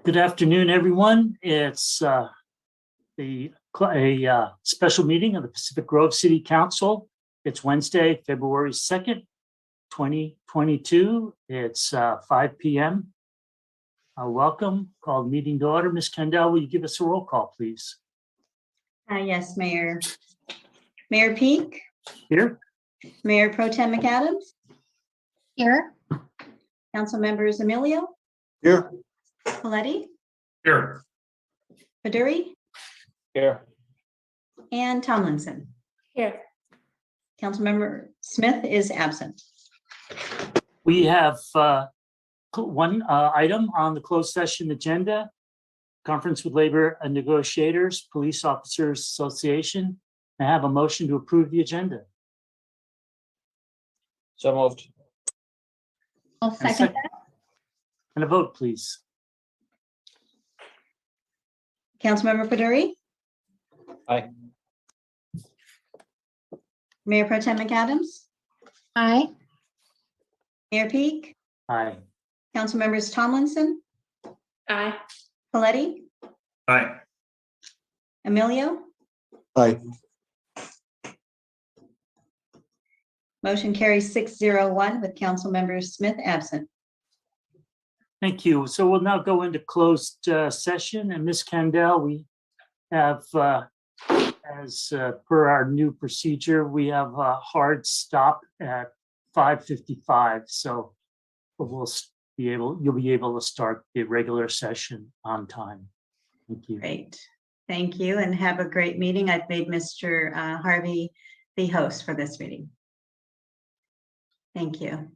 Good afternoon, everyone. It's a special meeting of the Pacific Grove City Council. It's Wednesday, February 2nd, 2022. It's 5 p.m. Welcome. Called meeting to order. Ms. Kendall, will you give us a roll call, please? Yes, Mayor. Mayor Peak, Here. Mayor Pro Tem McAdams, Here. Council members Emilio, Here. Coletti, Here. Feduri, Here. and Tomlinson. Here. Councilmember Smith is absent. We have one item on the closed session agenda. Conference with labor and negotiators, Police Officers Association. I have a motion to approve the agenda. So moved. I'll And a second that. And a vote, please. Councilmember Feduri. Aye. Mayor Pro Tem McAdams, Aye. Mayor Peak, Aye. Council members Tomlinson, Aye. Coletti, Aye. Emilio. Aye. Motion carries 601 with Council members Smith absent. Thank you. So we'll now go into closed session, and Ms. Kendall, we have, as per our new procedure, we have a hard stop at 5:55. So you'll be able to start the regular session on time. Thank you. Great. Thank you and have a great meeting. I've made Mr. Harvey the host for this meeting. Thank you.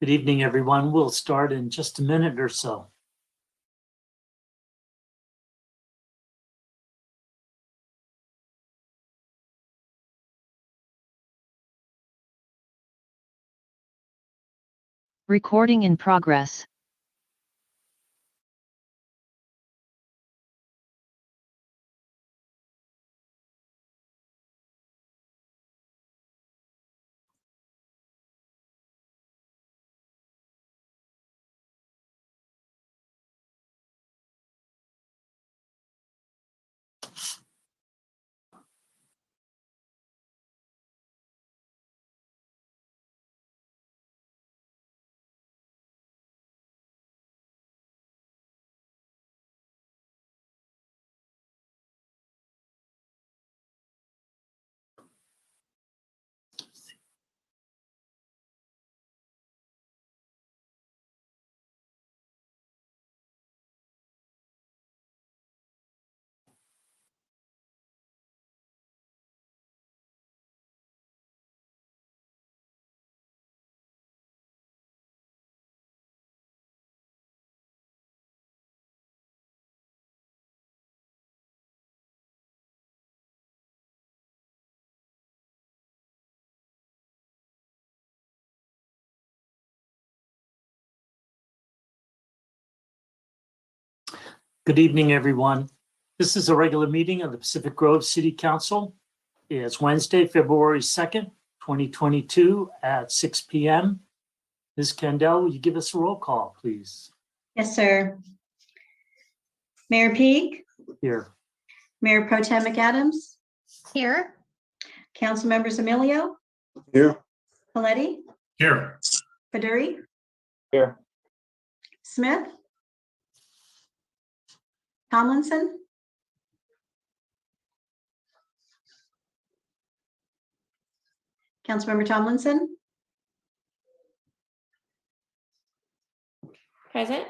Good evening, everyone. We'll start in just a minute or so. Recording in progress. Good evening, everyone. This is a regular meeting of the Pacific Grove City Council. It's Wednesday, February 2nd, 2022 at 6 p.m. Ms. Kendall, will you give us a roll call, please? Yes, sir. Mayor Peak, Here. Mayor Pro Tem McAdams, Here. Council Members Emilio, Here. Coletti, Here. Federi, Here. Smith, Tomlinson, Councilmember Tomlinson, Present.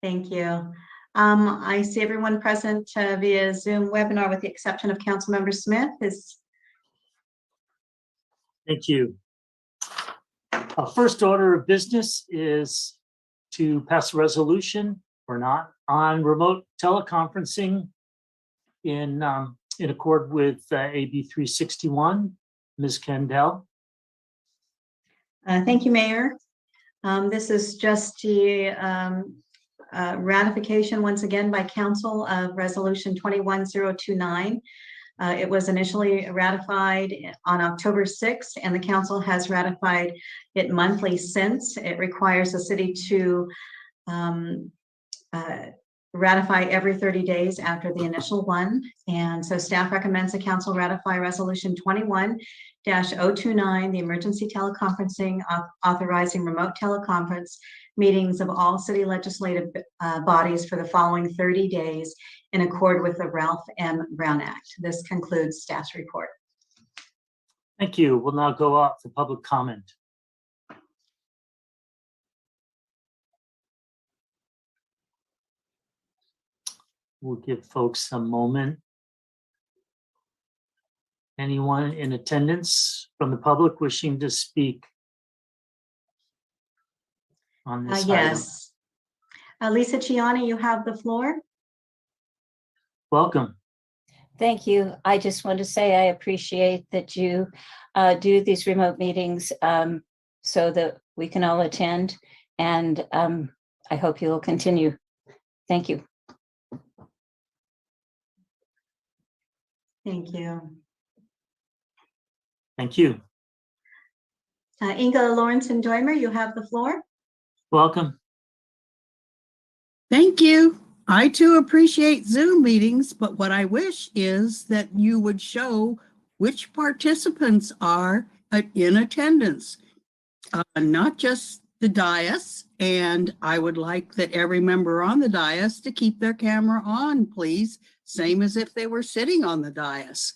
thank you. I see everyone present via Zoom webinar with the exception of Councilmember Smith. Thank you. Our first order of business is to pass a resolution or not on remote teleconferencing in accord with AB 361. Ms. Kendall. Thank you, Mayor. This is just the ratification once again by Council of Resolution 21029. It was initially ratified on October 6th, and the Council has ratified it monthly since. It requires the city to ratify every 30 days after the initial one. And so staff recommends the Council ratify Resolution 21-029, the emergency teleconferencing authorizing remote teleconference meetings of all city legislative bodies for the following 30 days in accord with the Ralph M. Brown Act. This concludes staff's report. Thank you. We'll now go out for public comment. We'll give folks a moment. Anyone in attendance from the public wishing to speak on this item? Yes. Lisa Ciani, you have the floor. Welcome. Thank you. I just want to say I appreciate that you do these remote meetings so that we can all attend, and I hope you will continue. Thank you. Thank you. Thank you. Inga Lawrence-Doimer, you have the floor. Welcome. Thank you. I too appreciate Zoom meetings, but what I wish is that you would show which participants are in attendance, not just the dais. And I would like that every member on the dais to keep their camera on, please, same as if they were sitting on the dais.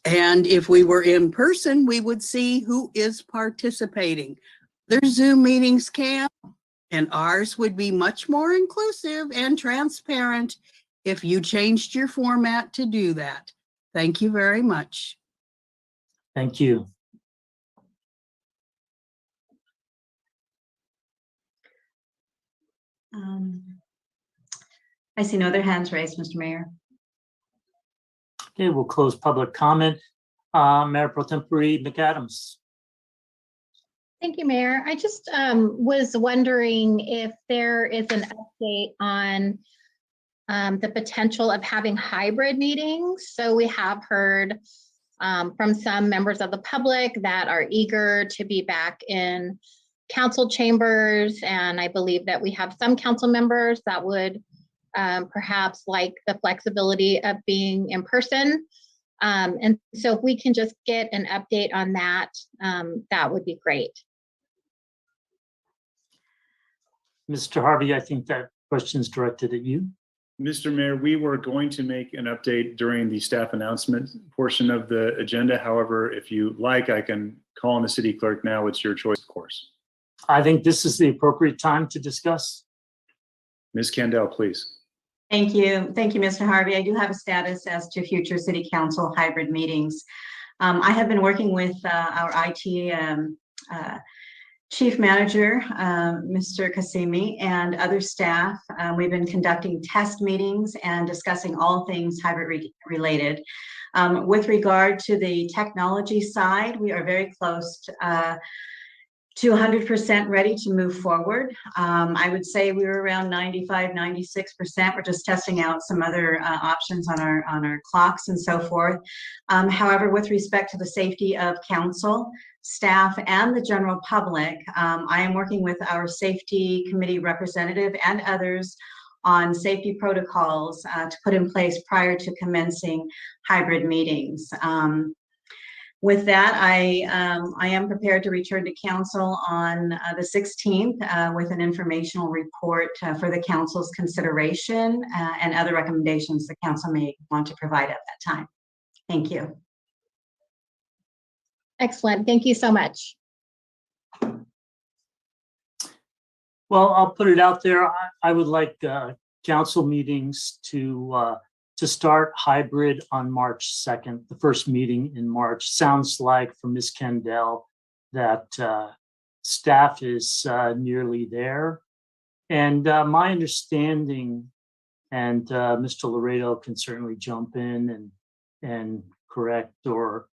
And if we were in person, we would see who is participating. Their Zoom meetings can, and ours would be much more inclusive and transparent if you changed your format to do that. Thank you very much. Thank you. I see no other hands raised, Mr. Mayor. Okay, we'll close public comment. Mayor Pro Tempore McAdams. Thank you, Mayor. I just was wondering if there is an update on the potential of having hybrid meetings. So we have heard from some members of the public that are eager to be back in council chambers. And I believe that we have some council members that would perhaps like the flexibility of being in person. And so if we can just get an update on that, that would be great. Mr. Harvey, I think that question is directed at you. Mr. Mayor, we were going to make an update during the staff announcement portion of the agenda. However, if you like, I can call on the city clerk now. It's your choice, of course. I think this is the appropriate time to discuss. Ms. Candell, please. Thank you. Thank you, Mr. Harvey. I do have a status as to future city council hybrid meetings. I have been working with our IT chief manager, Mr. Kasimi, and other staff. We've been conducting test meetings and discussing all things hybrid related. With regard to the technology side, we are very close to 100% ready to move forward. I would say we were around 95, 96%. We're just testing out some other options on our clocks and so forth. However, with respect to the safety of council, staff, and the general public, I am working with our safety committee representative and others on safety protocols to put in place prior to commencing hybrid meetings. With that, I am prepared to return to council on the 16th with an informational report for the council's consideration and other recommendations the council may want to provide at that time. Thank you. Excellent. Thank you so much. Well, I'll put it out there. I would like council meetings to start hybrid on March 2nd, the first meeting in March. Sounds like from Ms. Kendall that staff is nearly there. And my understanding, and Mr. Laredo can certainly jump in and correct or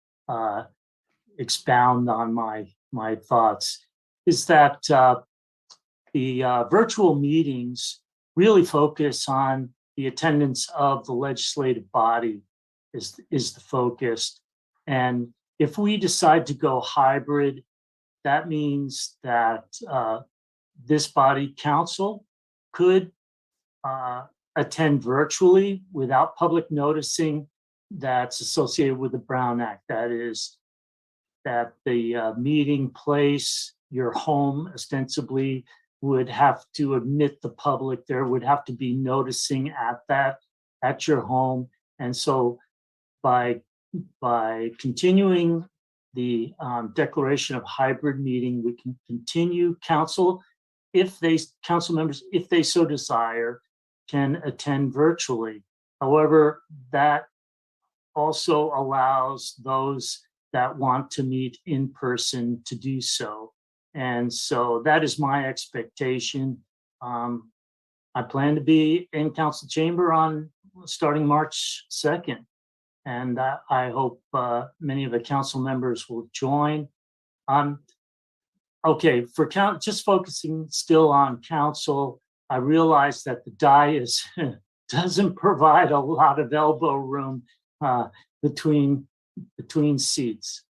expound on my thoughts, is that the virtual meetings really focus on the attendance of the legislative body is the focus. And if we decide to go hybrid, that means that this body council could attend virtually without public noticing that's associated with the Brown Act. That is, that the meeting place, your home ostensibly, would have to admit the public. There would have to be noticing at your home. And so by continuing the declaration of hybrid meeting, we can continue council members, if they so desire, can attend virtually. However, that also allows those that want to meet in person to do so. And so that is my expectation. I plan to be in council chamber on starting March 2nd. And I hope many of the council members will join. Okay, for just focusing still on council, I realize that the dais doesn't provide a lot of elbow room between seats.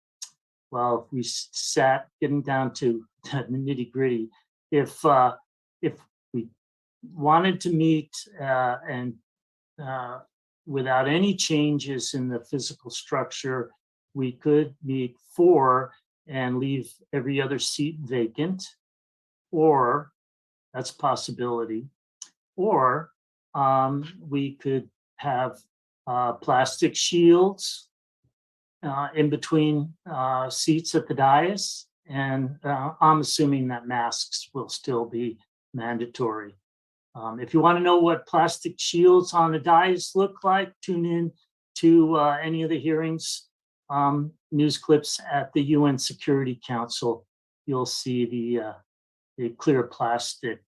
Well, if we sat getting down to the nitty gritty, if we wanted to meet and without any changes in the physical structure, we could meet 4 and leave every other seat vacant, or that's a possibility, or we could have plastic shields in between seats at the dais, and I'm assuming that masks will still be mandatory. If you want to know what plastic shields on the dais look like, tune in to any of the hearings, news clips at the UN Security Council. You'll see the clear plastic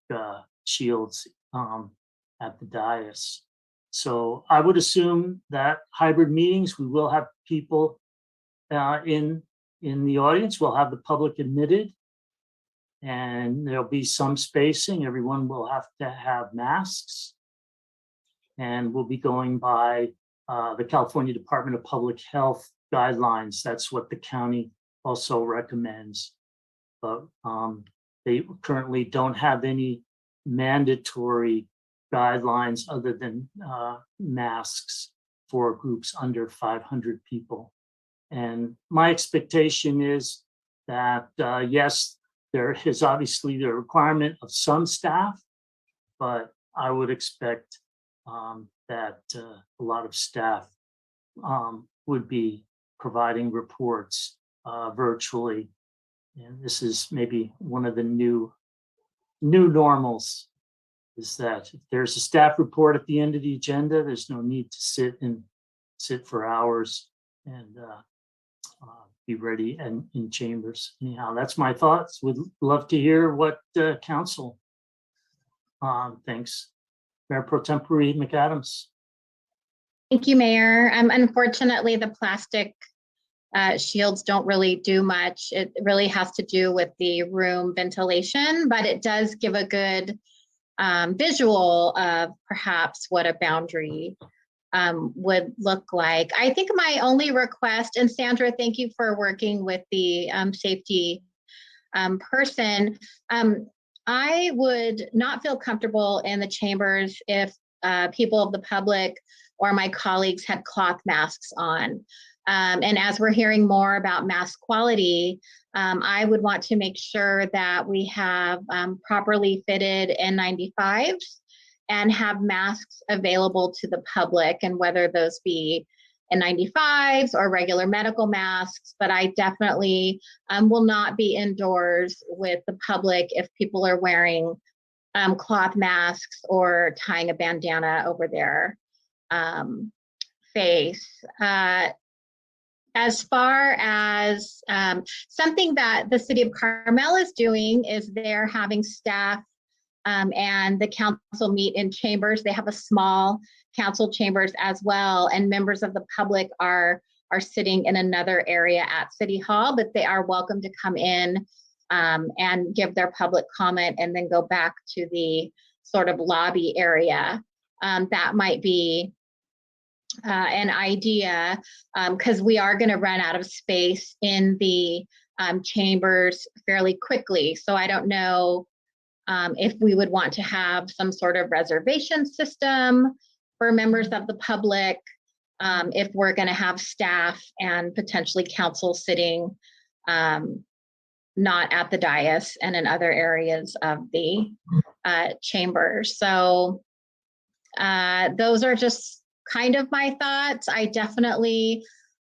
shields at the dais. So I would assume that hybrid meetings, we will have people in the audience. We'll have the public admitted, and there'll be some spacing. Everyone will have to have masks, and we'll be going by the California Department of Public Health guidelines. That's what the county also recommends. But they currently don't have any mandatory guidelines other than masks for groups under 500 people. And my expectation is that, yes, there is obviously the requirement of some staff, but I would expect that a lot of staff would be providing reports virtually. And this is maybe one of the new normals, is that if there's a staff report at the end of the agenda, there's no need to sit for hours and be ready and in chambers. Anyhow, that's my thoughts. Would love to hear what council thinks. Mayor Pro Tempore McAdams. Thank you, Mayor. Unfortunately, the plastic shields don't really do much. It really has to do with the room ventilation, but it does give a good visual of perhaps what a boundary would look like. I think my only request, and Sandra, thank you for working with the safety person. I would not feel comfortable in the chambers if people of the public or my colleagues had cloth masks on. And as we're hearing more about mask quality, I would want to make sure that we have properly fitted N95s and have masks available to the public, and whether those be N95s or regular medical masks. But I definitely will not be indoors with the public if people are wearing cloth masks or tying a bandana over their face. As far as something that the city of Carmel is doing is they're having staff and the council meet in chambers. They have a small council chambers as well, and members of the public are sitting in another area at City Hall, but they are welcome to come in and give their public comment and then go back to the sort of lobby area. That might be an idea, because we are going to run out of space in the chambers fairly quickly. So I don't know if we would want to have some sort of reservation system for members of the public, if we're going to have staff and potentially council sitting not at the dais and in other areas of the chambers. So those are just kind of my thoughts. I definitely,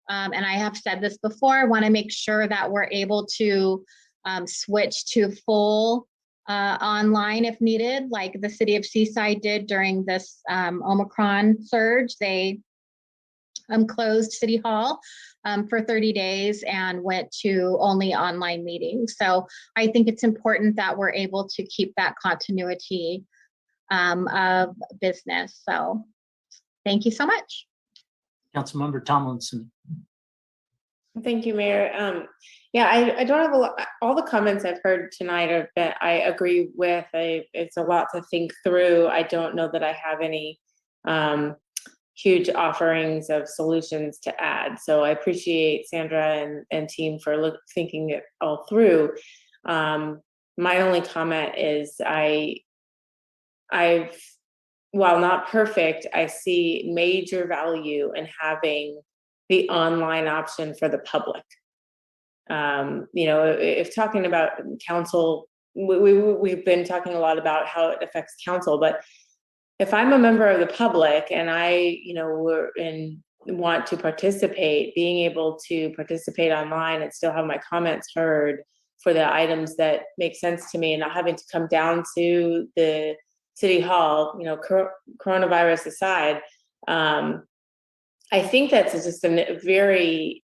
and I have said this before, want to make sure that we're able to switch to full online if needed, like the city of Seaside did during this Omicron surge. They closed City Hall for 30 days and went to only online meetings. So I think it's important that we're able to keep that continuity of business. So thank you so much. Councilmember Tomlinson. Thank you, Mayor. Yeah, I don't have a lot. All the comments I've heard tonight are that I agree with. It's a lot to think through. I don't know that I have any huge offerings of solutions to add. So I appreciate Sandra and team for thinking it all through. My only comment is I've while not perfect, I see major value in having the online option for the public. You know, if talking about council, we've been talking a lot about how it affects council, but if I'm a member of the public and I, you know, want to participate, being able to participate online and still have my comments heard for the items that make sense to me and not having to come down to the City Hall, you know, coronavirus aside, I think that's just a very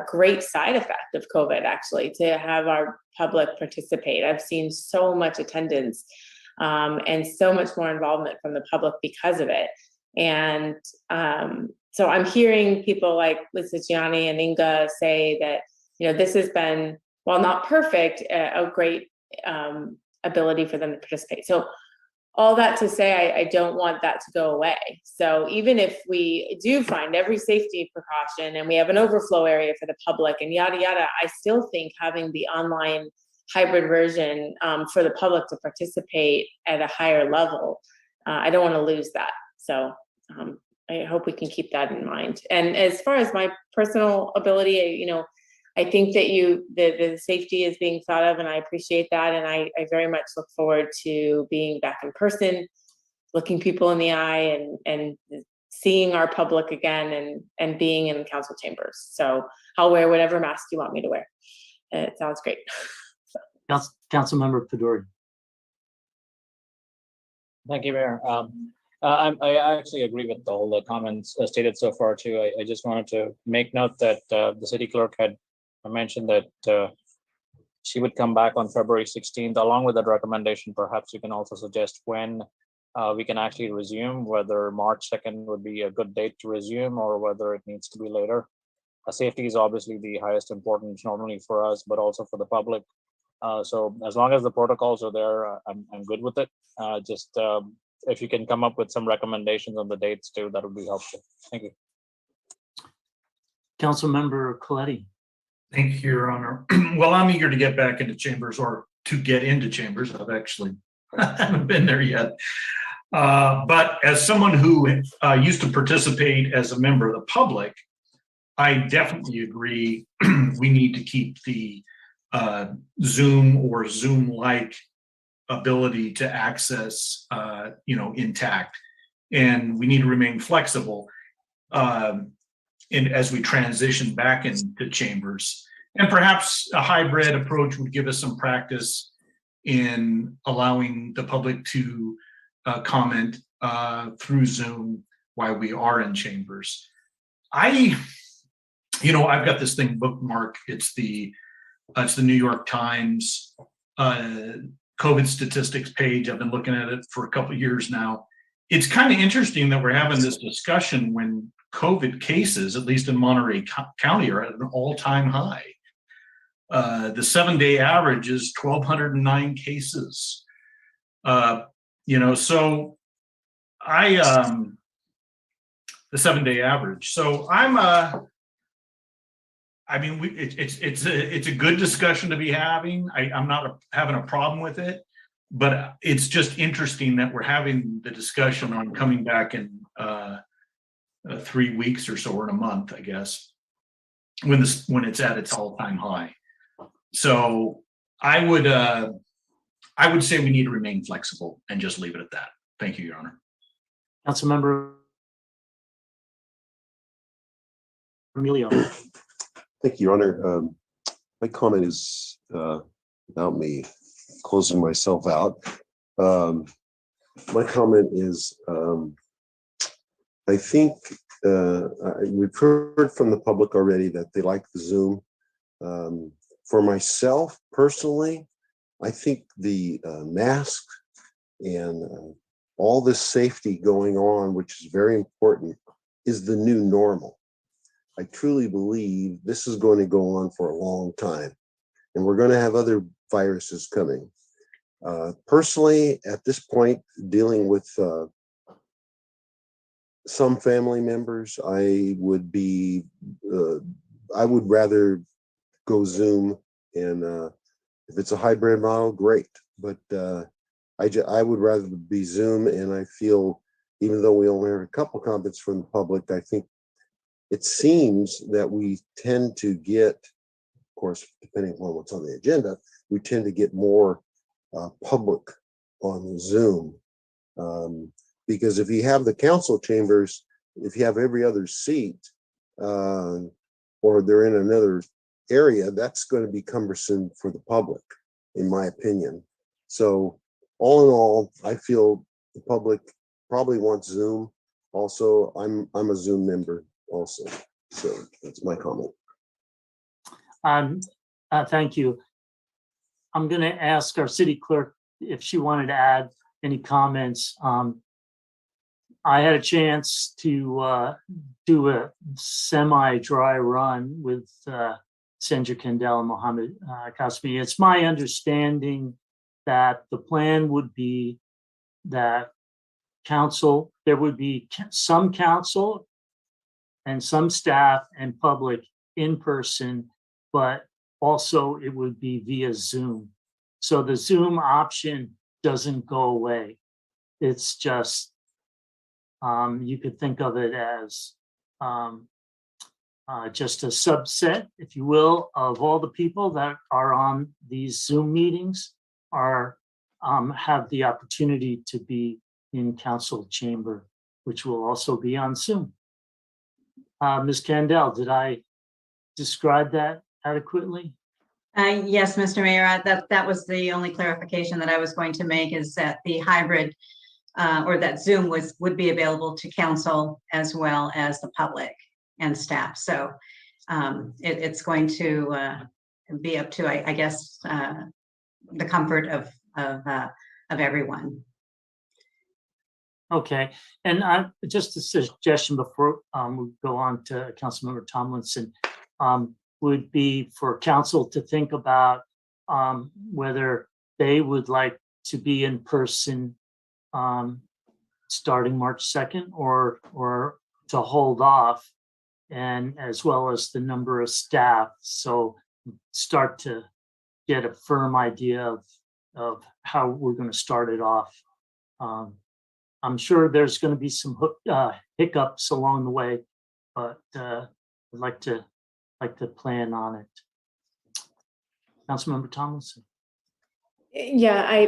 great side effect of COVID, actually, to have our public participate. I've seen so much attendance and so much more involvement from the public because of it. And so I'm hearing people like Lisa Gianni and Inga say that, this has been, while not perfect, a great ability for them to participate. So all that to say, I don't want that to go away. So even if we do find every safety precaution and we have an overflow area for the public and yada, yada, I still think having the online hybrid version for the public to participate at a higher level, I don't want to lose that. So I hope we can keep that in mind. And as far as my personal ability, I think that the safety is being thought of, and I appreciate that. And I very much look forward to being back in person, looking people in the eye, and seeing our public again, and being in council chambers. So I'll wear whatever mask you want me to wear. It sounds great. Councilmember Fedori. Thank you, Mayor. I actually agree with all the comments stated so far too. I just wanted to make note that the city clerk had mentioned that she would come back on February 16th. Along with that recommendation, perhaps you can also suggest when we can actually resume, whether March 2nd would be a good date to resume or whether it needs to be later. Safety is obviously the highest importance, not only for us, but also for the public. So as long as the protocols are there, I'm good with it. Just if you can come up with some recommendations on the dates too, that would be helpful. Thank you. Councilmember Coletti. Thank you, Your Honor. Well, I'm eager to get back into chambers, or to get into chambers. I've actually haven't been there yet. But as someone who used to participate as a member of the public, I definitely agree we need to keep the Zoom or Zoom-like ability to access, intact, and we need to remain flexible as we transition back into chambers. And perhaps a hybrid approach would give us some practice in allowing the public to comment through Zoom while we are in chambers. I've got this thing bookmarked. It's the New York Times COVID statistics page. I've been looking at it for a couple of years now. It's kind of interesting that we're having this discussion when COVID cases, at least in Monterey County, are at an all-time high. The 7-day average is 1,209 cases. So the 7-day average. So it's a good discussion to be having. I'm not having a problem with it, but it's just interesting that we're having the discussion on coming back in 3 weeks or so, or in a month, I guess, when it's at its all-time high. So I would say we need to remain flexible and just leave it at that. Thank you, Your Honor. Councilmember Emilio. Thank you, Your Honor. My comment is about me closing myself out. My comment is, I think we've heard from the public already that they like the Zoom. For myself personally, I think the mask and all this safety going on, which is very important, is the new normal. I truly believe this is going to go on for a long time, and we're going to have other viruses coming. Personally, at this point, dealing with some family members, I would rather go Zoom, and if it's a hybrid model, great. But I would rather be Zoom, and I feel, even though we only have a couple comments from the public, I think it seems that we tend to get, of course, depending on what's on the agenda, we tend to get more public on Zoom. Because if you have the council chambers, if you have every other seat, or they're in another area, that's going to be cumbersome for the public, in my opinion. So all in all, I feel the public probably wants Zoom. Also, I'm a Zoom member also. So that's my comment. Thank you. I'm going to ask our city clerk if she wanted to add any comments. I had a chance to do a semi-dry run with Sandra Kendall and Mohammed Kasmi. It's my understanding that the plan would be that there would be some council and some staff and public in person, but also it would be via Zoom. So the Zoom option doesn't go away. It's just, you could think of it as just a subset, if you will, of all the people that are on these Zoom meetings have the opportunity to be in council chamber, which will also be on Zoom. Ms. Kendall, did I describe that adequately? Yes, Mr. Mayor, that was the only clarification that I was going to make, is that the hybrid or that Zoom would be available to council as well as the public and staff. So it's going to be up to, I guess, the comfort of everyone. Okay, and just a suggestion before we go on to Councilmember Tomlinson, would be for council to think about whether they would like to be in person starting March 2nd or to hold off, and as well as the number of staff. So start to get a firm idea of how we're going to start it off. I'm sure there's going to be some hiccups along the way, but I'd like to plan on it. Councilmember Tomlinson. Yeah,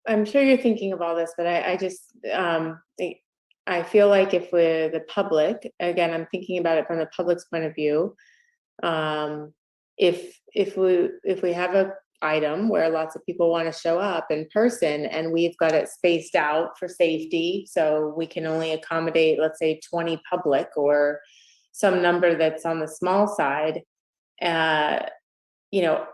I'm sure you're thinking of all this, but I just I feel like if we're the public, again, I'm thinking about it from the public's point of view. If we have a item where lots of people want to show up in person and we've got it spaced out for safety, so we can only accommodate, let's say, 20 public or some number that's on the small side. You know,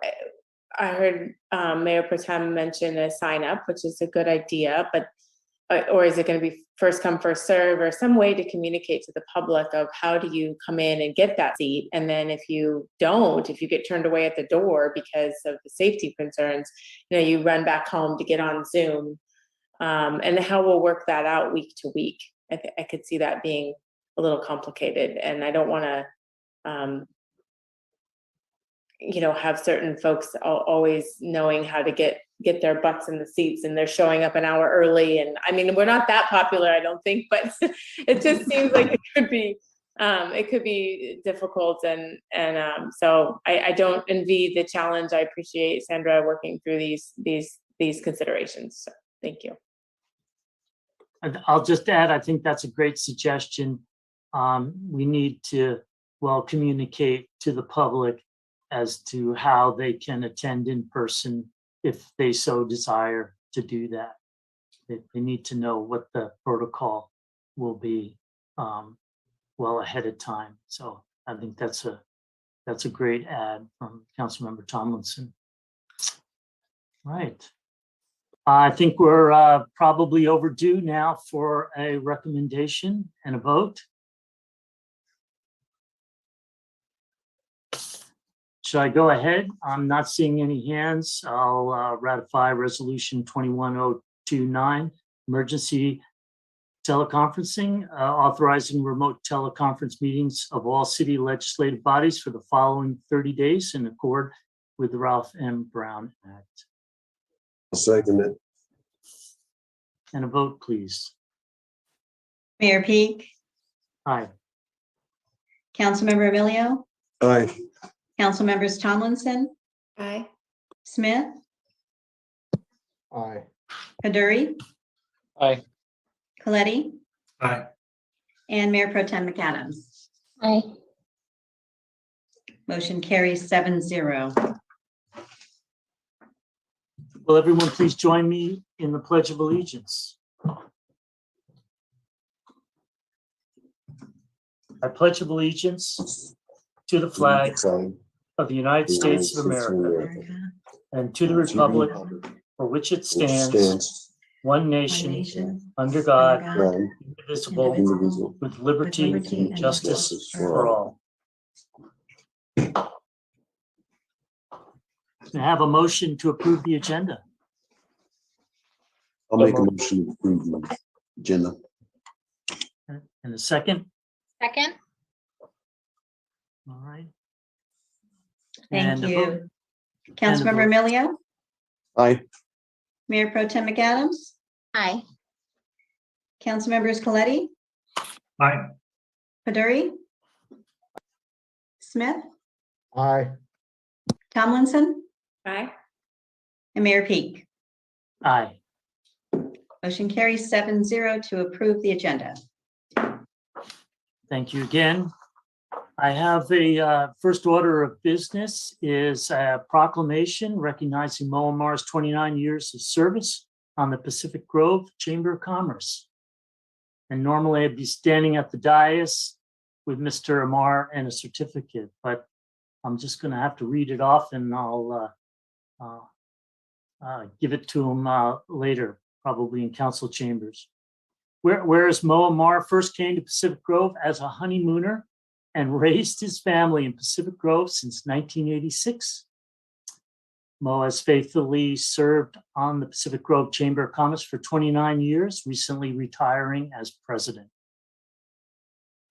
I heard Mayor Pro Tem mention a sign up, which is a good idea, but or is it going to be first come, first serve, or some way to communicate to the public of how do you come in and get that seat? And then if you get turned away at the door because of the safety concerns, you know, you run back home to get on Zoom, and how we'll work that out week to week. I could see that being a little complicated, and I don't want to, you know, have certain folks always knowing how to get their butts in the seats, and they're showing up an hour early. And I mean, we're not that popular, I don't think, but it just seems like it could be difficult. And so I don't envy the challenge. I appreciate Sandra working through these considerations. So thank you. I'll just add, I think that's a great suggestion. We need to communicate to the public as to how they can attend in person if they so desire to do that. They need to know what the protocol will be well ahead of time. So I think that's a great add from Councilmember Tomlinson. Right. I think we're probably overdue now for a recommendation and a vote. Should I go ahead? I'm not seeing any hands. I'll ratify Resolution 21029, emergency teleconferencing, authorizing remote teleconference meetings of all city legislative bodies for the following 30 days in accord with the Ralph M. Brown Act. I'll second it. And a vote, please. Mayor Peak, Aye. Councilmember Emilio, Aye. Council members Tomlinson, Aye. Smith, Aye. Kaduri, Aye. Coletti, Aye. and Mayor Pro Tem McAdams. Aye. Motion carries 7-0. Will everyone please join me in the Pledge of Allegiance? I pledge of allegiance to the flag of the United States of America and to the republic for which it stands, one one nation, nation, under under God, God, Brown, indivisible, indivisible, with liberty liberty and and justice justice for all. Can I have a motion to approve the agenda? I'll make a motion to approve the agenda. And a second? Second? All right. Thank And a vote? you. Councilmember Emilio, Aye. Mayor Pro Tem McAdams, Aye. Councilmembers Coletti, Aye. Paduri, Smith, Aye. Tomlinson, Aye. and Mayor Peak. Aye. Motion carries 7-0 to approve the agenda. Thank you again. I have a first order of business is a proclamation recognizing Mo Amar's 29 years of service on the Pacific Grove Chamber of Commerce. And normally I'd be standing at the dais with Mr. Amar and a certificate, but I'm just going to have to read it off and I'll give it to him later, probably in council chambers. Whereas Mo Amar first came to Pacific Grove as a honeymooner and raised his family in Pacific Grove since 1986. Mo has faithfully served on the Pacific Grove Chamber of Commerce for 29 years, recently retiring as president.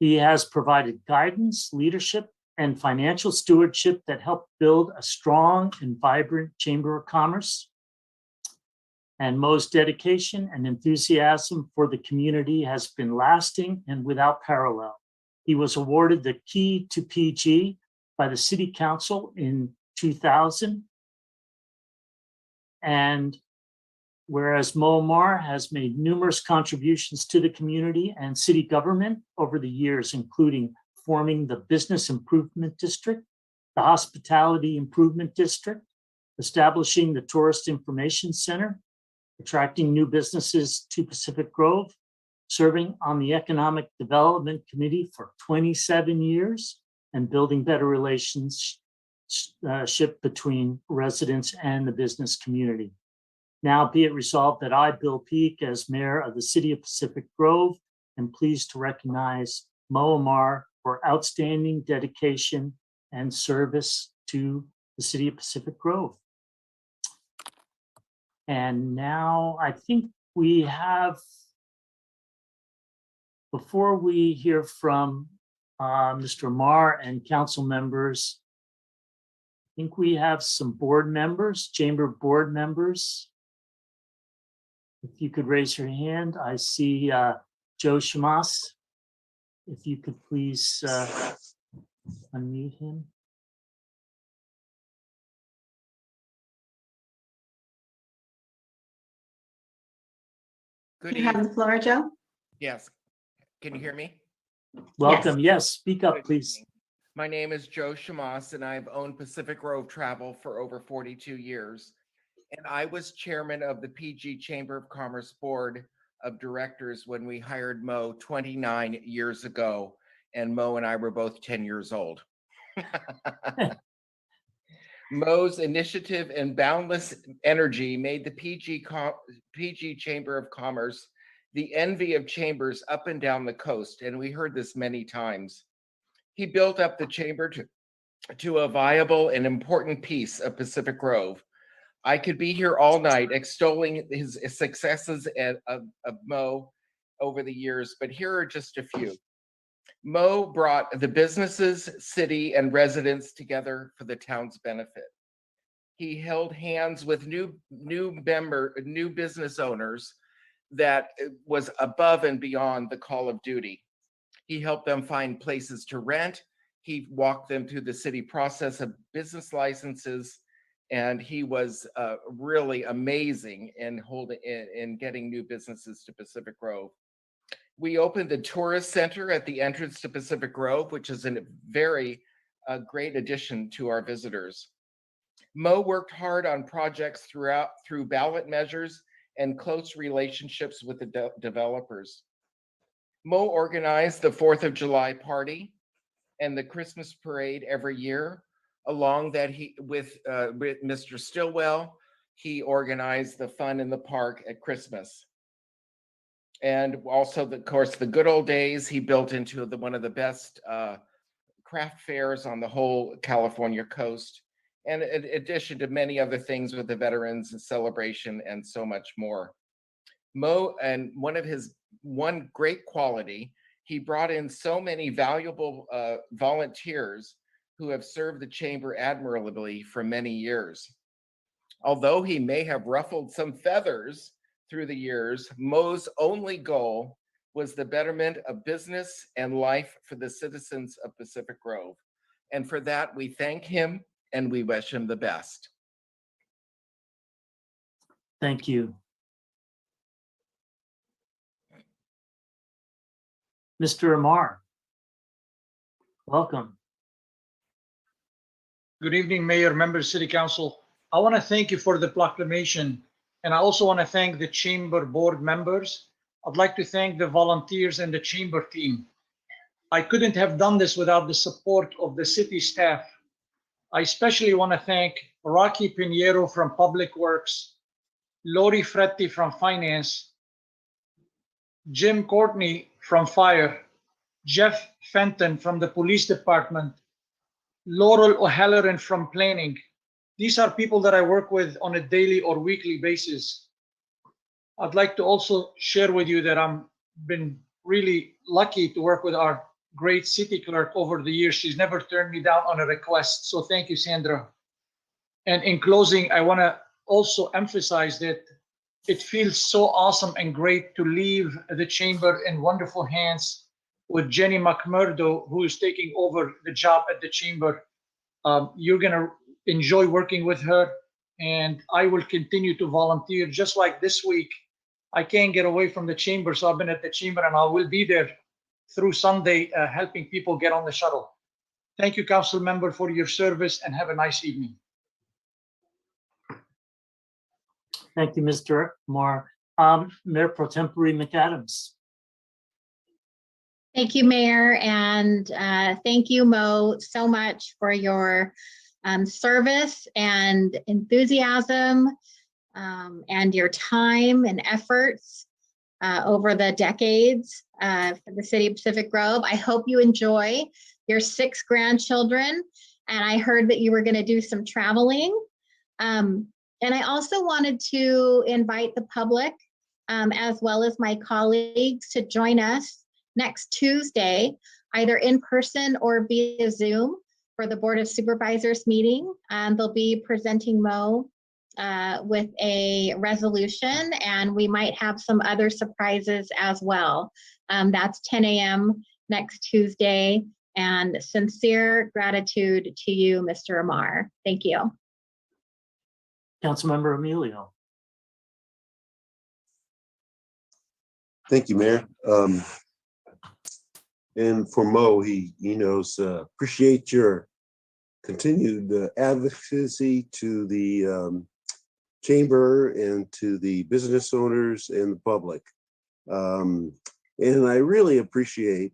He has provided guidance, leadership, and financial stewardship that helped build a strong and vibrant Chamber of Commerce. And Mo's dedication and enthusiasm for the community has been lasting and without parallel. He was awarded the Key to PG by the City Council in 2000. And whereas Mo Amar has made numerous contributions to the community and city government over the years, including forming the Business Improvement District, the Hospitality Improvement District, establishing the Tourist Information Center, attracting new businesses to Pacific Grove, serving on the Economic Development Committee for 27 years, and building better relationship between residents and the business community. Now be it resolved that I, Bill Peak, as mayor of the city of Pacific Grove, am pleased to recognize Mo Amar for outstanding dedication and service to the city of Pacific Grove. And now I think we have, before we hear from Mr. Amar and council members, I think we have some board members, chamber board members. If you could raise your hand, I see Joe Shamas. If you could please unmute him. Good You have evening. the floor, Joe. Yes. Can you hear me? Welcome. Yes, speak up, Good please. evening. My name is Joe Shamas, and I've owned Pacific Grove Travel for over 42 years. And I was chairman of the PG Chamber of Commerce Board of Directors when we hired Mo 29 years ago. And Mo and I were both 10 years old. Mo's initiative and boundless energy made the PG Chamber of Commerce the envy of chambers up and down the coast, and we heard this many times. He built up the chamber to a viable and important piece of Pacific Grove. I could be here all night extolling his successes of Mo over the years, but here are just a few. Mo brought the businesses, city, and residents together for the town's benefit. He held hands with new business owners that was above and beyond the call of duty. He helped them find places to rent. He walked them through the city process of business licenses, and he was really amazing in getting new businesses to Pacific Grove. We opened the tourist center at the entrance to Pacific Grove, which is a very great addition to our visitors. Mo worked hard on projects through ballot measures and close relationships with the developers. Mo organized the 4th of July party and the Christmas parade every year, along that with Mr. Stillwell he organized the fun in the park at Christmas. And also, of course, the good old days, he built into one of the best craft fairs on the whole California coast. And in addition to many other things with the veterans and celebration and so much more. Mo, and one great quality, he brought in so many valuable volunteers who have served the chamber admirably for many years. Although he may have ruffled some feathers through the years, Mo's only goal was the betterment of business and life for the citizens of Pacific Grove. And for that, we thank him and we wish him the best. Thank you. Mr. Amar, welcome. Good evening, Mayor, members, City Council. I want to thank you for the proclamation, and I also want to thank the Chamber Board members. I'd like to thank the volunteers and the Chamber team. I couldn't have done this without the support of the city staff. I especially want to thank Rocky Pinheiro from Public Works, Lori Fretti from Finance, Jim Courtney from Fire, Jeff Fenton from the Police Department, Laurel O'Halloran from Planning. These are people that I work with on a daily or weekly basis. I'd like to also share with you that I've been really lucky to work with our great city clerk over the years. She's never turned me down on a request. So thank you, Sandra. And in closing, I want to also emphasize that it feels so awesome and great to leave the chamber in wonderful hands with Jenny McMurdo, who is taking over the job at the chamber. You're going to enjoy working with her, and I will continue to volunteer. Just like this week, I can't get away from the chamber, so I've been at the chamber, and I will be there through Sunday helping people get on the shuttle. Thank you, council member, for your service, and have a nice evening. Thank you, Mr. Amar. Mayor Pro Tempore McAdams. Thank you, Mayor, and thank you, Mo, so much for your service and enthusiasm and your time and efforts over the decades for the city of Pacific Grove. I hope you enjoy your 6 grandchildren, and I heard that you were going to do some traveling. And I also wanted to invite the public, as well as my colleagues, to join us next Tuesday, either in person or via Zoom, for the Board of Supervisors meeting. They'll be presenting Mo with a resolution, and we might have some other surprises as well. That's 10 a.m. next Tuesday, and sincere gratitude to you, Mr. Amar. Thank you. Councilmember Emilio. Thank you, Mayor. And for Mo, he knows, appreciate your continued advocacy to the chamber and to the business owners and the public. And I really appreciate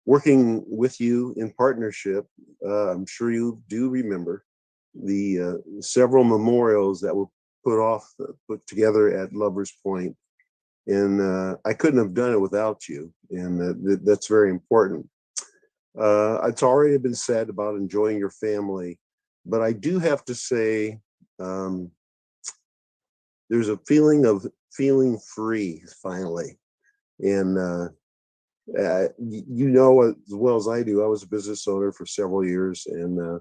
working with you in partnership. I'm sure you do remember the several memorials that were put together at Lovers Point. And I couldn't have done it without you. And that's very important. It's already been said about enjoying your family, but I do have to say, there's a feeling of feeling free finally. And you know as well as I do, I was a business owner for several years. And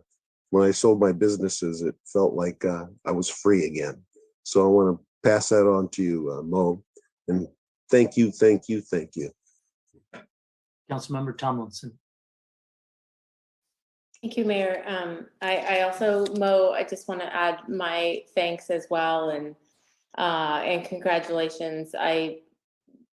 when I sold my businesses, it felt like I was free again. So I want to pass that on to you, Mo. And thank you, thank you, thank you. Councilmember Tomlinson. Thank you, Mayor. I also, Mo, I just want to add my thanks as well, and congratulations. I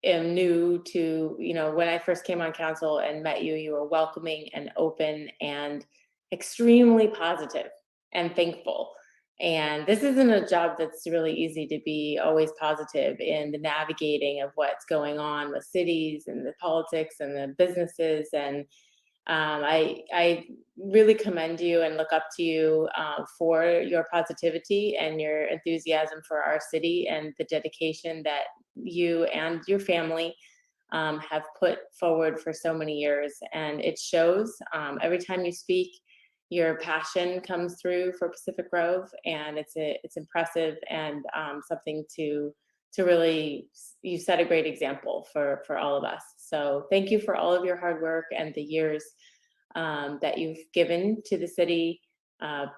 am new to, when I first came on council and met you, you were welcoming and open and extremely positive and thankful. And this isn't a job that's really easy to be always positive in the navigating of what's going on with cities and the politics and the businesses. And I really commend you and look up to you for your positivity and your enthusiasm for our city and the dedication that you and your family have put forward for so many years. And it shows every time you speak, your passion comes through for Pacific Grove, and it's impressive and something to really, you set a great example for all of us. So thank you for all of your hard work and the years that you've given to the city.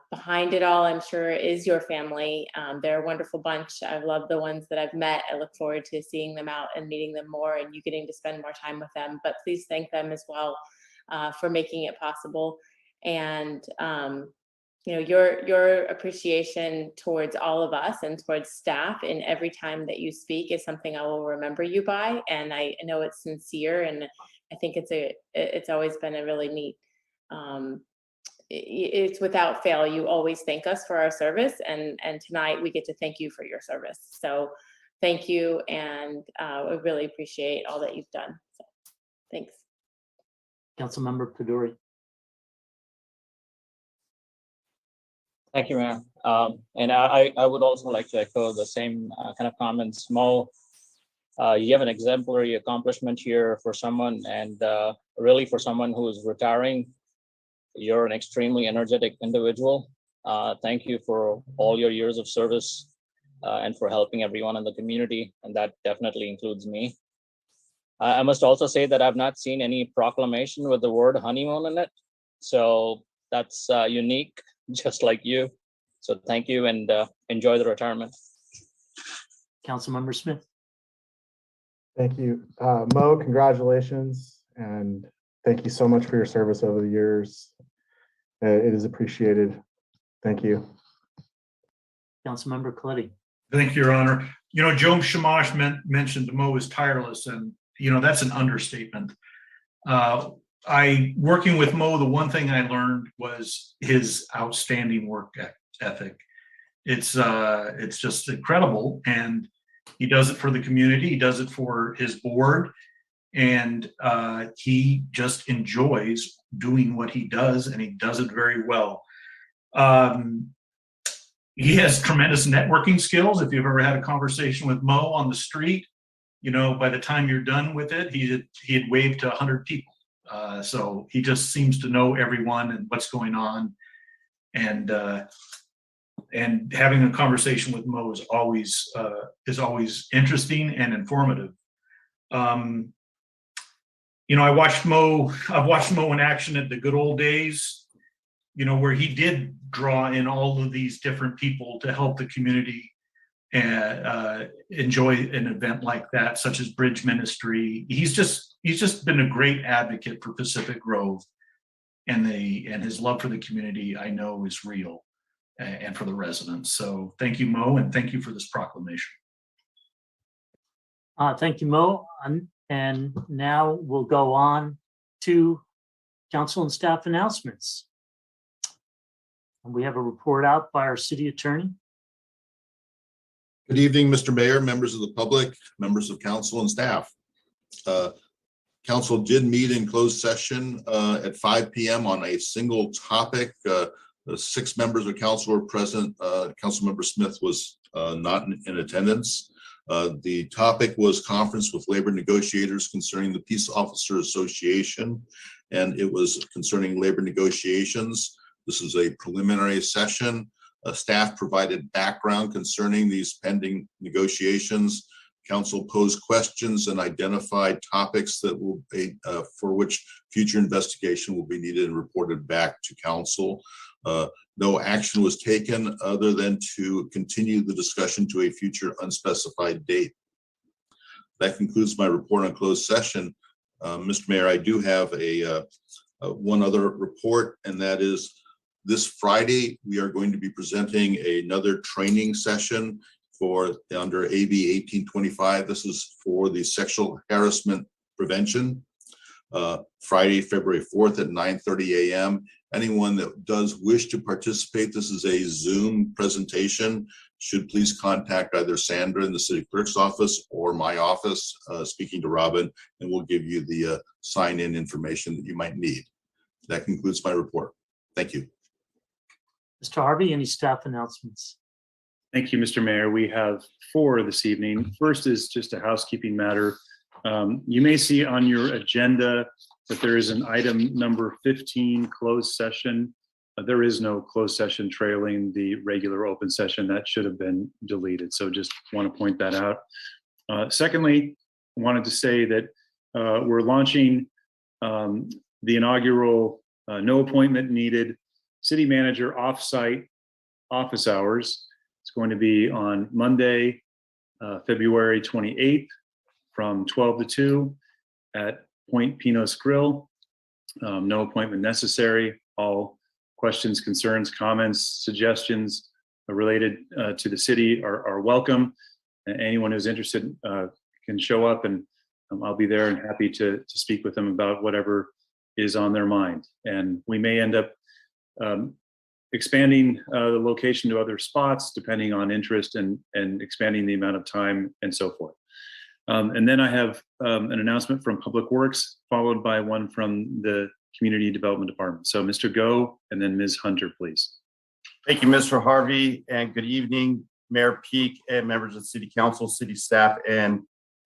Behind it all, I'm sure, is your family. They're a wonderful bunch. I've loved the ones that I've met. I look forward to seeing them out and meeting them more and you getting to spend more time with them. But please thank them as well for making it possible. And your appreciation towards all of us and towards staff in every time that you speak is something I will remember you by. And I know it's sincere, and I think it's always been a really neat. It's without fail, you always thank us for our service, and tonight we get to thank you for your service. So thank you, and we really appreciate all that you've done. So thanks. Councilmember Peduri. Thank you, Mayor. And I would also like to echo the same kind of comments. Mo, you have an exemplary accomplishment here for someone, and really for someone who is retiring. You're an extremely energetic individual. Thank you for all your years of service and for helping everyone in the community, and that definitely includes me. I must also say that I've not seen any proclamation with the word honeymoon in it. So that's unique, just like you. So thank you, and enjoy the retirement. Councilmember Smith. Thank you. Mo, congratulations, and thank you so much for your service over the years. It is appreciated. Thank you. Councilmember Coletti. Thank you, Your Honor. Joe Shamash mentioned Mo is tireless, and that's an understatement. Working with Mo, the one thing I learned was his outstanding work ethic. It's just incredible, and he does it for the community. He does it for his board, and he just enjoys doing what he does, and he does it very well. He has tremendous networking skills. If you've ever had a conversation with Mo on the street, by the time you're done with it, he had waved to 100 people. So he just seems to know everyone and what's going on, and having a conversation with Mo is always interesting and informative. I've watched Mo in action at the good old days, where he did draw in all of these different people to help the community and enjoy an event like that, such as Bridge Ministry. He's just been a great advocate for Pacific Grove, and his love for the community, I know, is real, and for the residents. So thank you, Mo, and thank you for this proclamation. Thank you, Mo. And now we'll go on to council and staff announcements. And we have a report out by our city attorney. Good evening, Mr. Mayor, members of the public, members of council and staff. Council did meet in closed session at 5 p.m. on a single topic. The 6 members of council were present. Councilmember Smith was not in attendance. The topic was conference with labor negotiators concerning the Peace Officer Association, and it was concerning labor negotiations. This is a preliminary session. Staff provided background concerning these pending negotiations. Council posed questions and identified topics that will be for which future investigation will be needed and reported back to council. No action was taken other than to continue the discussion to a future unspecified date. That concludes my report on closed session. Mr. Mayor, I do have one other report, and that is this Friday, we are going to be presenting another training session for under AB 1825. This is for the sexual harassment prevention. Friday, February 4th at 9:30 a.m. Anyone that does wish to participate, this is a Zoom presentation, should please contact either Sandra in the city clerk's office or my office, speaking to Robin, and we'll give you the sign-in information that you might need. That concludes my report. Thank you. Mr. Harvey, any staff announcements? Thank you, Mr. Mayor. We have 4 this evening. First is just a housekeeping matter. You may see on your agenda that there is an item number 15, closed session. There is no closed session trailing the regular open session. That should have been deleted. So just want to point that out. Secondly, I wanted to say that we're launching the inaugural no appointment needed city manager offsite office hours. It's going to be on Monday, February 28th from 12 to 2 at Point Pinos Grill. No appointment necessary. All questions, concerns, comments, suggestions related to the city are welcome. Anyone who's interested can show up, and I'll be there and happy to speak with them about whatever is on their mind. And we may end up expanding the location to other spots depending on interest and expanding the amount of time and so forth. And then I have an announcement from Public Works, followed by one from the Community Development Department. So Mr. Go, and then Ms. Hunter, please. Thank you, Mr. Harvey, and good evening, Mayor Peak and members of the City Council, city staff, and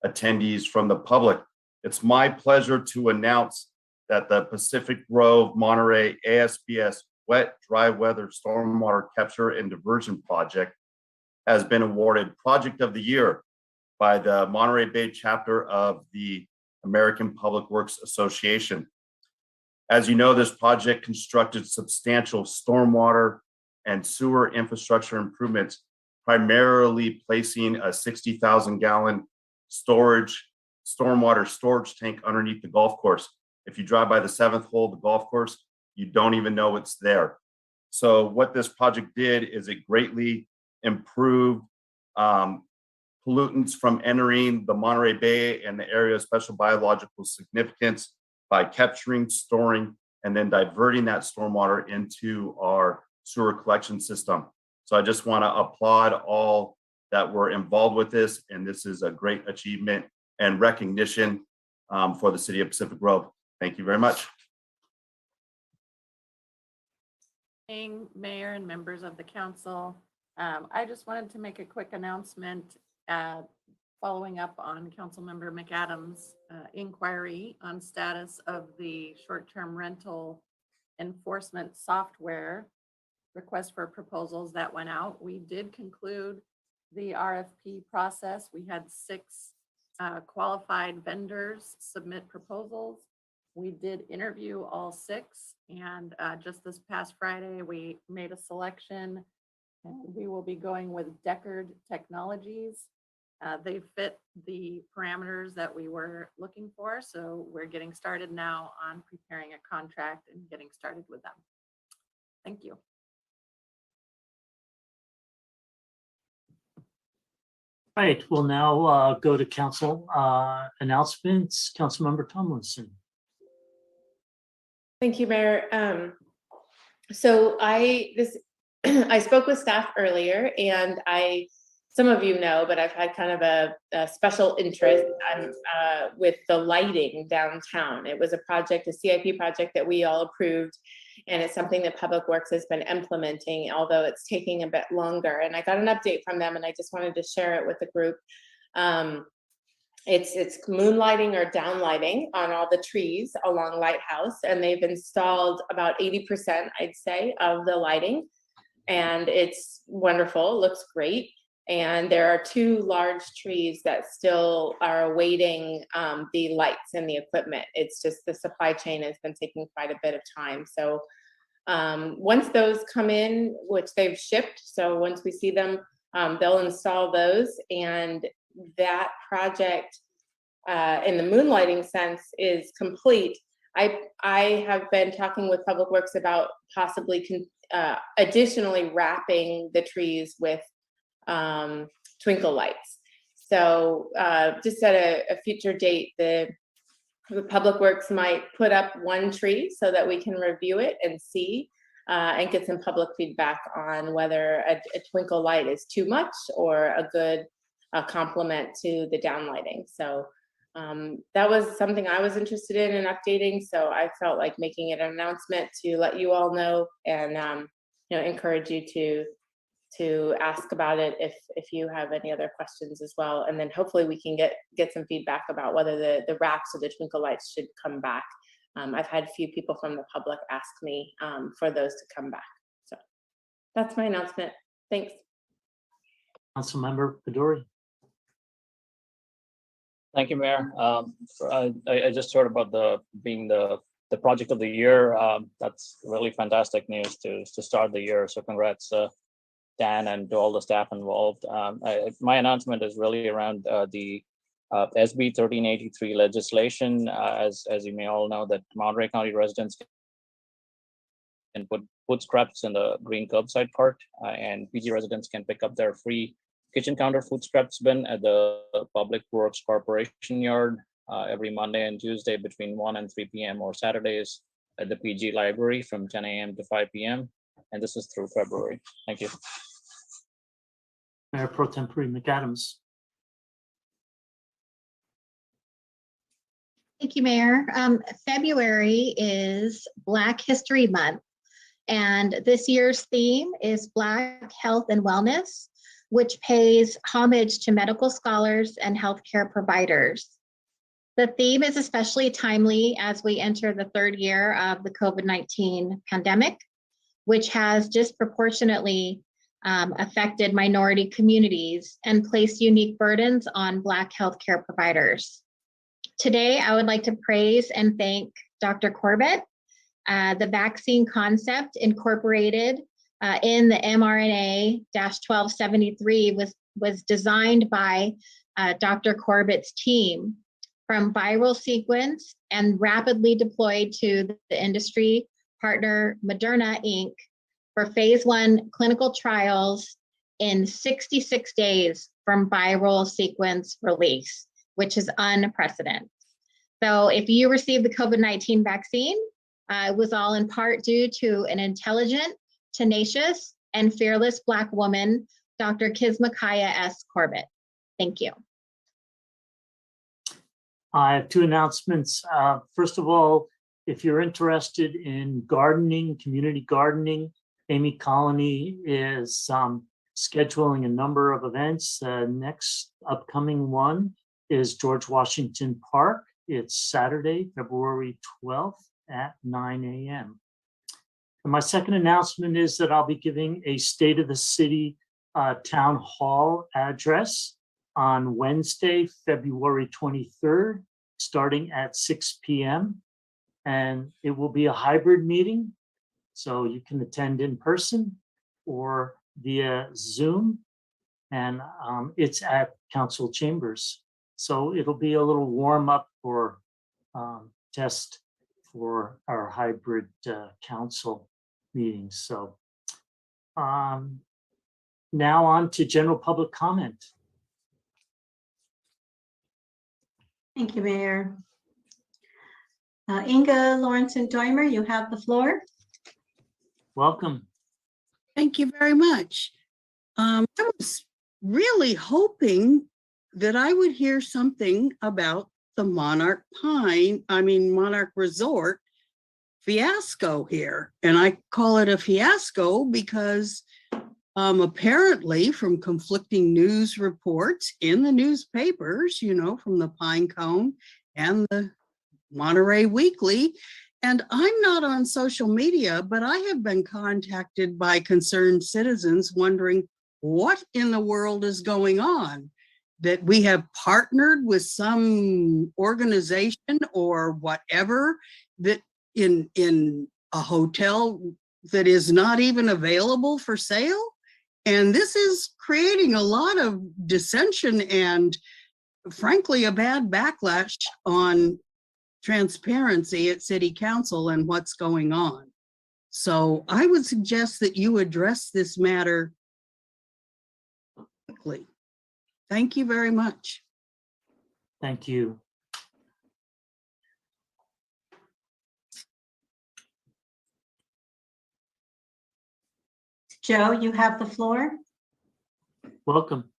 attendees from the public. It's my pleasure to announce that the Pacific Grove Monterey ASBS Wet Dry Weather Stormwater Capture and Diversion Project has been awarded Project of the Year by the Monterey Bay chapter of the American Public Works Association. As you know, this project constructed substantial stormwater and sewer infrastructure improvements, primarily placing a 60,000-gallon stormwater storage tank underneath the golf course. If you drive by the 7th hole of the golf course, you don't even know it's there. So what this project did is it greatly improved pollutants from entering the Monterey Bay and the area of special biological significance by capturing, storing, and then diverting that stormwater into our sewer collection system. So I just want to applaud all that were involved with this, and this is a great achievement and recognition for the city of Pacific Grove. Thank you very much. Mayor and members of the council. I just wanted to make a quick announcement following up on Councilmember McAdams' inquiry on status of the short-term rental enforcement software request for proposals that went out. We did conclude the RFP process. We had 6 qualified vendors submit proposals. We did interview all 6, and just this past Friday, we made a selection. And we will be going with Deckard Technologies. They fit the parameters that we were looking for, so we're getting started now on preparing a contract and getting started with them. Thank you. Right, we'll now go to council announcements. Councilmember Tomlinson. Thank you, Mayor. So I spoke with staff earlier, and some of you know, but I've had kind of a special interest with the lighting downtown. It was a CIP project that we all approved, and it's something that Public Works has been implementing, although it's taking a bit longer. And I got an update from them, and I just wanted to share it with the group. It's moonlighting or downlighting on all the trees along Lighthouse, and they've installed about 80%, I'd say, of the lighting. And it's wonderful, looks great. And there are 2 large trees that still are awaiting the lights and the equipment. It's just the supply chain has been taking quite a bit of time. So once those come in, which they've shipped, so once we see them, they'll install those. And that project in the moonlighting sense is complete. I have been talking with Public Works about possibly additionally wrapping the trees with twinkle lights. So just at a future date, the Public Works might put up 1 tree so that we can review it and see and get some public feedback on whether a twinkle light is too much or a good complement to the downlighting. So That was something I was interested in updating, so I felt like making it an announcement to let you all know and encourage you to ask about it if you have any other questions as well. And then hopefully we can get some feedback about whether the racks or the twinkle lights should come back. I've had a few people from the public ask me for those to come back. So that's my announcement. Thanks. Councilmember Baduri. Thank you, Mayor. I just heard about being the project of the year. That's really fantastic news to start the year. So congrats, Dan, and to all the staff involved. My announcement is really around the SB 1383 legislation. As you may all know, that Monterey County residents can put food scraps in the green curbside cart, and PG residents can pick up their free kitchen counter food scraps bin at the Public Works Corporation yard every Monday and Tuesday between 1 and 3 p.m. or Saturdays at the PG library from 10 a.m. to 5 p.m. And this is through February. Thank you. Mayor Pro Tempore McAdams. Thank you, Mayor. February is Black History Month, and this year's theme is Black Health and Wellness, which pays homage to medical scholars and healthcare providers. The theme is especially timely as we enter the third year of the COVID-19 pandemic, which has disproportionately affected minority communities and placed unique burdens on Black healthcare providers. Today, I would like to praise and thank Dr. Corbett. The vaccine concept incorporated in the mRNA-1273 was designed by Dr. Corbett's team from viral sequence and rapidly deployed to the industry partner Moderna Inc. for phase 1 clinical trials in 66 days from viral sequence release, which is unprecedented. So if you received the COVID-19 vaccine, it was all in part due to an intelligent, tenacious, and fearless Black woman, Dr. Kismakaya S. Corbett. Thank you. I have two announcements. First of all, if you're interested in gardening, community gardening, Amy Colony is scheduling a number of events. Next upcoming one is George Washington Park. It's Saturday, February 12th at 9 a.m. And my second announcement is that I'll be giving a State of the City Town Hall address on Wednesday, February 23rd, starting at 6 p.m. And it will be a hybrid meeting, so you can attend in person or via Zoom. And it's at council chambers. So it'll be a little warm up for test for our hybrid council meetings. So now on to general public comment. Thank you, Mayor. Inga Lawrence-Doimer, you have the floor. Welcome. Thank you very much. I was really hoping that I would hear something about the Monarch Resort fiasco here. And I call it a fiasco because apparently from conflicting news reports in the newspapers, from the Pinecone and the Monterey Weekly, and I'm not on social media, but I have been contacted by concerned citizens wondering what in the world is going on, that we have partnered with some organization or whatever that in a hotel that is not even available for sale. And this is creating a lot of dissension and frankly, a bad backlash on transparency at City Council and what's going on. So I would suggest that you address this matter quickly. Thank you very much. Thank you. Joe, you have the floor. Welcome.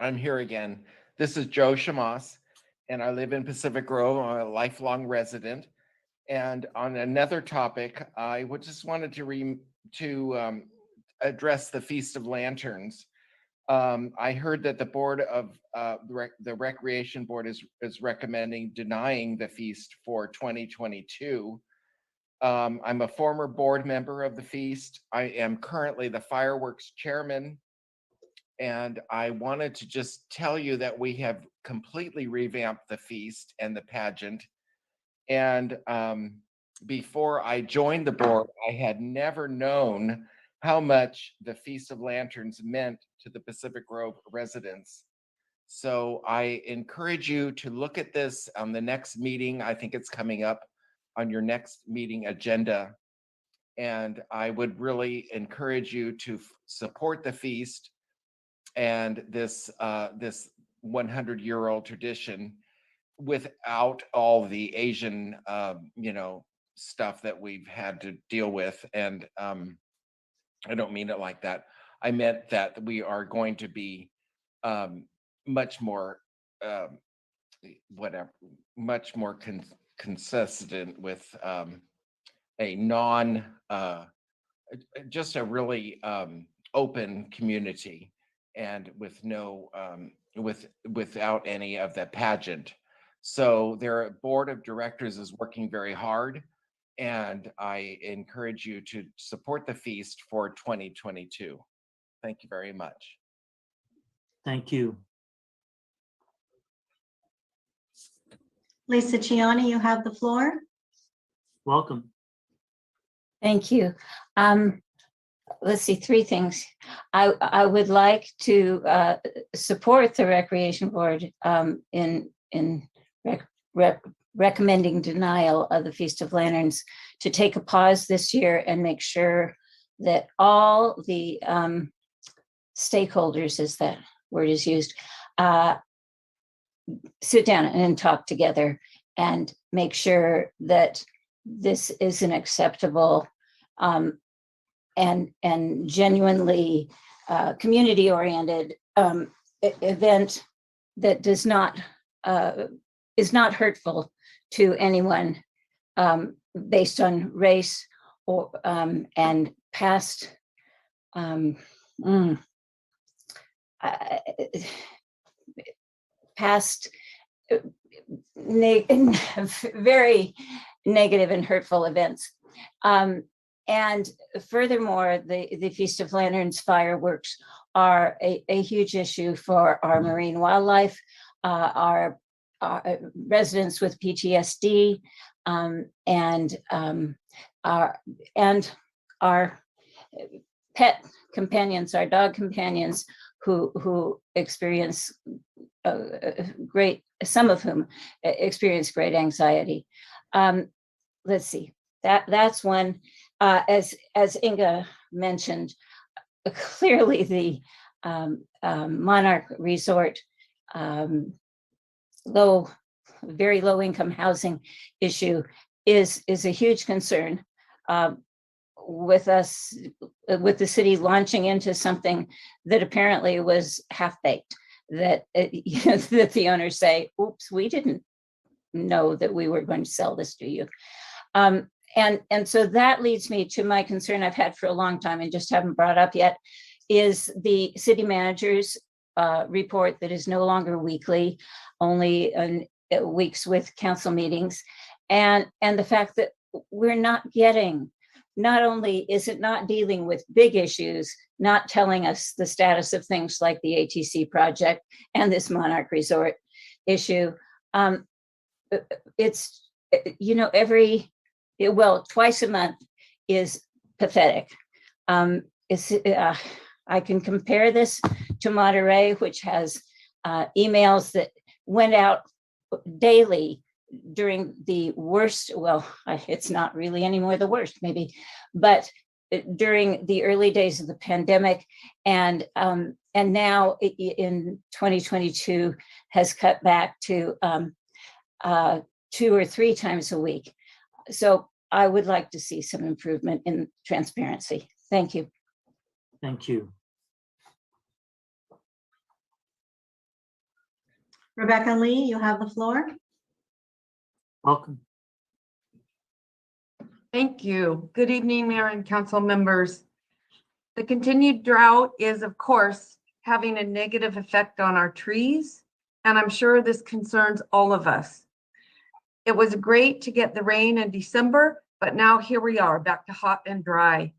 I'm here again. This is Joe Shamas, and I live in Pacific Grove. I'm a lifelong resident. And on another topic, I just wanted to address the Feast of Lanterns. I heard that the board of the Recreation Board is recommending denying the feast for 2022. I'm a former board member of the feast. I am currently the fireworks chairman. And I wanted to just tell you that we have completely revamped the feast and the pageant. And before I joined the board, I had never known how much the Feast of Lanterns meant to the Pacific Grove residents. So I encourage you to look at this on the next meeting. I think it's coming up on your next meeting agenda. And I would really encourage you to support the feast and this 100-year-old tradition without all the Asian stuff that we've had to deal with. And I don't mean it like that. I meant that we are going to be much more consistent with a just a really open community, and with no without any of the pageant. So their board of directors is working very hard, and I encourage you to support the feast for 2022. Thank you very much. Thank you. Lisa Ciani, you have the floor. Welcome. Thank you. Let's see, three things. I would like to support the Recreation Board in recommending denial of the Feast of Lanterns, to take a pause this year and make sure that all the stakeholders, as that word is used, sit down and talk together and make sure that this is an acceptable and genuinely community-oriented event that does not is not hurtful to anyone based on race or and past past very negative and hurtful events. And furthermore, the Feast of Lanterns fireworks are a huge issue for our marine wildlife, our residents with PTSD, and our pet companions, our dog companions, who experience some of whom experience great anxiety. Let's see, that's one. As Inga mentioned, clearly the Monarch Resort very low income housing issue is a huge concern. With the city launching into something that apparently was half-baked, that that the owners say, oops, we didn't know that we were going to sell this to you. And so that leads me to my concern I've had for a long time and just haven't brought up yet, is the city manager's report that is no longer weekly, only weeks with council meetings. And the fact that we're not getting, not only is it not dealing with big issues, not telling us the status of things like the ATC project and this Monarch Resort issue. It's, twice a month is pathetic. I can compare this to Monterey, which has emails that went out daily during the worst, it's not really anymore the worst maybe, but during the early days of the pandemic, and now in 2022 has cut back to 2 or 3 times a week. So I would like to see some improvement in transparency. Thank you. Thank you. Rebecca Lee, you have the floor. Welcome. Thank you. Good evening, Mayor and council members. The continued drought is, of course, having a negative effect on our trees, and I'm sure this concerns all of us. It was great to get the rain in December, but now here we are, back to hot and dry.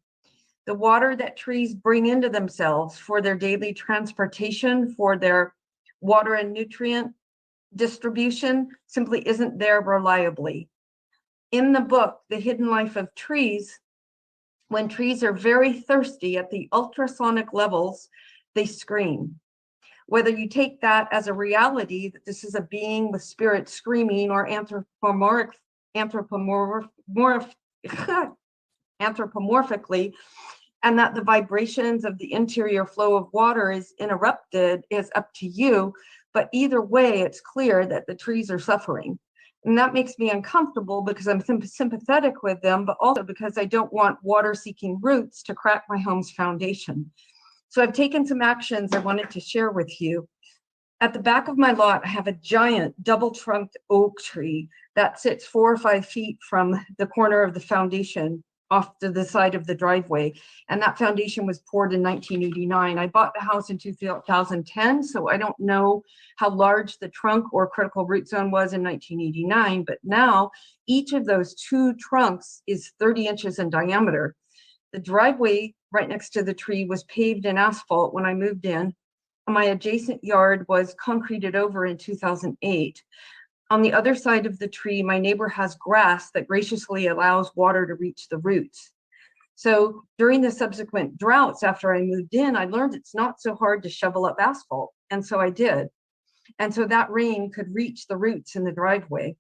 The water that trees bring into themselves for their daily transportation, for their water and nutrient distribution, simply isn't there reliably. In the book, The Hidden Life of Trees, when trees are very thirsty at the ultrasonic levels, they scream. Whether you take that as a reality, that this is a being with spirit screaming, or anthropomorphically, and that the vibrations of the interior flow of water is interrupted, is up to you. But either way, it's clear that the trees are suffering. And that makes me uncomfortable because I'm sympathetic with them, but also because I don't want water-seeking roots to crack my home's foundation. So I've taken some actions I wanted to share with you. At the back of my lot, I have a giant double-trunked oak tree that sits 4 or 5 feet from the corner of the foundation off to the side of the driveway. And that foundation was poured in 1989. I bought the house in 2010, so I don't know how large the trunk or critical root zone was in 1989, but now each of those 2 trunks is 30 inches in diameter. The driveway right next to the tree was paved in asphalt when I moved in. My adjacent yard was concreted over in 2008. On the other side of the tree, my neighbor has grass that graciously allows water to reach the roots. So during the subsequent droughts after I moved in, I learned it's not so hard to shovel up asphalt. And so I did. And so that rain could reach the roots in the driveway.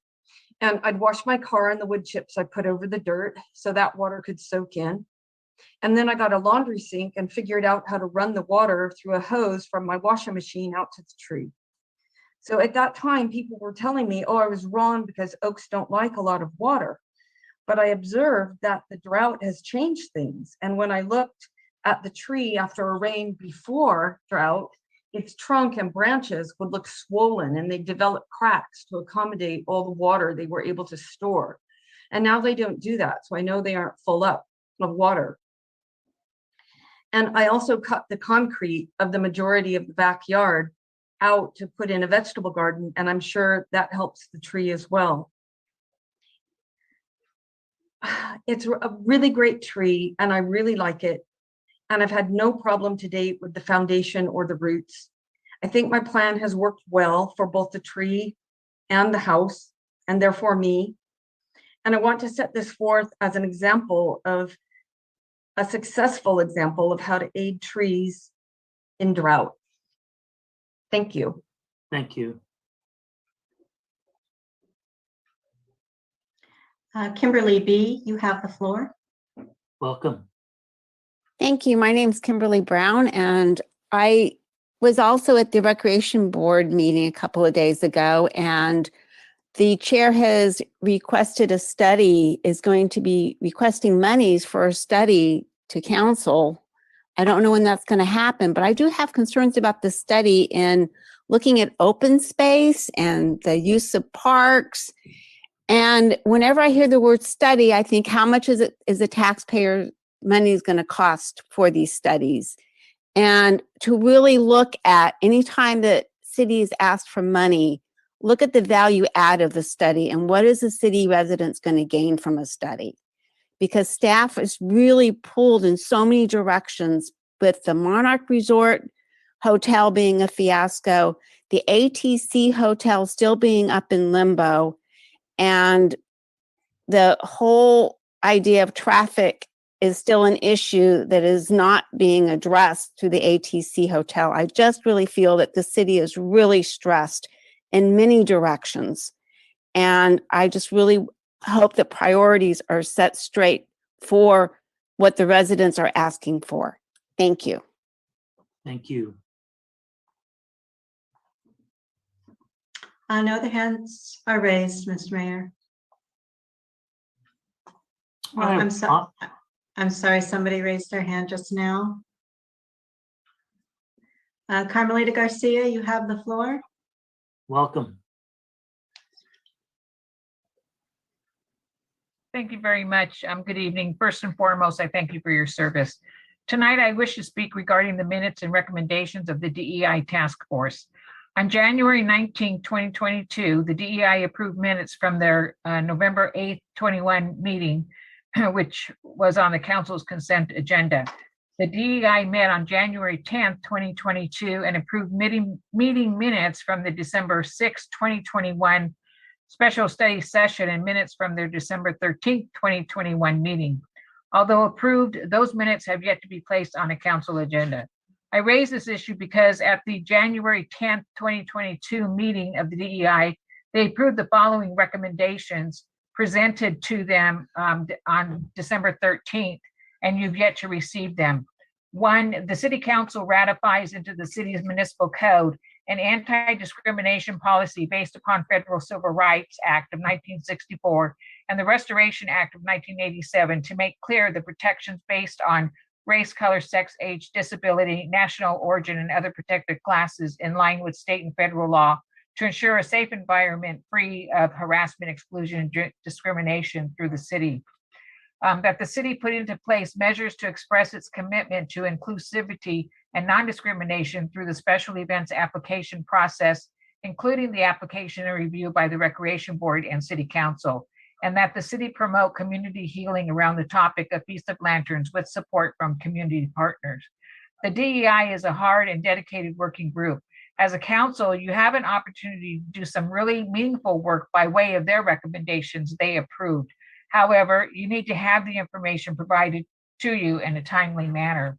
And I'd wash my car in the wood chips I put over the dirt so that water could soak in. And then I got a laundry sink and figured out how to run the water through a hose from my washing machine out to the tree. So at that time, people were telling me, oh, I was wrong because oaks don't like a lot of water. But I observed that the drought has changed things. And when I looked at the tree after a rain before drought, its trunk and branches would look swollen and they developed cracks to accommodate all the water they were able to store. And now they don't do that. So I know they aren't full up of water. And I also cut the concrete of the majority of the backyard out to put in a vegetable garden, and I'm sure that helps the tree as well. It's a really great tree, and I really like it. And I've had no problem to date with the foundation or the roots. I think my plan has worked well for both the tree and the house, and therefore me. And I want to set this forth as an example of a successful example of how to aid trees in drought. Thank you. Thank you. Kimberly B., you have the floor. Welcome. Thank you. My name's Kimberly Brown, and I was also at the Recreation Board meeting a couple of days ago, and the chair has requested a study, is going to be requesting monies for a study to council. I don't know when that's going to happen, but I do have concerns about the study in looking at open space and the use of parks. And whenever I hear the word study, I think, how much is the taxpayer money is going to cost for these studies? And to really look at, anytime that city is asked for money, look at the value add of the study and what is the city residents going to gain from a study? Because staff is really pulled in so many directions, with the Monarch Resort Hotel being a fiasco, the ATC Hotel still being up in limbo, and the whole idea of traffic is still an issue that is not being addressed through the ATC Hotel. I just really feel that the city is really stressed in many directions. And I just really hope that priorities are set straight for what the residents are asking for. Thank you. Thank you. No other hands are raised, Mr. Mayor. Oh, I'm sorry, somebody raised their hand just now. Carmelita Garcia, you have the floor. welcome. Thank you very much. Good evening. First and foremost, I thank you for your service. Tonight, I wish to speak regarding the minutes and recommendations of the DEI Task Force. On January 19, 2022, the DEI approved minutes from their November 8th, 21 meeting, which was on the council's consent agenda. The DEI met on January 10th, 2022, and approved meeting minutes from the December 6th, 2021 special study session and minutes from their December 13th, 2021 meeting. Although approved, those minutes have yet to be placed on a council agenda. I raise this issue because at the January 10th, 2022 meeting of the DEI, they approved the following recommendations presented to them on December 13th, and you've yet to receive them. One, the city council ratifies into the city's municipal code an anti-discrimination policy based upon Federal Civil Rights Act of 1964 and the Restoration Act of 1987 to make clear the protections based on race, color, sex, age, disability, national origin, and other protected classes in line with state and federal law to ensure a safe environment free of harassment, exclusion, and discrimination through the city. That the city put into place measures to express its commitment to inclusivity and non-discrimination through the special events application process, including the application and review by the Recreation Board and City Council, and that the city promote community healing around the topic of Feast of Lanterns with support from community partners. The DEI is a hard and dedicated working group. As a council, you have an opportunity to do some really meaningful work by way of their recommendations they approved. However, you need to have the information provided to you in a timely manner.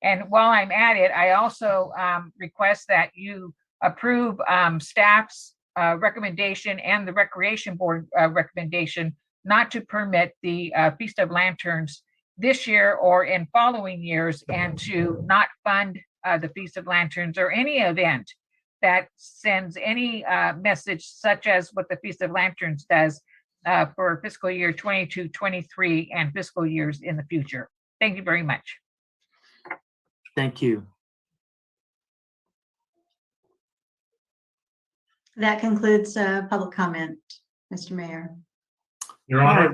And while I'm at it, I also request that you approve staff's recommendation and the Recreation Board recommendation not to permit the Feast of Lanterns this year or in following years, and to not fund the Feast of Lanterns or any event that sends any message such as what the Feast of Lanterns does for fiscal year 22, 23, and fiscal years in the future. Thank you very much. Thank you. That concludes public comment, Mr. Mayor. Your Honor,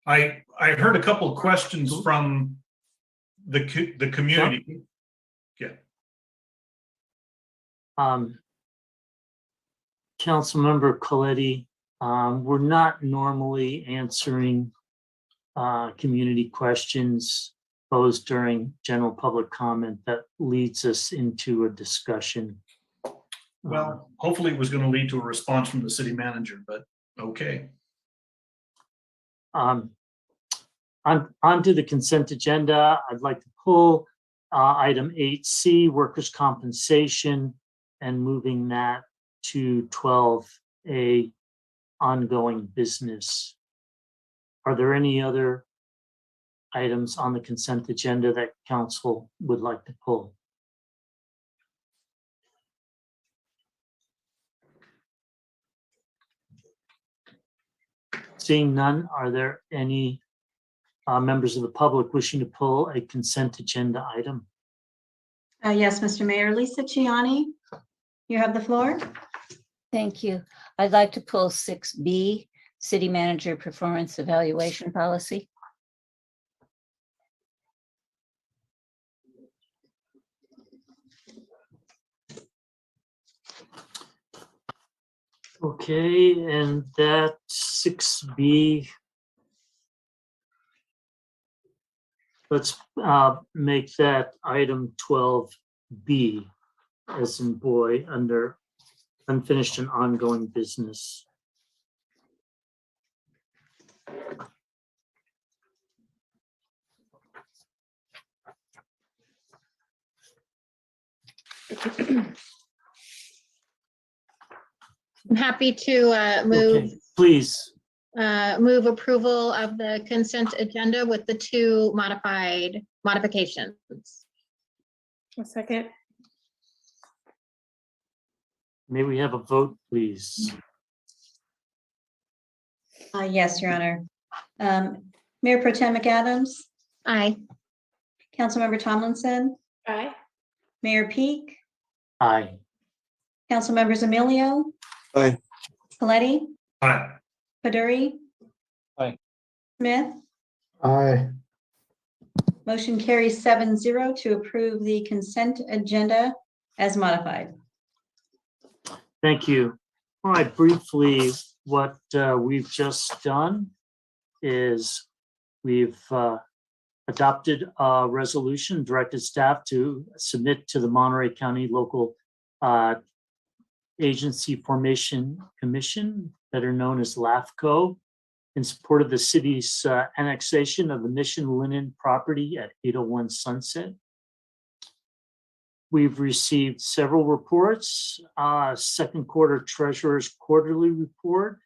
I heard a couple of questions from the community. Yeah. Councilmember Coletti, we're not normally answering community questions posed during general public comment that leads us into a discussion. Well, hopefully it was going to lead to a response from the city manager, but okay. Onto the consent agenda, I'd like to pull item 8C, workers' compensation, and moving that to 12A, ongoing business. Are there any other items on the consent agenda that council would like to pull? Seeing none, are there any members of the public wishing to pull a consent agenda item? Yes, Mr. Mayor. Lisa Ciani, you have the floor. Thank you. I'd like to pull 6B, City Manager Performance Evaluation Policy. Okay, and that 6B, let's make that item 12B, as in boy, under unfinished and ongoing business. I'm happy to move. Okay, please. Move approval of the consent agenda with the two modifications. A second. May we have a vote, please? Yes, Your Honor. Mayor Pro Tem McAdams. Aye. Councilmember Tomlinson. Aye. Mayor Peak. Aye. Council members Emilio, Aye. Coletti, Aye. Paduri. Aye. Smith. Aye. Motion carries 7-0 to approve the consent agenda as modified. Thank you. All right, briefly, what we've just done is we've adopted a resolution, directed staff to submit to the Monterey County Local Agency Formation Commission, better known as LAFCO, in support of the city's annexation of the Mission Linen property at 801 Sunset. We've received several reports, second quarter treasurer's quarterly report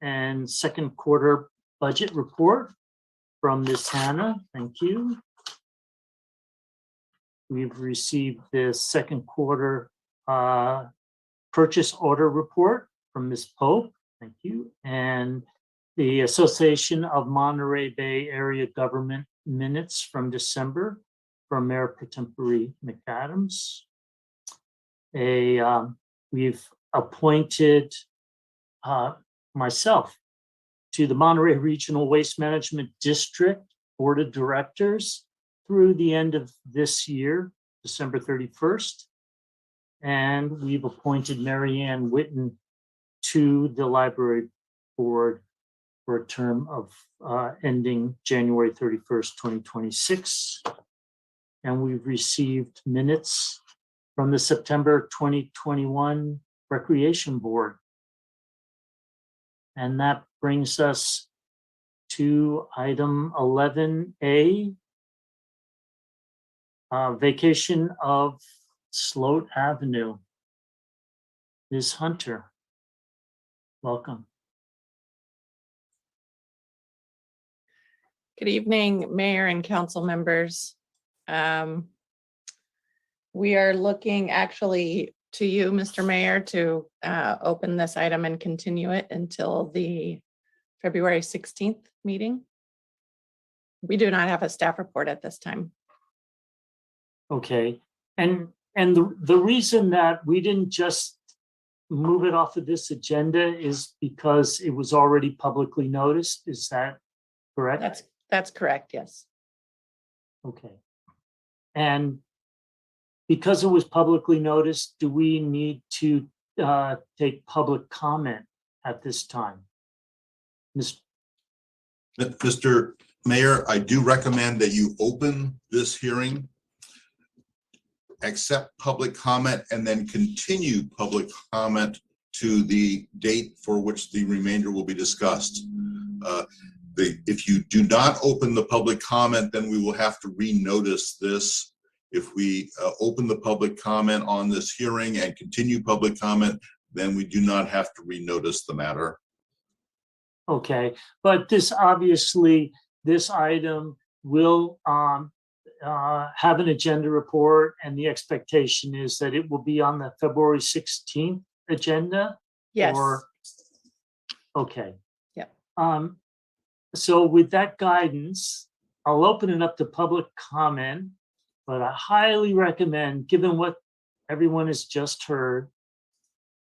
and second quarter budget report from Ms. Hannah. Thank you. We've received the second quarter purchase order report from Ms. Pope. Thank you. And the Association of Monterey Bay Area Government minutes from December from Mayor Pro Tempore McAdams. We've appointed myself to the Monterey Regional Waste Management District Board of Directors through the end of this year, December 31st. And we've appointed Mary Ann Witten to the Library Board for a term of ending January 31st, 2026. And we've received minutes from the September 2021 Recreation Board. And that brings us to item 11A, vacation of Sloat Avenue. Ms. Hunter, welcome. Good evening, Mayor and council members. We are looking actually to you, Mr. Mayor, to open this item and continue it until the February 16th meeting. We do not have a staff report at this time. Okay, and the reason that we didn't just move it off of this agenda is because it was already publicly noticed. Is that correct? That's correct, yes. Okay. And because it was publicly noticed, do we need to take public comment at this time? Mr. Mayor, I do recommend that you open this hearing, accept public comment, and then continue public comment to the date for which the remainder will be discussed. If you do not open the public comment, then we will have to renotice this. If we open the public comment on this hearing and continue public comment, then we do not have to renotice the matter. Okay, but this obviously, this item will have an agenda report, and the expectation is that it will be on the February 16th agenda? Yes. Or, okay. Yep. So with that guidance, I'll open it up to public comment, but I highly recommend, given what everyone has just heard,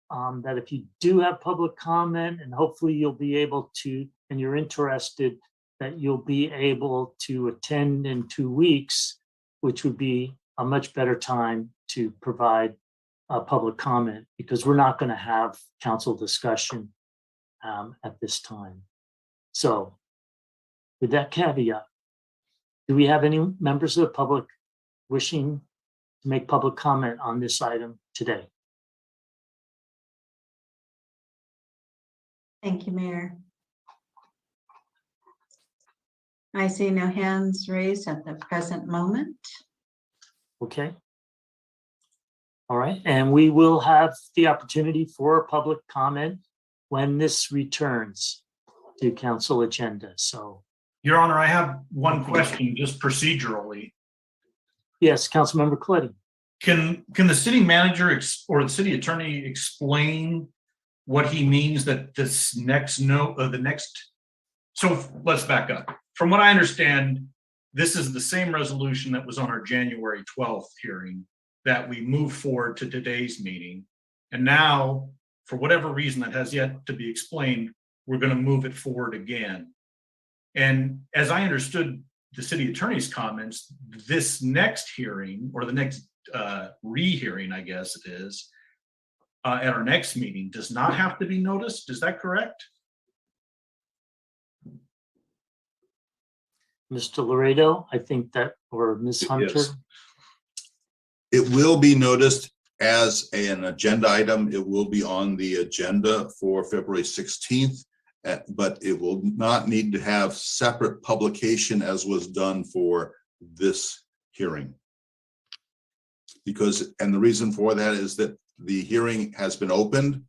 that if you do have public comment, and hopefully you'll be able to, and you're interested, that you'll be able to attend in 2 weeks, which would be a much better time to provide public comment, because we're not going to have council discussion at this time. So with that caveat, do we have any members of the public wishing to make public comment on this item today? Thank you, Mayor. I see no hands raised at the present moment. Okay. All right, and we will have the opportunity for public comment when this returns to council agenda. So, Your Honor, I have one question, just procedurally. yes, Councilmember Coletti. Can the city manager or the city attorney explain what he means that this next note, so let's back up. From what I understand, this is the same resolution that was on our January 12th hearing that we moved forward to today's meeting. And now, for whatever reason that has yet to be explained, we're going to move it forward again. And as I understood the city attorney's comments, this next hearing, or the next rehearing, I guess it is, at our next meeting does not have to be noticed. Is that correct? Mr. Laredo, I think that, or Ms. Hunter? Yes. It will be noticed as an agenda item. It will be on the agenda for February 16th, but it will not need to have separate publication as was done for this hearing. Because, and the reason for that is that the hearing has been opened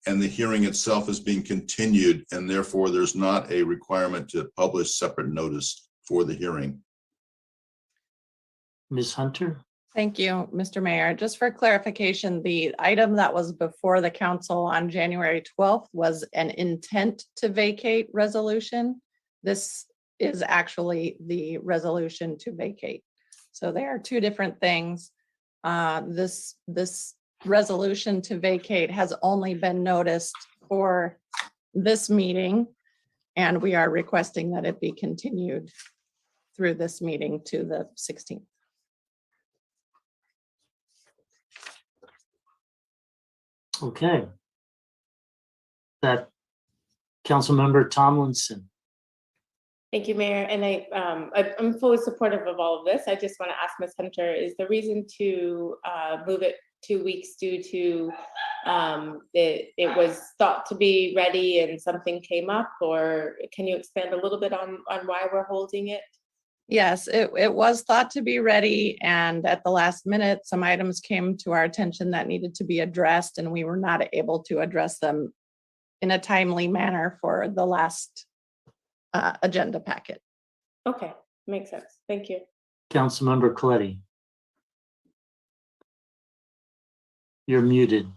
and the hearing itself is being continued, and therefore there's not a requirement to publish separate notice for the hearing. Ms. Hunter? Thank you, Mr. Mayor. Just for clarification, the item that was before the council on January 12th was an intent to vacate resolution. This is actually the resolution to vacate. So they are two different things. This resolution to vacate has only been noticed for this meeting, and we are requesting that it be continued through this meeting to the 16th. Okay. That Councilmember Tomlinson. Thank you, Mayor. And I'm fully supportive of all of this. I just want to ask Ms. Hunter, is the reason to move it 2 weeks due to it was thought to be ready and something came up, or can you expand a little bit on why we're holding it? Yes, it was thought to be ready, and at the last minute, some items came to our attention that needed to be addressed, and we were not able to address them in a timely manner for the last agenda packet. Okay, makes sense. Thank you. Councilmember Coletti. You're muted.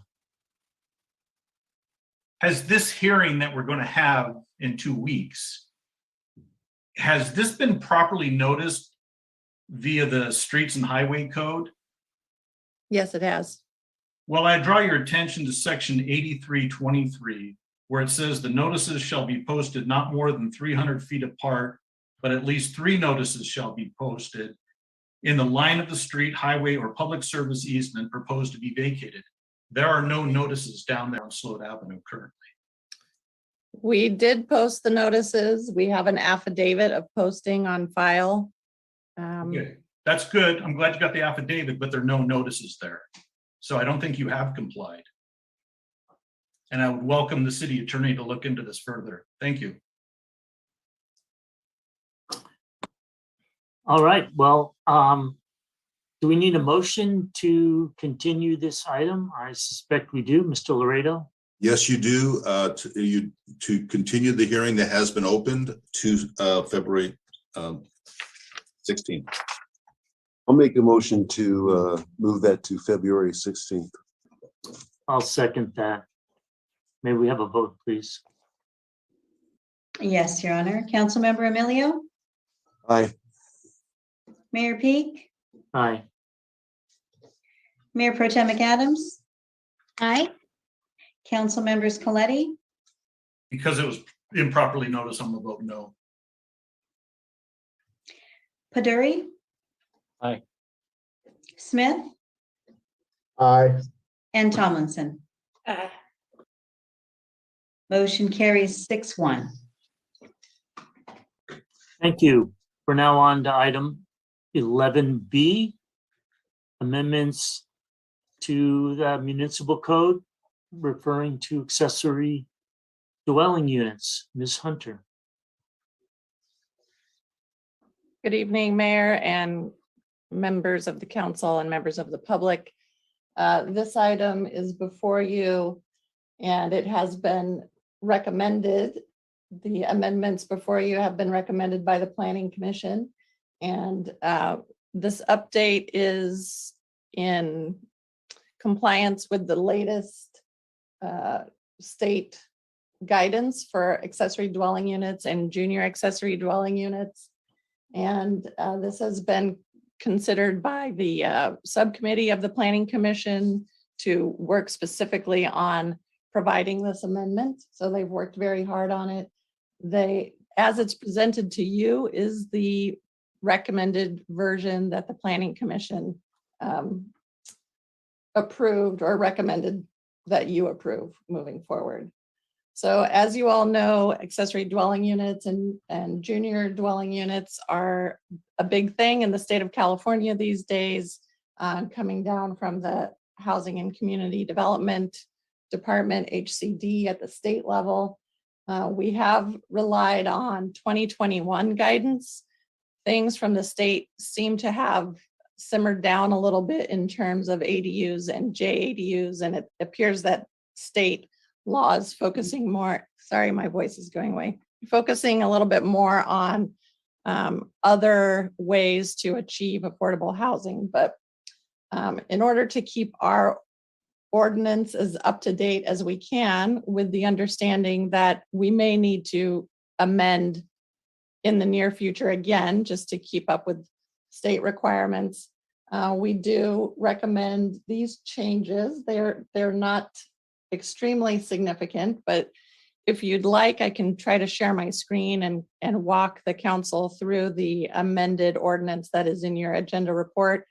Has this hearing that we're going to have in 2 weeks, has this been properly noticed via the Streets and Highway Code? Yes, it has. Well, I draw your attention to section 8323, where it says the notices shall be posted not more than 300 feet apart, but at least 3 notices shall be posted in the line of the street, highway, or public service easement proposed to be vacated. There are no notices down there on Sloat Avenue currently. We did post the notices. We have an affidavit of posting on file. Okay, that's good. I'm glad you got the affidavit, but there are no notices there. So I don't think you have complied. And I would welcome the city attorney to look into this further. Thank you. All right, well, do we need a motion to continue this item? I suspect we do. Mr. Laredo? Yes, you do. To continue the hearing that has been opened to February 16th. I'll make a motion to move that to February 16th. I'll second that. May we have a vote, please? Yes, Your Honor. Councilmember Emilio, Aye. Mayor Peak, Aye. Mayor Pro Tem McAdams, Aye. Council members Coletti, Because it was improperly noticed, I'm gonna vote no. Paduri. Aye. Smith, Aye. and Tomlinson. Motion carries 6-1. Thank you. We're now on to item 11B, amendments to the municipal code referring to accessory dwelling units. Ms. Hunter. Good evening, Mayor and members of the council and members of the public. This item is before you, and it has been recommended. The amendments before you have been recommended by the Planning Commission. And this update is in compliance with the latest state guidance for accessory dwelling units and junior accessory dwelling units. And this has been considered by the subcommittee of the Planning Commission, to work specifically on providing this amendment. So they've worked very hard on it. As it's presented to you is the recommended version that the Planning Commission approved or recommended that you approve moving forward. So as you all know, accessory dwelling units and junior dwelling units are a big thing in the state of California these days, coming down from the Housing and Community Development Department, HCD, at the state level. We have relied on 2021 guidance. Things from the state seem to have simmered down a little bit in terms of ADUs and JADUs, and it appears that state laws focusing more, sorry, my voice is going away, focusing a little bit more on other ways to achieve affordable housing. But in order to keep our ordinance as up to date as we can, with the understanding that we may need to amend in the near future again, just to keep up with state requirements, we do recommend these changes. They're not extremely significant, but if you'd like, I can try to share my screen and walk the council through the amended ordinance that is in your agenda report.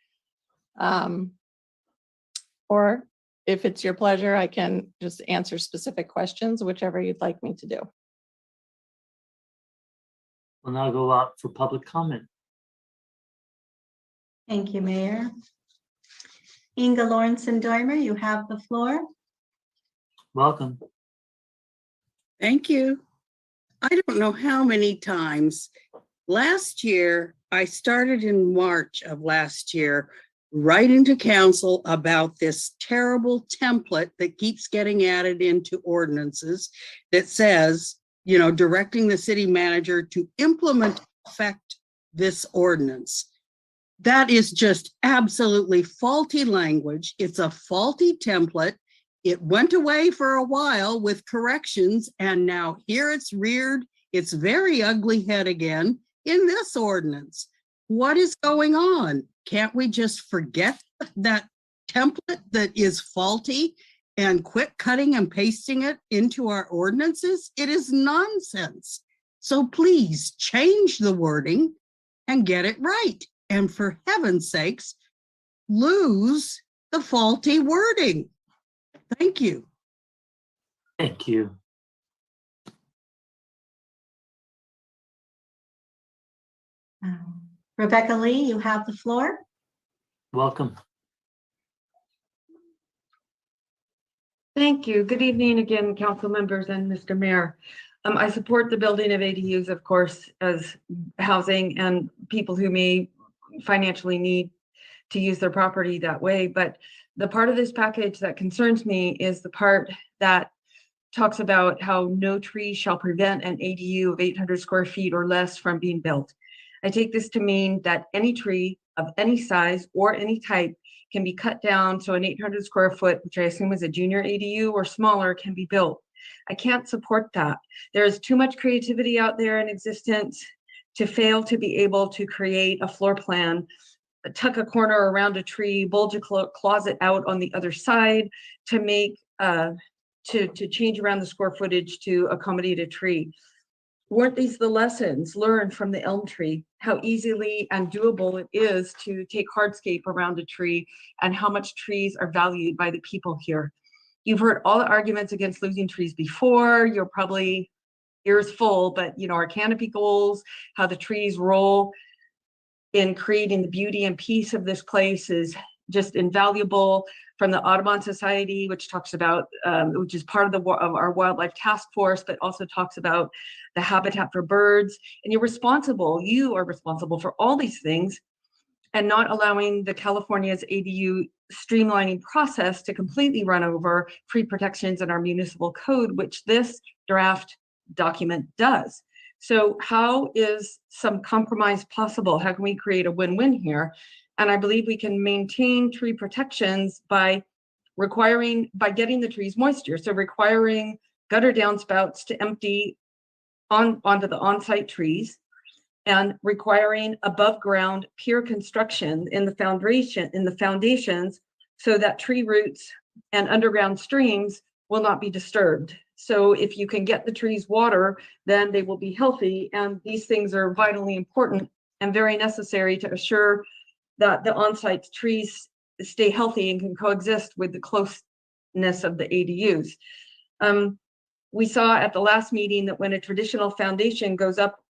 Or if it's your pleasure, I can just answer specific questions, whichever you'd like me to do. We'll now go out for public comment. Thank you, Mayor. Inga Lawrenson-Deumer, you have the floor. Welcome. Thank you. I don't know how many times. Last year, I started in March of last year, writing to council about this terrible template that keeps getting added into ordinances that says, you know, directing the city manager to implement, affect this ordinance. That is just absolutely faulty language. It's a faulty template. It went away for a while with corrections, and now here it's reared its very ugly head again in this ordinance. What is going on? Can't we just forget that template that is faulty and quit cutting and pasting it into our ordinances? It is nonsense. So please change the wording and get it right. And for heaven's sakes, lose the faulty wording. Thank you. Thank you. Rebecca Lee, you have the floor. Welcome. Thank you. Good evening again, council members and Mr. Mayor. I support the building of ADUs, of course, as housing and people who may financially need to use their property that way. But the part of this package that concerns me is the part that talks about how no tree shall prevent an ADU of 800 square feet or less from being built. I take this to mean that any tree of any size or any type can be cut down so an 800 square foot, which I assume is a junior ADU or smaller, can be built. I can't support that. There is too much creativity out there in existence to fail to be able to create a floor plan, tuck a corner around a tree, bulge a closet out on the other side to make, to change around the square footage to accommodate a tree. Weren't these the lessons learned from the elm tree? How easily and doable it is to take hardscape around a tree and how much trees are valued by the people here. You've heard all the arguments against losing trees before. You're probably ears full, but you know, our canopy goals, how the trees roll in creating the beauty and peace of this place is just invaluable. From the Audubon Society, which talks about, which is part of our wildlife task force, but also talks about the habitat for birds. And you are responsible for all these things and not allowing the California's ADU streamlining process to completely run over free protections in our municipal code, which this draft document does. So how is some compromise possible? How can we create a win-win here? And I believe we can maintain tree protections by getting the trees moisture. So requiring gutter downspouts to empty onto the on-site trees and requiring above ground pier construction in the foundations so that tree roots and underground streams will not be disturbed. So if you can get the trees water, then they will be healthy. And these things are vitally important and very necessary to assure that the on-site trees stay healthy and can coexist with the closeness of the ADUs. We saw at the last meeting that when a traditional foundation goes up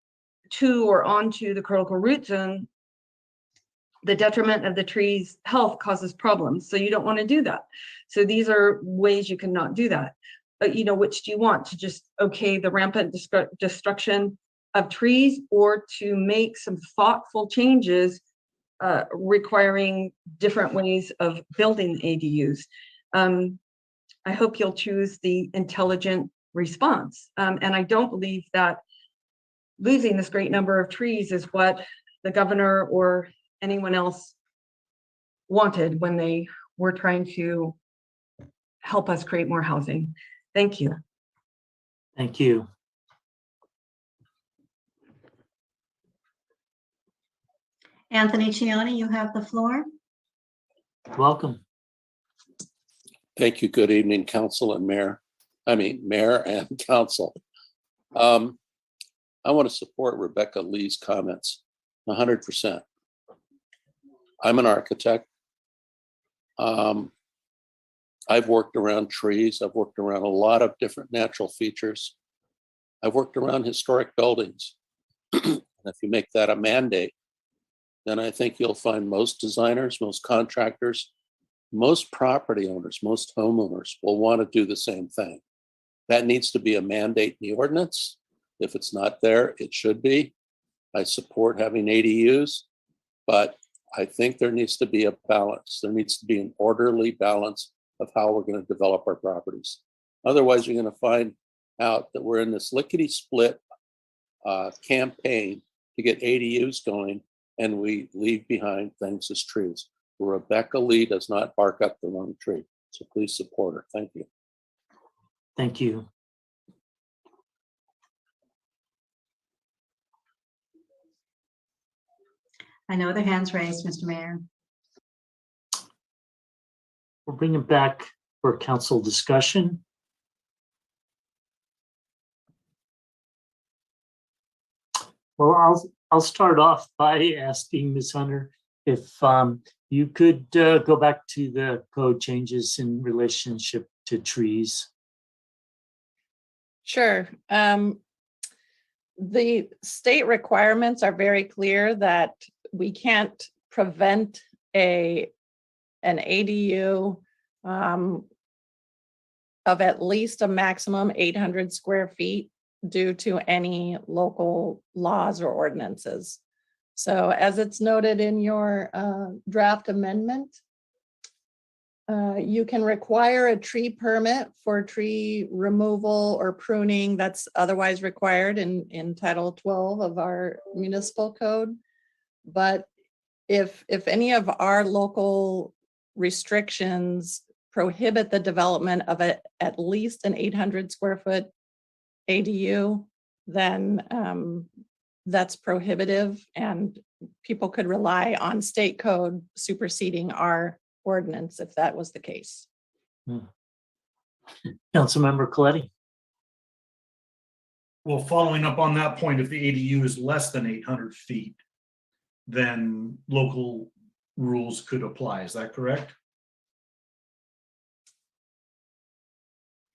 to or onto the critical root zone, the detriment of the tree's health causes problems. So you don't want to do that. So these are ways you cannot do that. But which do you want, to just okay the rampant destruction of trees, or to make some thoughtful changes requiring different ways of building ADUs? I hope you'll choose the intelligent response. And I don't believe that losing this great number of trees is what the governor or anyone else wanted when they were trying to help us create more housing. Thank you. Thank you. Anthony Cioni, you have the floor. Welcome. Thank you. Good evening, council and mayor. Mayor and council. I want to support Rebecca Lee's comments 100%. I'm an architect. I've worked around trees. I've worked around a lot of different natural features. I've worked around historic buildings. And if you make that a mandate, then I think you'll find most designers, most contractors, most property owners, most homeowners will want to do the same thing. That needs to be a mandate in the ordinance. If it's not there, it should be. I support having ADUs, but I think there needs to be a balance. There needs to be an orderly balance of how we're going to develop our properties. Otherwise, you're going to find out that we're in this lickety-split campaign to get ADUs going, and we leave behind things as trees. Rebecca Lee does not bark up the wrong tree, so please support her. Thank you. Thank you. I know the hands raised, Mr. Mayor. We'll bring it back for council discussion. Well, I'll start off by asking Ms. Hunter if you could go back to the code changes in relationship to trees. Sure. The state requirements are very clear that we can't prevent an ADU of at least a maximum 800 square feet due to any local laws or ordinances. So as it's noted in your draft amendment, you can require a tree permit for tree removal or pruning that's otherwise required in Title 12 of our municipal code. But if any of our local restrictions prohibit the development of at least an 800 square foot ADU, then that's prohibitive, and people could rely on state code superseding our ordinance if that was the case. Councilmember Coletti. Well, following up on that point, if the ADU is less than 800 feet, then local rules could apply. Is that correct?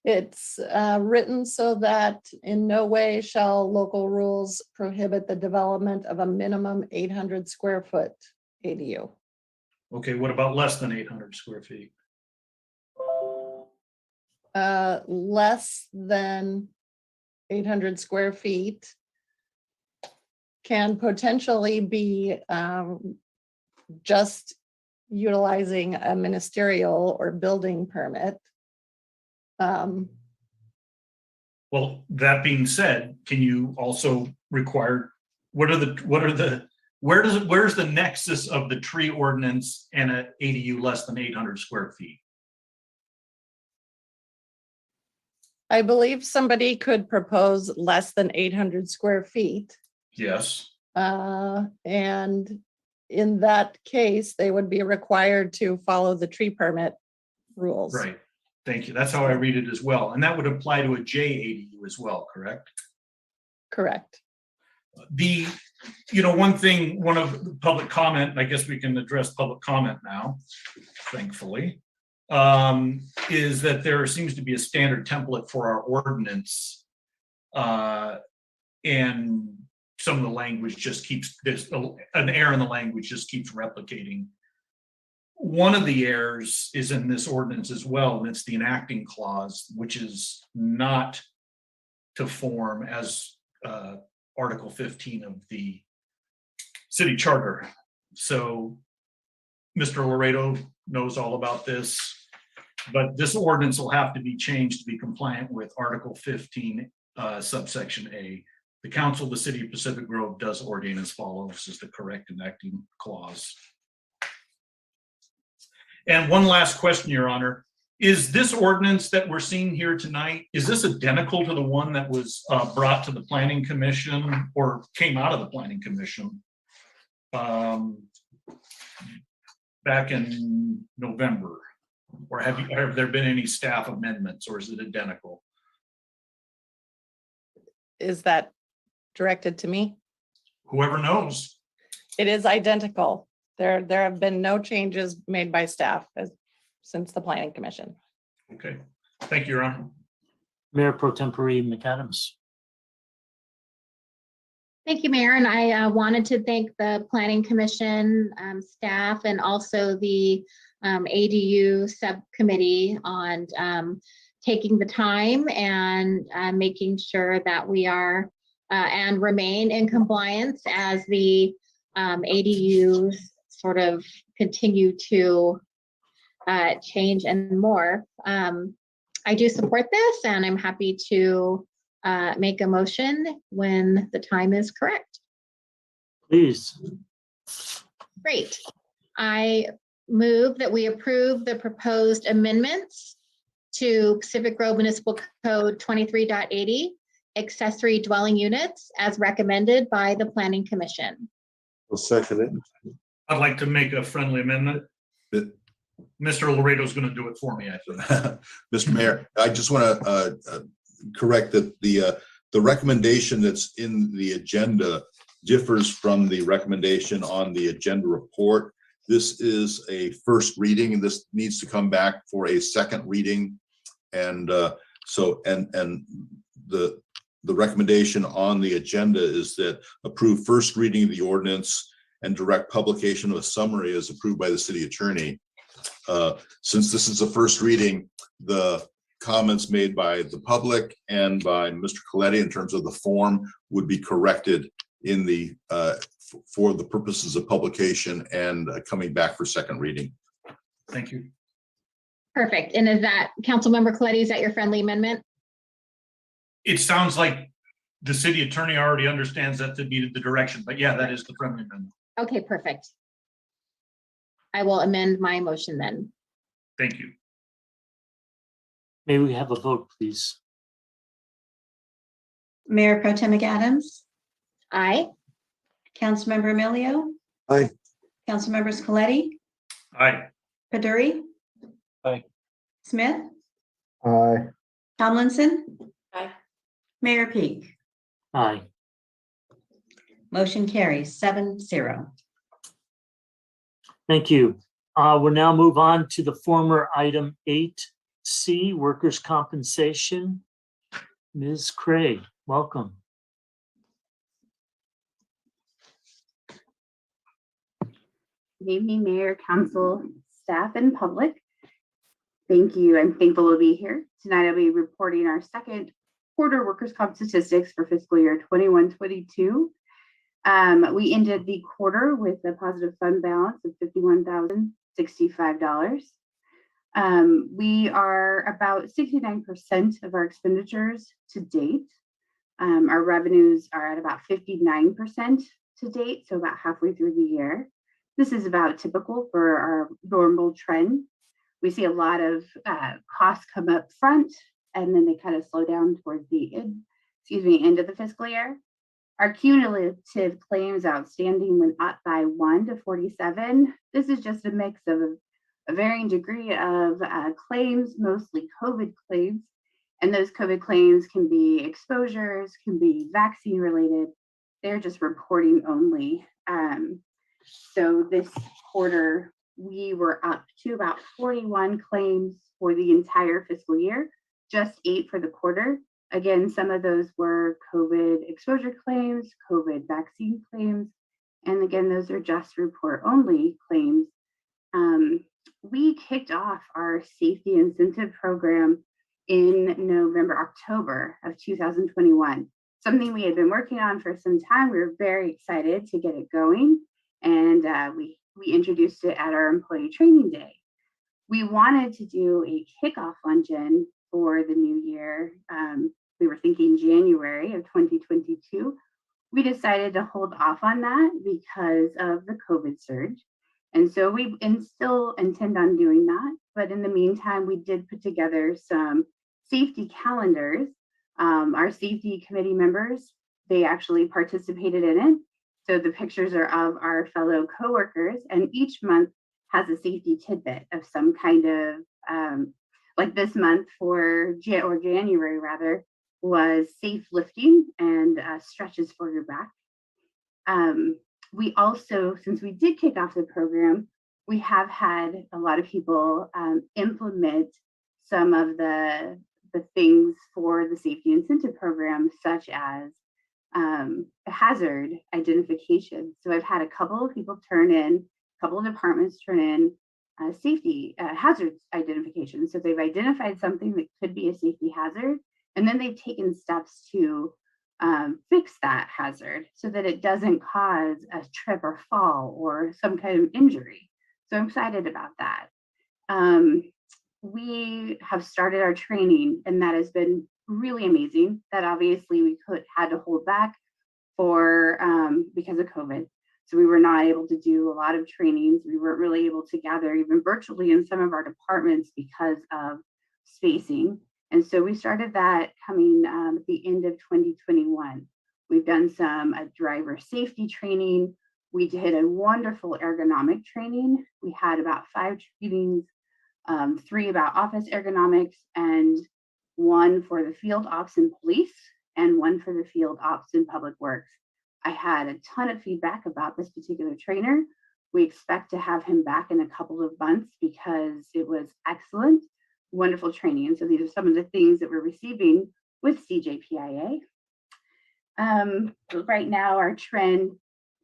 It's written so that in no way shall local rules prohibit the development of a minimum 800 square foot ADU. Okay, what about less than 800 square feet? Less than 800 square feet can potentially be just utilizing a ministerial or building permit. Well, that being said, can you also require, where's the nexus of the tree ordinance and an ADU less than 800 square feet? I believe somebody could propose less than 800 square feet. Yes. And in that case, they would be required to follow the tree permit rules. Right. Thank you. That's how I read it as well. And that would apply to a JADU as well, correct? Correct. The, you know, one thing, one of the public comment, I guess we can address public comment now, thankfully, is that there seems to be a standard template for our ordinance. And some of the language just keeps, there's an error in the language just keeps replicating. One of the errors is in this ordinance as well, and it's the enacting clause, which is not to form as Article 15 of the city charter. So Mr. Laredo knows all about this, but this ordinance will have to be changed to be compliant with Article 15, subsection A. The council of the city of Pacific Grove does ordain as follows is the correct enacting clause. And one last question, Your Honor. Is this ordinance that we're seeing here tonight, is this identical to the one that was brought to the Planning Commission or came out of the Planning Commission back in November? Or have there been any staff amendments, or is it identical? Is that directed to me? Whoever knows. It is identical. There have been no changes made by staff since the Planning Commission. Okay, thank you, Your Honor. Mayor Pro Tempore McAdams. Thank you, Mayor. And I wanted to thank the Planning Commission staff and also the ADU subcommittee on taking the time and making sure that we are and remain in compliance as the ADUs sort of continue to change and morph. I do support this, and I'm happy to make a motion when the time is correct. Please. Great. I move that we approve the proposed amendments to Pacific Grove Municipal Code 23.80 accessory dwelling units as recommended by the Planning Commission. I'll second it. I'd like to make a friendly amendment. Mr. Laredo's going to do it for me, I think. Mr. Mayor, I just want to correct that the recommendation that's in the agenda differs from the recommendation on the agenda report. This is a first reading, and this needs to come back for a second reading. And the recommendation on the agenda is that approve first reading of the ordinance and direct publication of a summary as approved by the city attorney. Since this is a first reading, the comments made by the public and by Mr. Coletti in terms of the form would be corrected in the for the purposes of publication and coming back for second reading. Thank you. Perfect. And is that Councilmember Coletti, is that your friendly amendment? It sounds like the city attorney already understands that to be the direction, but yeah, that is the friendly amendment. Okay, perfect. I will amend my motion then. Thank you. May we have a vote, please? Mayor Pro Tem McAdams, Aye. Councilmember Emilio, Aye. Councilmembers Coletti, Aye. Paduri, Aye. Smith, Aye. Tomlinson, Aye. Mayor Peak. Aye. Motion carries 7-0. Thank you. We'll now move on to the former item 8C, workers' compensation. Ms. Cray, welcome. Good evening, Mayor, Council, staff, and public. Thank you. I'm thankful to be here. Tonight I'll be reporting our second quarter workers' comp statistics for fiscal year 21-22. We ended the quarter with a positive fund balance of $51,065. We are about 69% of our expenditures to date. Our revenues are at about 59% to date, so about halfway through the year. This is about typical for our normal trend. We see a lot of costs come up front, and then they kind of slow down towards the end of the fiscal year. Our cumulative claims outstanding went up by 1 to 47. This is just a mix of a varying degree of claims, mostly COVID claims. And those COVID claims can be exposures, can be vaccine related. They're just reporting only. So this quarter, we were up to about 41 claims for the entire fiscal year, just 8 for the quarter. Again, some of those were COVID exposure claims, COVID vaccine claims. And again, those are just report only claims. We kicked off our safety incentive program in November, October of 2021, something we had been working on for some time. We were very excited to get it going. And we introduced it at our employee training day. We wanted to do a kickoff luncheon for the new year. We were thinking January of 2022. We decided to hold off on that because of the COVID surge. And so we still intend on doing that. But in the meantime, we did put together some safety calendars. Our safety committee members, they actually participated in it. So the pictures are of our fellow coworkers, and each month has a safety tidbit of some kind of, like this month January rather, was safe lifting and stretches for your back. We also, since we did kick off the program, we have had a lot of people implement some of the things for the safety incentive program, such as hazard identification. So I've had a couple of people a couple of departments turn in safety hazard identification. So they've identified something that could be a safety hazard, and then they've taken steps to fix that hazard so that it doesn't cause a trip or fall or some kind of injury. So I'm excited about that. We have started our training, and that has been really amazing. That obviously we had to hold back for because of COVID. So we were not able to do a lot of trainings. We weren't really able to gather even virtually in some of our departments because of spacing. And so we started that coming at the end of 2021. We've done some driver safety training. We did a wonderful ergonomic training. We had about 5 trainings, 3 about office ergonomics, and 1 for the field ops and police, and 1 for the field ops and public works. I had a ton of feedback about this particular trainer. We expect to have him back in a couple of months because it was excellent, wonderful training. And so these are some of the things that we're receiving with CJPIA. Right now, our trend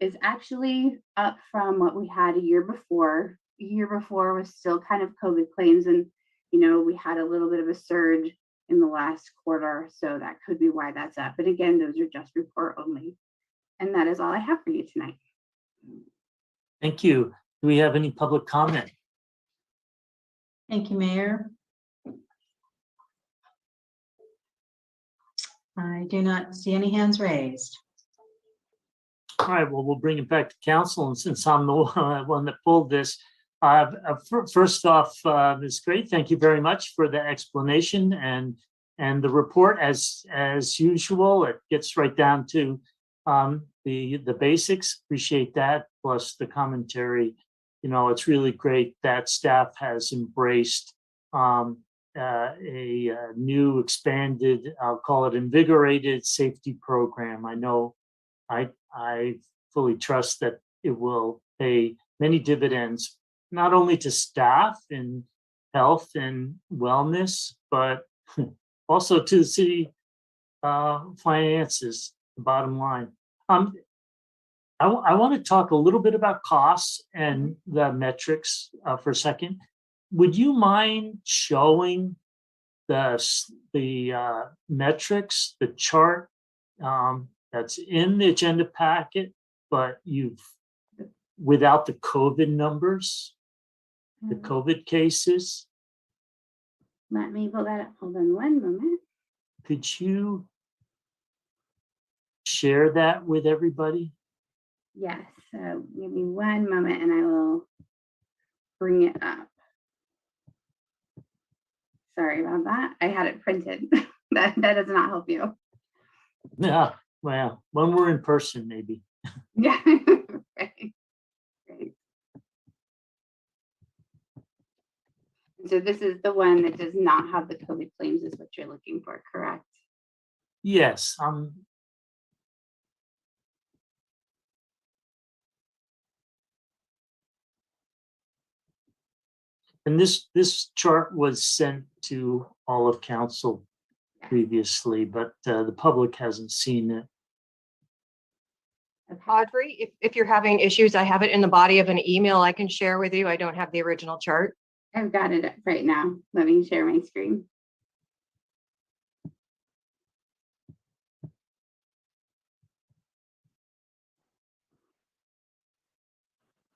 is actually up from what we had a year before. A year before was still kind of COVID claims, and we had a little bit of a surge in the last quarter, so that could be why that's up. But again, those are just report only. And that is all I have for you tonight. Thank you. Do we have any public comment? Thank you, Mayor. I do not see any hands raised. All right, well, we'll bring it back to council. And since I'm the one that pulled this, first off, Ms. Gray, thank you very much for the explanation and the report. As usual, it gets right down to the basics. Appreciate that, plus the commentary. It's really great that staff has embraced a new expanded, I'll call it invigorated safety program. I know I fully trust that it will pay many dividends, not only to staff in health and wellness, but also to the city finances, the bottom line. I want to talk a little bit about costs and the metrics for a second. Would you mind showing the metrics, the chart that's in the agenda packet, but without the COVID numbers, the COVID cases? Let me pull that up. Hold on one moment. Could you share that with everybody? Yes, so give me one moment and I will bring it up. Sorry about that. I had it printed. that does not help you. Yeah, well, when we're in person, maybe. Yeah, right. Great. So this is the one that does not have the COVID claims is what you're looking for, correct? Yes, and this chart was sent to all of council previously, but the public hasn't seen it. Audrey, if you're having issues, I have it in the body of an email I can share with you. I don't have the original chart. I've got it right now. Let me share my screen.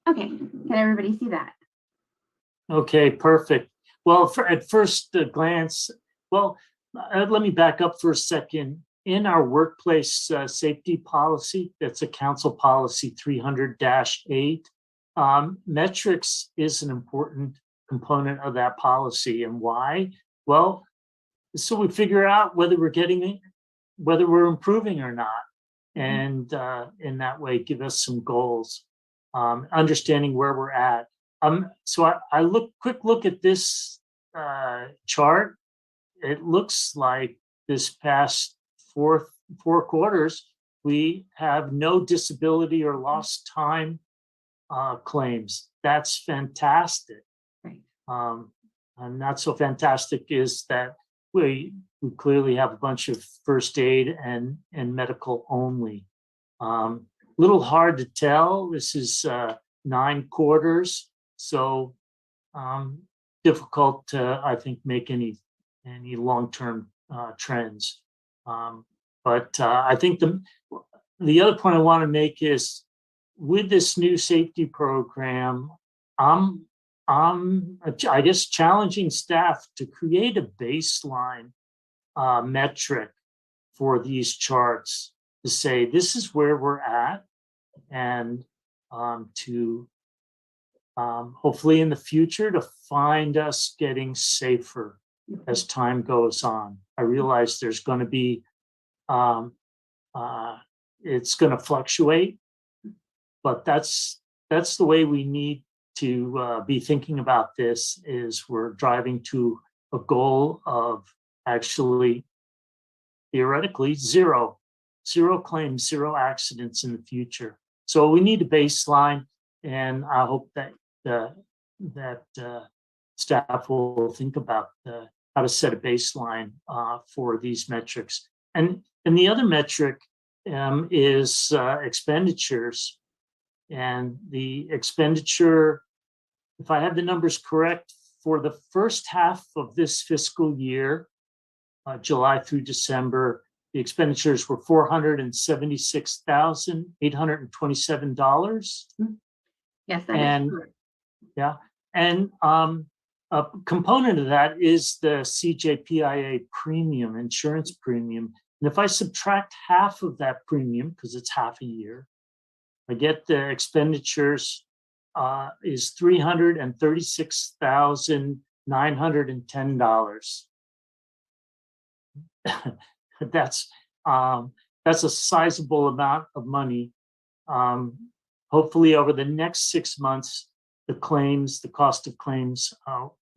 Okay, can everybody see that? Okay, perfect. Well, at first glance, well, let me back up for a second. In our workplace safety policy, that's a council policy 300-8, metrics is an important component of that policy. And why? Well, so we figure out whether we're improving or not. And in that way, give us some goals, understanding where we're at. So I quick look at this chart. It looks like this past four quarters, we have no disability or lost time claims. That's fantastic. Right. And not so fantastic is that we clearly have a bunch of first aid and medical only. Little hard to tell. This is 9 quarters, so difficult to, I think, make any long-term trends. But I think the other point I want to make is with this new safety program, I'm I guess challenging staff to create a baseline metric for these charts to say this is where we're at, and to hopefully in the future to find us getting safer as time goes on. I realize there's going to be it's going to fluctuate, but that's the way we need to be thinking about this. Is we're driving to a goal of actually theoretically zero claims, 0 accidents in the future. So we need a baseline, and I hope that staff will think about how to set a baseline for these metrics. And the other metric is expenditures. And the expenditure, if I have the numbers correct, for the first half of this fiscal year, July through December, the expenditures were $476,827. Yes, that is correct. Yeah, and a component of that is the CJPIA premium, insurance premium. And if I subtract half of that premium, because it's half a year, I get the expenditures is $336,910. That's a sizable amount of money. Hopefully over the next 6 months, the cost of claims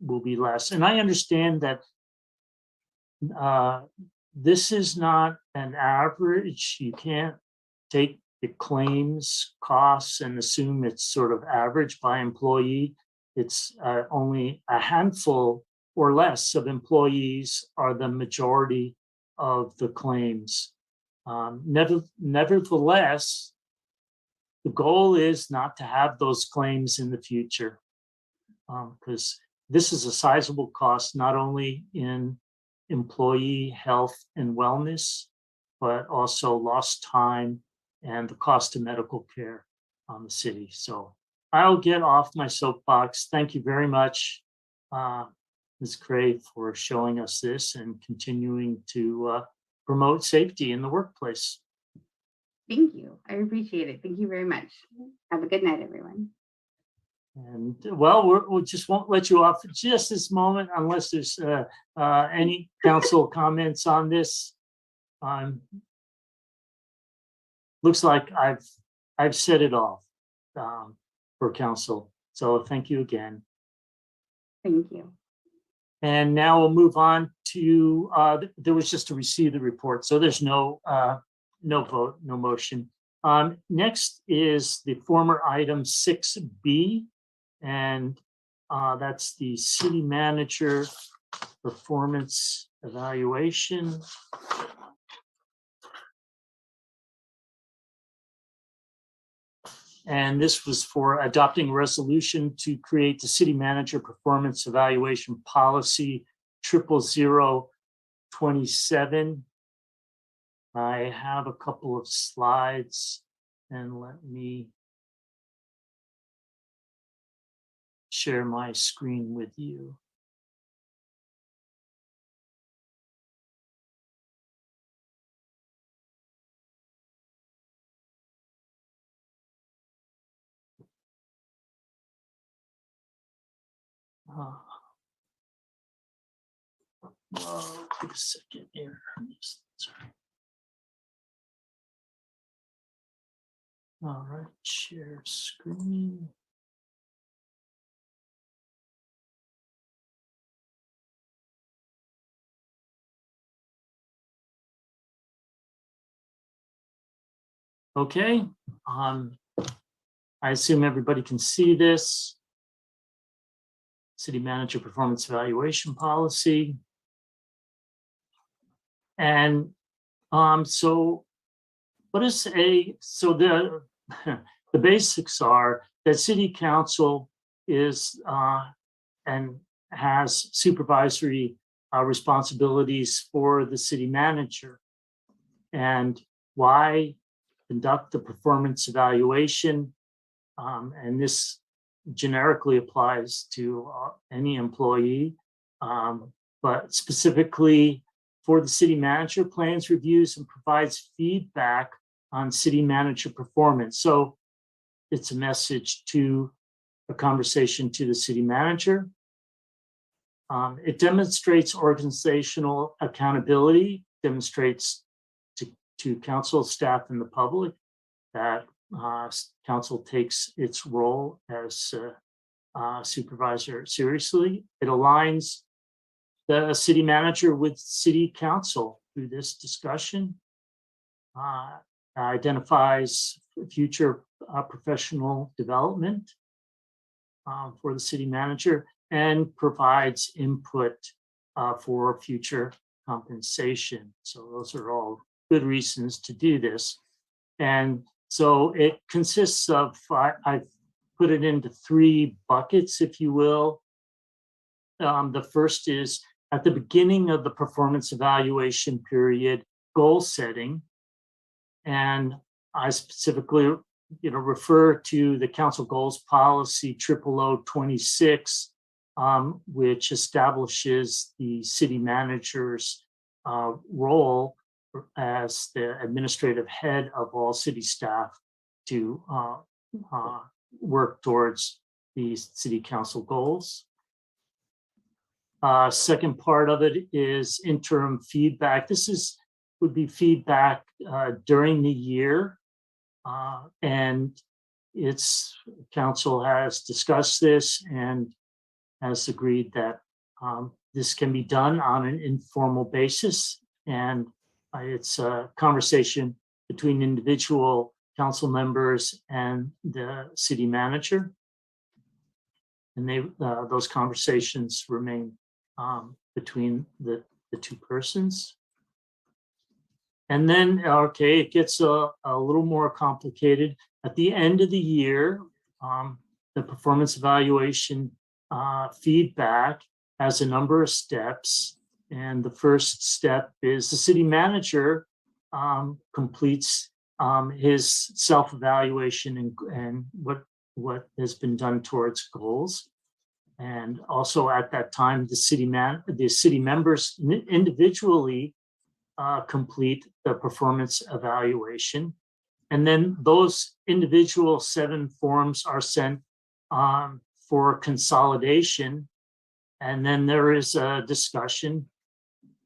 will be less. And I understand that this is not an average. You can't take the claims costs and assume it's sort of average by employee. It's only a handful or less of employees are the majority of the claims. Nevertheless, the goal is not to have those claims in the future, because this is a sizable cost, not only in employee health and wellness, but also lost time and the cost of medical care on the city. So I'll get off my soapbox. Thank you very much, Ms. Cray, for showing us this and continuing to promote safety in the workplace. Thank you. I appreciate it. Thank you very much. Have a good night, everyone. And well, we just won't let you off just this moment unless there's any council comments on this. Looks like I've said it all for council. So thank you again. Thank you. And now we'll move on to, there was just to receive the report, so there's no vote, no motion. Next is the former item 6B, and that's the city manager performance evaluation. And this was for adopting a resolution to create the city manager performance evaluation policy 00027. I have a couple of slides, and let me share my screen with you. Take a second here. Sorry. All right, share screen. Okay, I assume everybody can see this. City manager performance evaluation policy. And so what is the basics are that city council is and has supervisory responsibilities for the city manager. And why conduct the performance evaluation? And this generically applies to any employee, but specifically for the city manager, plans, reviews, and provides feedback on city manager performance. So it's a message to a conversation to the city manager. It demonstrates organizational accountability, demonstrates to council, staff, and the public that council takes its role as supervisor seriously. It aligns the city manager with city council through this discussion, identifies future professional development for the city manager, and provides input for future compensation. So those are all good reasons to do this. And so it consists of, I've put it into 3 buckets, if you will. The first is at the beginning of the performance evaluation period, goal setting. And I specifically refer to the council goals policy 00026, which establishes the city manager's role as the administrative head of all city staff to work towards the city council goals. Second part of it is interim feedback. This would be feedback during the year, and council has discussed this and has agreed that this can be done on an informal basis, and it's a conversation between individual council members and the city manager, and those conversations remain between the 2 persons. And then, okay, it gets a little more complicated. At the end of the year, the performance evaluation feedback has a number of steps. And the first step is the city manager completes his self-evaluation and what has been done towards goals. And also at that time, the city members individually complete the performance evaluation. And then those individual 7 forms are sent for consolidation. And then there is a discussion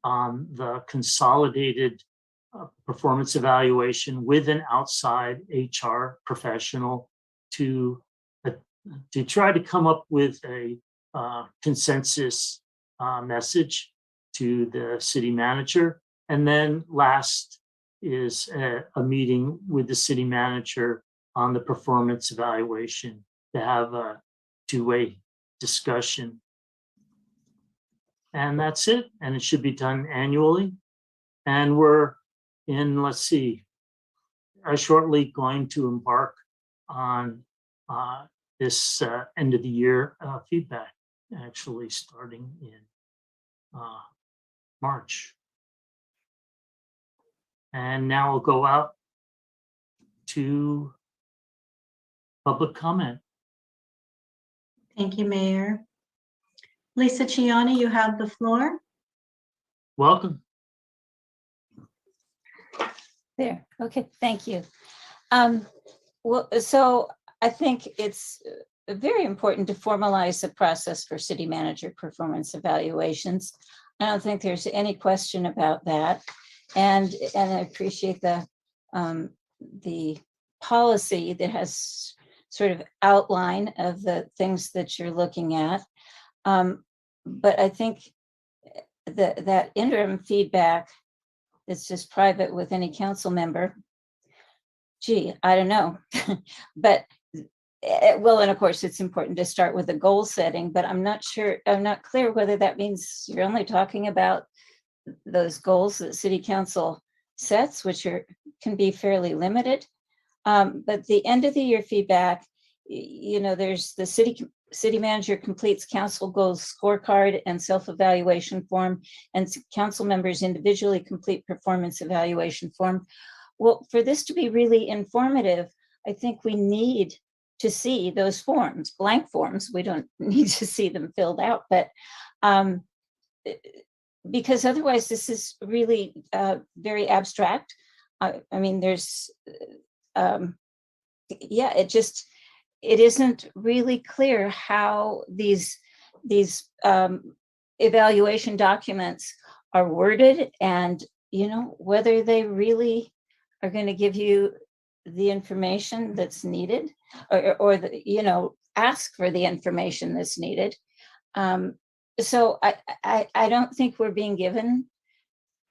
on the consolidated performance evaluation with an outside HR professional to try to come up with a consensus message to the city manager. And then last is a meeting with the city manager on the performance evaluation to have a two-way discussion. And that's it. And it should be done annually. And we're in, let's see, shortly going to embark on this end of the year feedback, actually starting in March. And now we'll go out to public comment. Thank you, Mayor. Lisa Ciani, you have the floor. Welcome. There, okay, thank you. Well, so I think it's very important to formalize the process for city manager performance evaluations. I don't think there's any question about that. And I appreciate the policy that has sort of outline of the things that you're looking at. But I think that interim feedback that's just private with any council member, gee, I don't know. But well, and of course, it's important to start with the goal setting, but I'm not clear whether that means you're only talking about those goals that city council sets, which can be fairly limited. But the end of the year feedback, there's the city manager completes council goals scorecard and self-evaluation form, and council members individually complete performance evaluation form. Well, for this to be really informative, I think we need to see those forms, blank forms. We don't need to see them filled out, but because otherwise this is really very abstract. I mean, there's, yeah, it isn't really clear how these evaluation documents are worded, and whether they really are going to give you the information that's needed, or ask for the information that's needed. So I don't think we're being given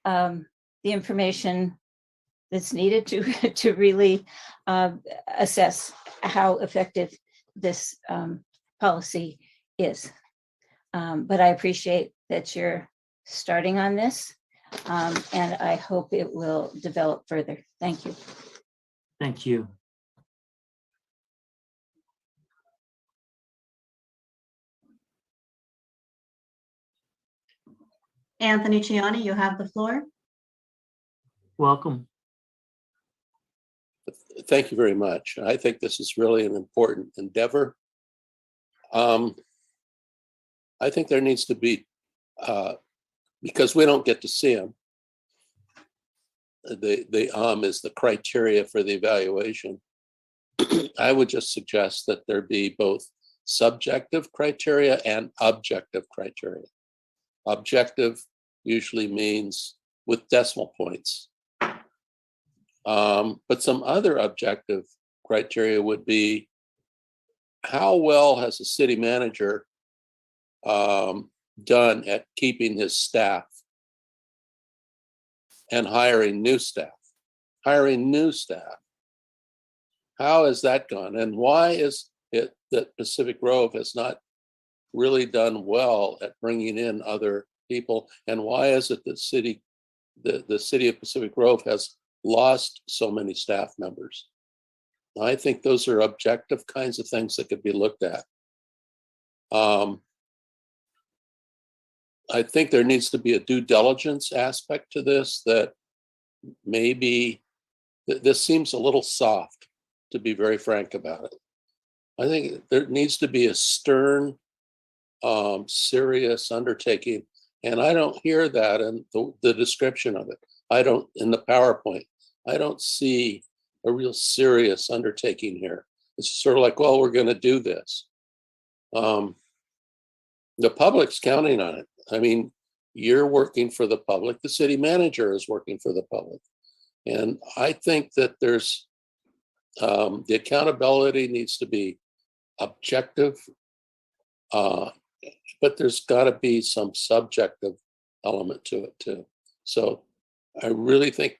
the information that's needed to really assess how effective this policy is. But I appreciate that you're starting on this, and I hope it will develop further. Thank you. Thank you. Anthony Ciani, you have the floor. Welcome. Thank you very much. I think this is really an important endeavor. I think there needs to be, because we don't get to see them, the is the criteria for the evaluation. I would just suggest that there be both subjective criteria and objective criteria. Objective usually means with decimal points. But some other objective criteria would be, how well has the city manager done at keeping his staff and hiring new staff? Hiring new staff. How has that gone? And why is it that Pacific Grove has not really done well at bringing in other people? And why is it that the city of Pacific Grove has lost so many staff members? I think those are objective kinds of things that could be looked at. I think there needs to be a due diligence aspect to this, that maybe this seems a little soft, to be very frank about it. I think there needs to be a stern, serious undertaking. And I don't hear that in the description of it. I don't, in the PowerPoint, I don't see a real serious undertaking here. It's sort of like, well, we're going to do this. The public's counting on it. I mean, you're working for the public. The city manager is working for the public. And I think that there's, the accountability needs to be objective, but there's got to be some subjective element to it too. So I really think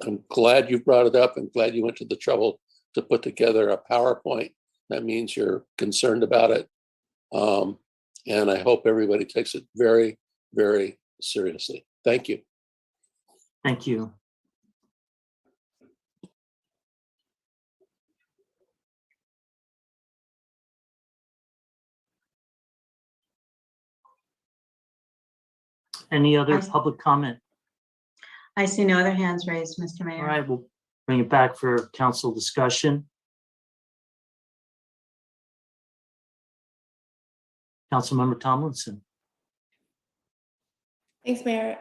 I'm glad you brought it up. I'm glad you went to the trouble to put together a PowerPoint. That means you're concerned about it. And I hope everybody takes it very, very seriously. Thank you. Thank you. Any other public comment? I see no other hands raised, Mr. Mayor. All right, we'll bring it back for council discussion. Councilmember Tomlinson. Thanks, Mayor.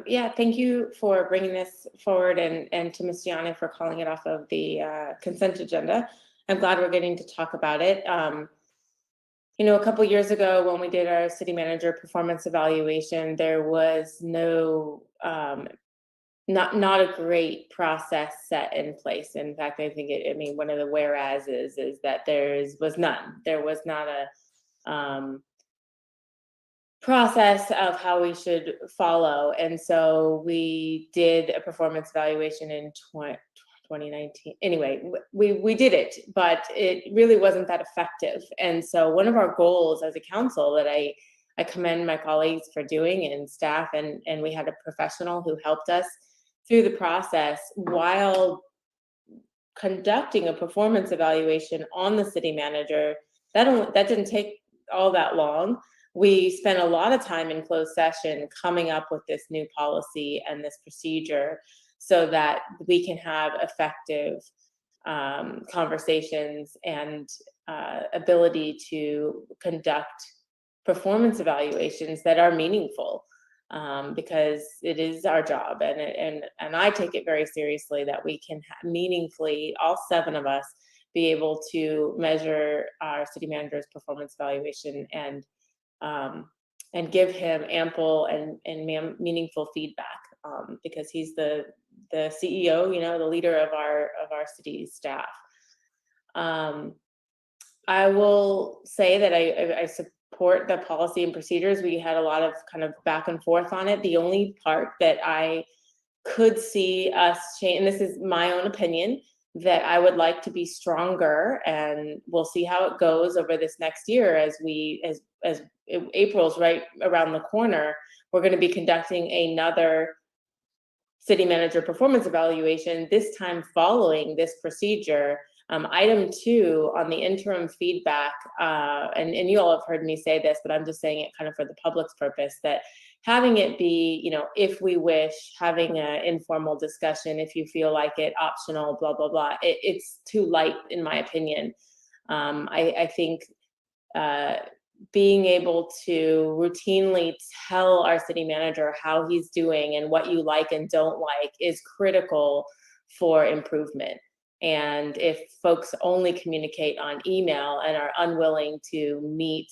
Yeah, thank you for bringing this forward and to Ms. Gianni for calling it off of the consent agenda. I'm glad we're getting to talk about it. You know, a couple years ago when we did our city manager performance evaluation, there was no, not a great process set in place. In fact, I think I mean, one of the whereases is that there was not a, process of how we should follow. And so we did a performance evaluation in 2019. Anyway, we did it, but it really wasn't that effective. And so one of our goals as a council that I commend my colleagues for doing and staff, and we had a professional who helped us through the process while conducting a performance evaluation on the city manager. That didn't take all that long. We spent a lot of time in closed session coming up with this new policy and this procedure so that we can have effective conversations and ability to conduct performance evaluations that are meaningful, because it is our job, and I take it very seriously that we can meaningfully, all 7 of us, be able to measure our city manager's performance evaluation and give him ample and meaningful feedback, because he's the CEO, you know, the leader of our city staff. I will say that I support the policy and procedures. We had a lot of kind of back and forth on it. The only part that I could see us change, and this is my own opinion, that I would like to be stronger, and we'll see how it goes over this next year as April's right around the corner. We're going to be conducting another city manager performance evaluation, this time following this procedure. Item 2 on the interim feedback, and you all have heard me say this, but I'm just saying it kind of for the public's purpose, that having it be, you know, if we wish, having an informal discussion, if you feel like it, optional, blah, blah, blah. It's too light, in my opinion. I think being able to routinely tell our city manager how he's doing and what you like and don't like is critical for improvement. And if folks only communicate on email and are unwilling to meet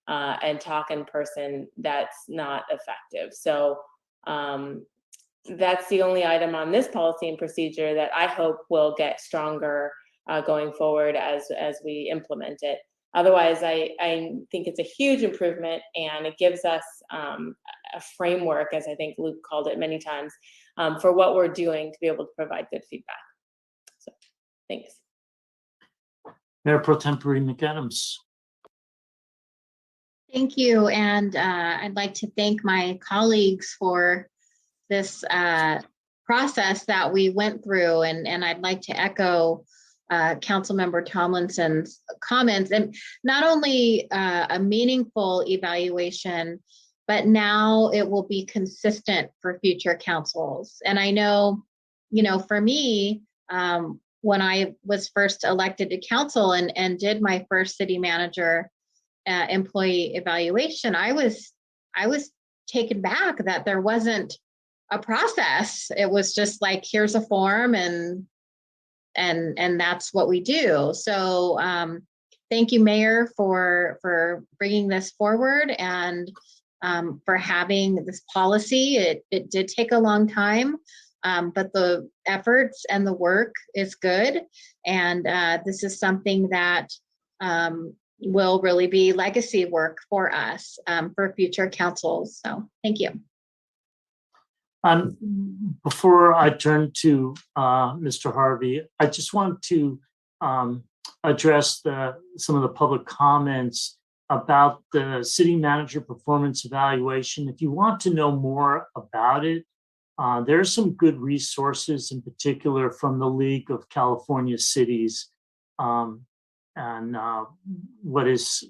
and talk in person, that's not effective. So that's the only item on this policy and procedure that I hope will get stronger going forward as we implement it. Otherwise, I think it's a huge improvement, and it gives us a framework, as I think Luke called it many times, for what we're doing to be able to provide good feedback. So, thanks. Mayor Pro Tempore McAdams. Thank you, and I'd like to thank my colleagues for this process that we went through, and I'd like to echo Councilmember Tomlinson's comments, and not only a meaningful evaluation, but now it will be consistent for future councils. And I know, you know, for me, when I was first elected to council and did my first city manager employee evaluation, I was taken back that there wasn't a process. It was just like, here's a form and that's what we do. So thank you, Mayor, for bringing this forward and for having this policy. It did take a long time, but the efforts and the work is good. And this is something that will really be legacy work for us for future councils. So thank you. Before I turn to Mr. Harvey, I just want to address some of the public comments about the city manager performance evaluation. If you want to know more about it, there are some good resources, in particular from the League of California Cities, and what is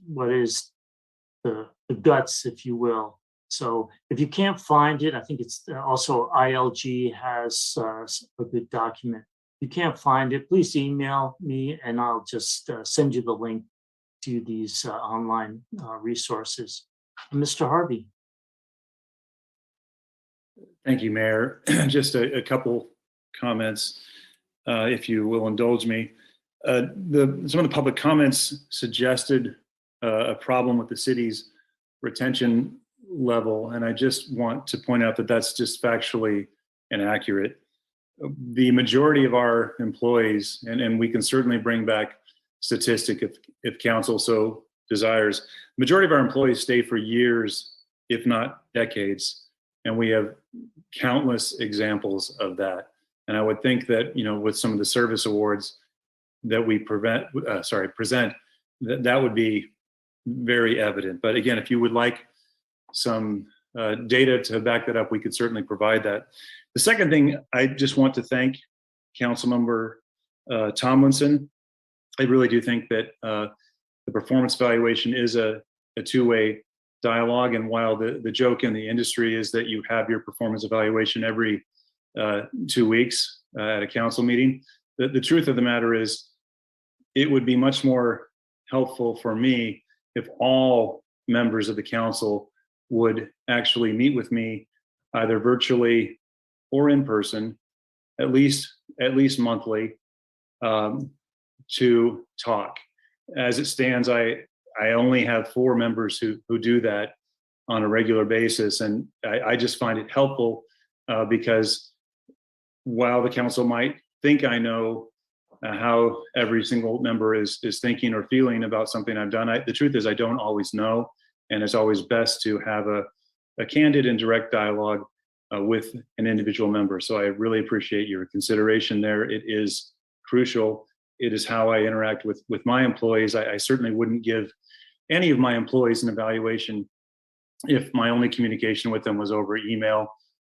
the guts, if you will. So if you can't find it, I think it's also ILG has a good document. If you can't find it, please email me and I'll just send you the link to these online resources. Mr. Harvey. Thank you, Mayor. Just a couple comments, if you will indulge me. Some of the public comments suggested a problem with the city's retention level, and I just want to point out that that's just factually inaccurate. The majority of our employees, and we can certainly bring back statistic if council so desires, the majority of our employees stay for years, if not decades, and we have countless examples of that. And I would think that, you know, with some of the service awards that we present, that would be very evident. But again, if you would like some data to back that up, we could certainly provide that. The second thing, I just want to thank Councilmember Tomlinson. I really do think that the performance evaluation is a two-way dialogue. And while the joke in the industry is that you have your performance evaluation every 2 weeks at a council meeting, the truth of the matter is it would be much more helpful for me if all members of the council would actually meet with me either virtually or in person, at least monthly, to talk. As it stands, I only have 4 members who do that on a regular basis, and I just find it helpful because while the council might think I know how every single member is thinking or feeling about something I've done, the truth is I don't always know, and it's always best to have a candid and direct dialogue with an individual member. So I really appreciate your consideration there. It is crucial. It is how I interact with my employees. I certainly wouldn't give any of my employees an evaluation if my only communication with them was over email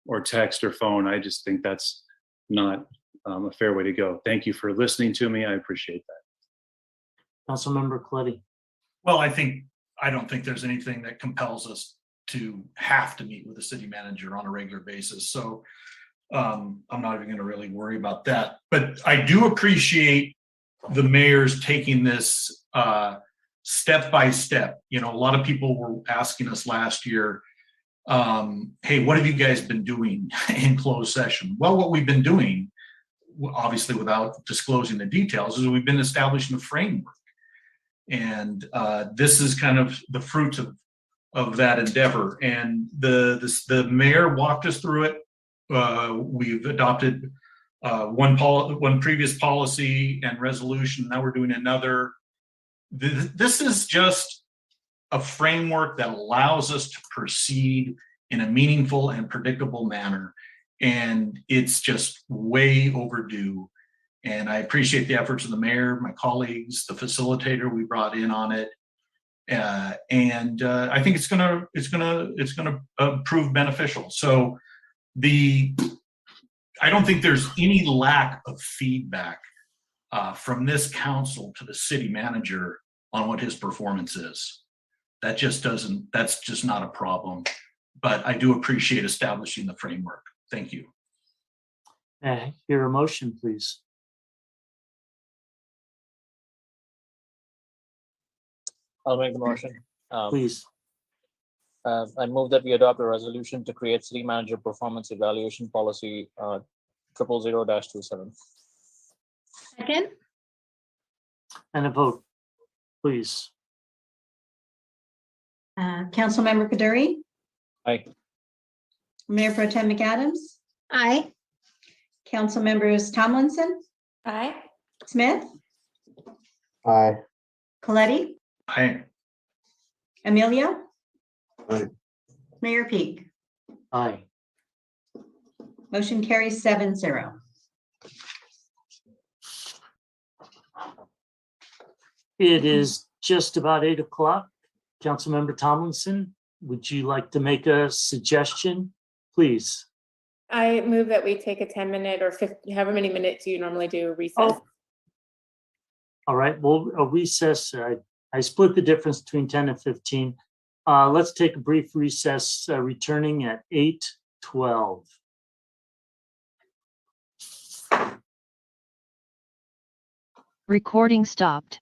or text or phone. I just think that's not a fair way to go. Thank you for listening to me. I appreciate that. Councilmember Coletti. Well, I don't think there's anything that compels us to have to meet with the city manager on a regular basis. So I'm not even going to really worry about that. But I do appreciate the mayor's taking this step by step. You know, a lot of people were asking us last year, hey, what have you guys been doing in closed session? Well, what we've been doing, obviously without disclosing the details, is we've been establishing a framework. And this is kind of the fruit of that endeavor. And the mayor walked us through it. We've adopted one previous policy and resolution. Now we're doing another. This is just a framework that allows us to proceed in a meaningful and predictable manner. And it's just way overdue. And I appreciate the efforts of the mayor, my colleagues, the facilitator we brought in on it. And I think it's gonna prove beneficial. So I don't think there's any lack of feedback from this council to the city manager on what his performance is. That's just not a problem. But I do appreciate establishing the framework. Thank you. Hear a motion, please. I'll make the motion. Please. I move that we adopt a resolution to create city manager performance evaluation policy 000-27. Second. And a vote, please. Councilmember Kaduri, Aye. Mayor Pro Tem McAdams, Aye. Council Members Tomlinson, Aye. Smith, Aye. Coletti, Aye. Amelia? Aye. Mayor Peak? Aye. Motion carries 7-0. It is just about 8 o'clock. Councilmember Tomlinson, would you like to make a suggestion, please? I move that we take a 10-minute or 50, however many minutes you normally do recess. Oh. All right, well, a recess, I split the difference between 10 and 15. Let's take a brief recess, returning at 8:12. Recording stopped.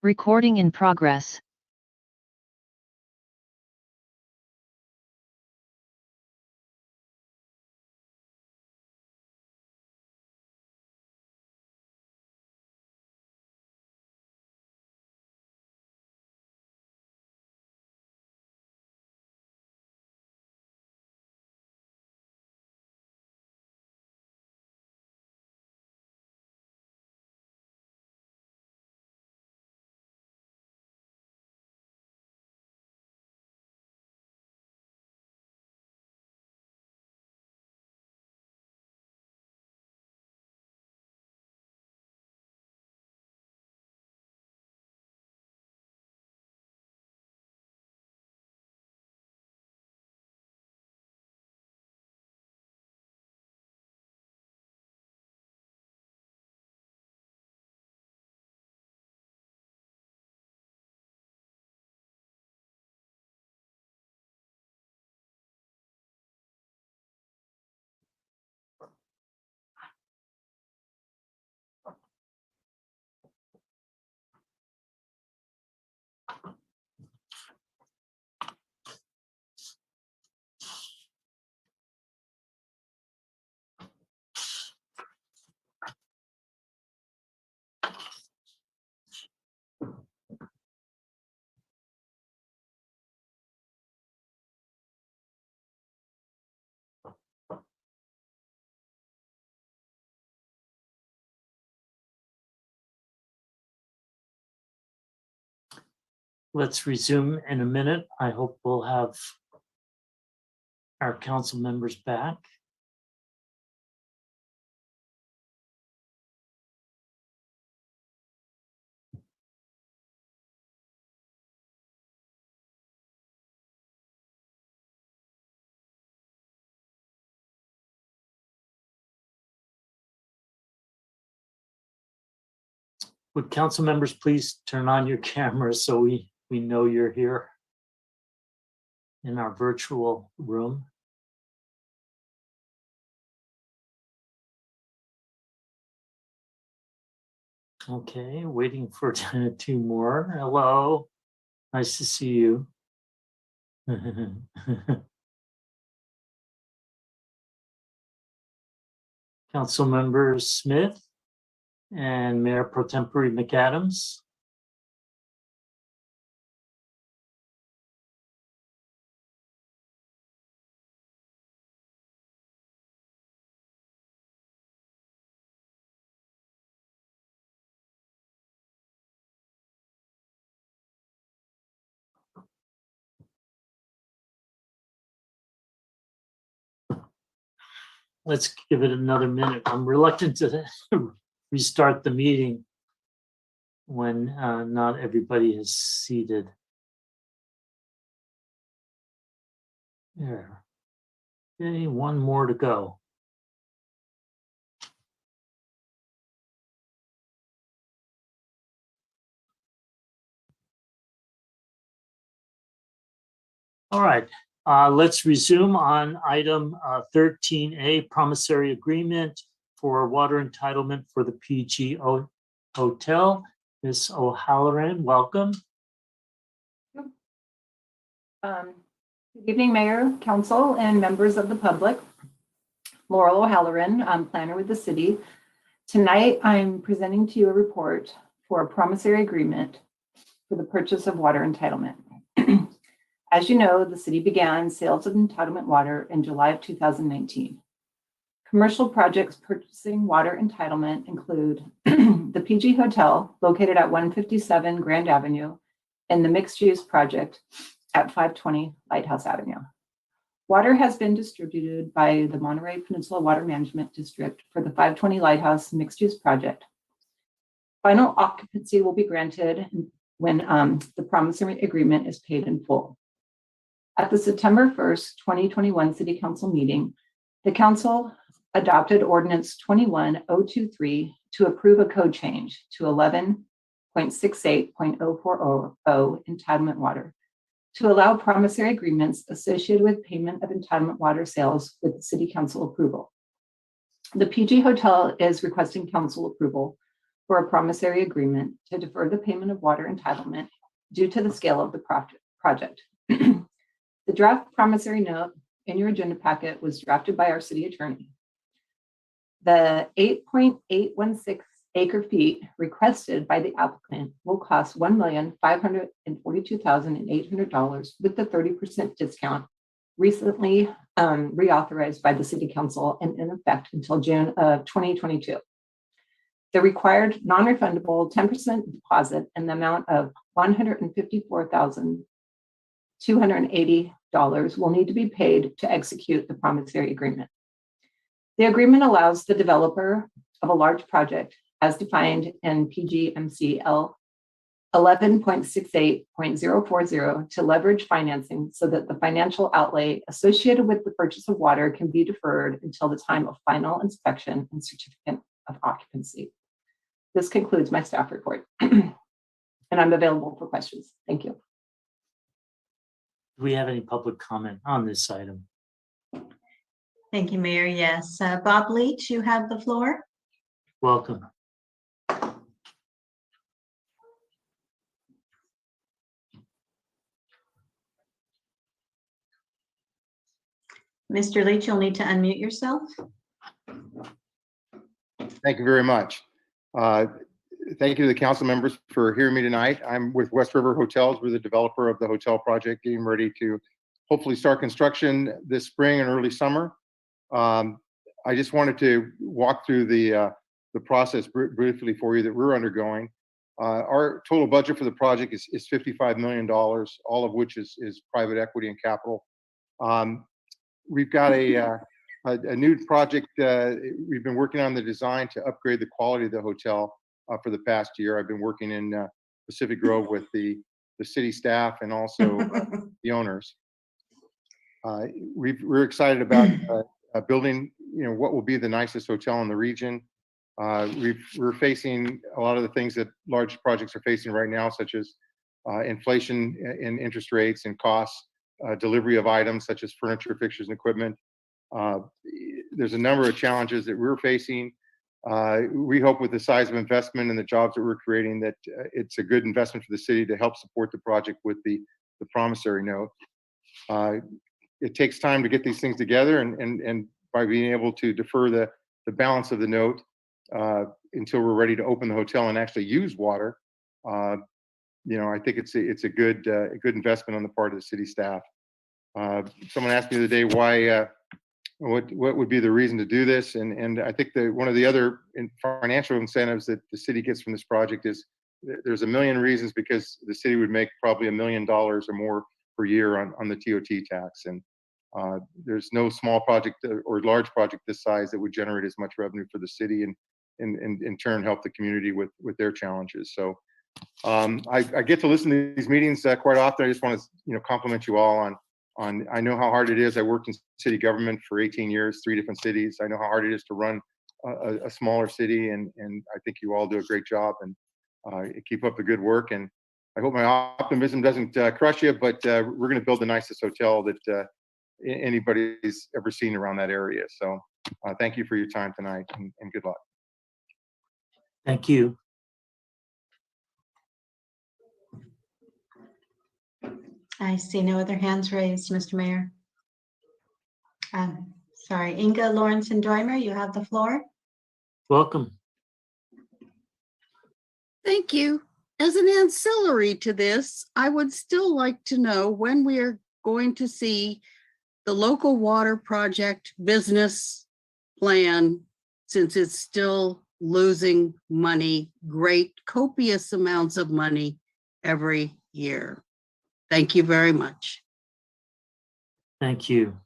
Recording in progress. Let's resume in a minute. I hope we'll have our council members back. Would council members please turn on your cameras so we know you're here in our virtual room? Okay, waiting for 2 more. Hello, nice to see you. Council members Smith and Mayor Pro Tempore McAdams. Let's give it another minute. I'm reluctant to restart the meeting when not everybody is seated. There. Okay, 1 more to go. All right, let's resume on item 13A, promissory agreement for water entitlement for the PG Hotel. Ms. O'Halloran, welcome. Good evening, Mayor, Council, and members of the public. Laurel O'Halloran, I'm planner with the city. Tonight, I'm presenting to you a report for a promissory agreement for the purchase of water entitlement. As you know, the city began sales of entitlement water in July of 2019. Commercial projects purchasing water entitlement include the PG Hotel located at 157 Grand Avenue and the mixed-use project at 520 Lighthouse Avenue. Water has been distributed by the Monterey Peninsula Water Management District for the 520 Lighthouse mixed-use project. Final occupancy will be granted when the promissory agreement is paid in full. At the September 1st, 2021 City Council meeting, the Council adopted Ordinance 21023 to approve a code change to 11.68.040 entitlement water to allow promissory agreements associated with payment of entitlement water sales with the City Council approval. The PG Hotel is requesting council approval for a promissory agreement to defer the payment of water entitlement due to the scale of the project. The draft promissory note in your agenda packet was drafted by our city attorney. The 8.816 acre feet requested by the applicant will cost $1,542,800 with the 30% discount recently reauthorized by the city council and in effect until June of 2022. The required non-refundable 10% deposit in the amount of $154,280 will need to be paid to execute the promissory agreement. The agreement allows the developer of a large project as defined in PGMCL 11.68.040 to leverage financing so that the financial outlay associated with the purchase of water can be deferred until the time of final inspection and certificate of occupancy. This concludes my staff report, and I'm available for questions. Thank you. Do we have any public comment on this item? Thank you, Mayor. Yes. Bob Leach, you have the floor. Welcome. Mr. Leach, you'll need to unmute yourself. Thank you very much. Thank you to the council members for hearing me tonight. I'm with West River Hotels. We're the developer of the hotel project, getting ready to hopefully start construction this spring and early summer. I just wanted to walk through the process briefly for you that we're undergoing. Our total budget for the project is $55 million, all of which is private equity and capital. We've got a new project. We've been working on the design to upgrade the quality of the hotel for the past year. I've been working in Pacific Grove with the city staff and also the owners. We're excited about building, what will be the nicest hotel in the region. We're facing a lot of the things that large projects are facing right now, such as inflation in interest rates and costs, delivery of items such as furniture, fixtures, and equipment. There's a number of challenges that we're facing. We hope with the size of investment and the jobs that we're creating that it's a good investment for the city to help support the project with the promissory note. It takes time to get these things together, and by being able to defer the balance of the note until we're ready to open the hotel and actually use water, I think it's a good investment on the part of the city staff. Someone asked me the other day why. What would be the reason to do this? And I think that one of the other financial incentives that the city gets from this project is there's a million reasons because the city would make probably $1 million or more per year on the TOT tax. And there's no small project or large project this size that would generate as much revenue for the city and in turn help the community with their challenges. So I get to listen to these meetings quite often. I just want to compliment you all on I know how hard it is. I worked in city government for 18 years, 3 different cities. I know how hard it is to run a smaller city, and I think you all do a great job and keep up the good work. And I hope my optimism doesn't crush you, but we're going to build the nicest hotel that anybody's ever seen around that area. So thank you for your time tonight, and good luck. Thank you. I see no other hands raised, Mr. Mayor. Sorry, Inga Lawrence and Doimer, you have the floor. Welcome. Thank you. As an ancillary to this, I would still like to know when we are going to see the local water project business plan, since it's still losing money, great copious amounts of money every year. Thank you very much. Thank you.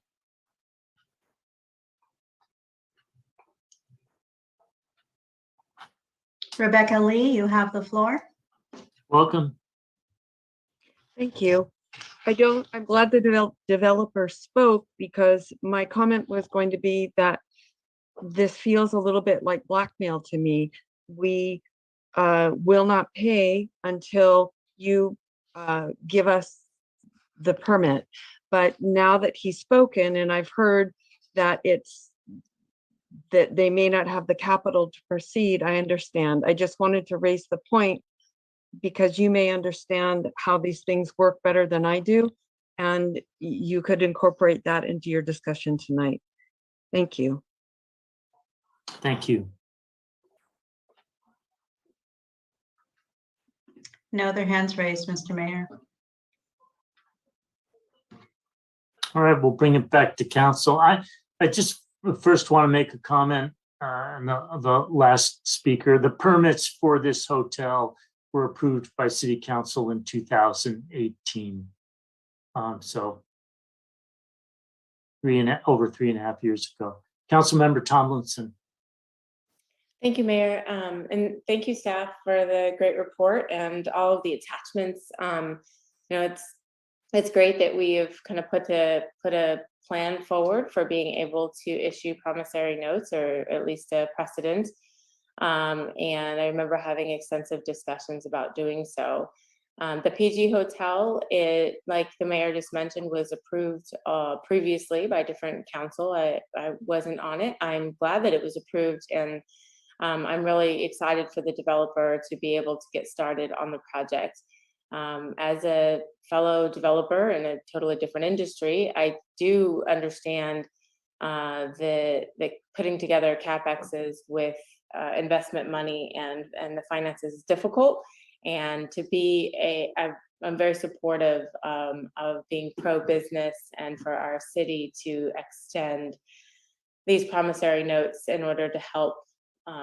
Rebecca Lee, you have the floor. Welcome. Thank you. I'm glad the developer spoke, because my comment was going to be that this feels a little bit like blackmail to me. We will not pay until you give us the permit. But now that he's spoken and I've heard that that they may not have the capital to proceed. I understand. I just wanted to raise the point because you may understand how these things work better than I do. And you could incorporate that into your discussion tonight. Thank you. Thank you. No other hands raised, Mr. Mayor. All right, we'll bring it back to council. I just first want to make a comment on the last speaker. The permits for this hotel were approved by City Council in 2018. So over 3.5 years ago. Councilmember Tomlinson. Thank you, Mayor. And thank you, staff, for the great report and all of the attachments. It's great that we have kind of put a plan forward for being able to issue promissory notes, or at least a precedent. And I remember having extensive discussions about doing so. The PG Hotel, like the mayor just mentioned, was approved previously by different council. I wasn't on it. I'm glad that it was approved, and I'm really excited for the developer to be able to get started on the project. As a fellow developer in a totally different industry, I do understand the putting together CapExes with investment money and the finances is difficult. And to be I'm very supportive of being pro-business and for our city to extend these promissory notes in order to help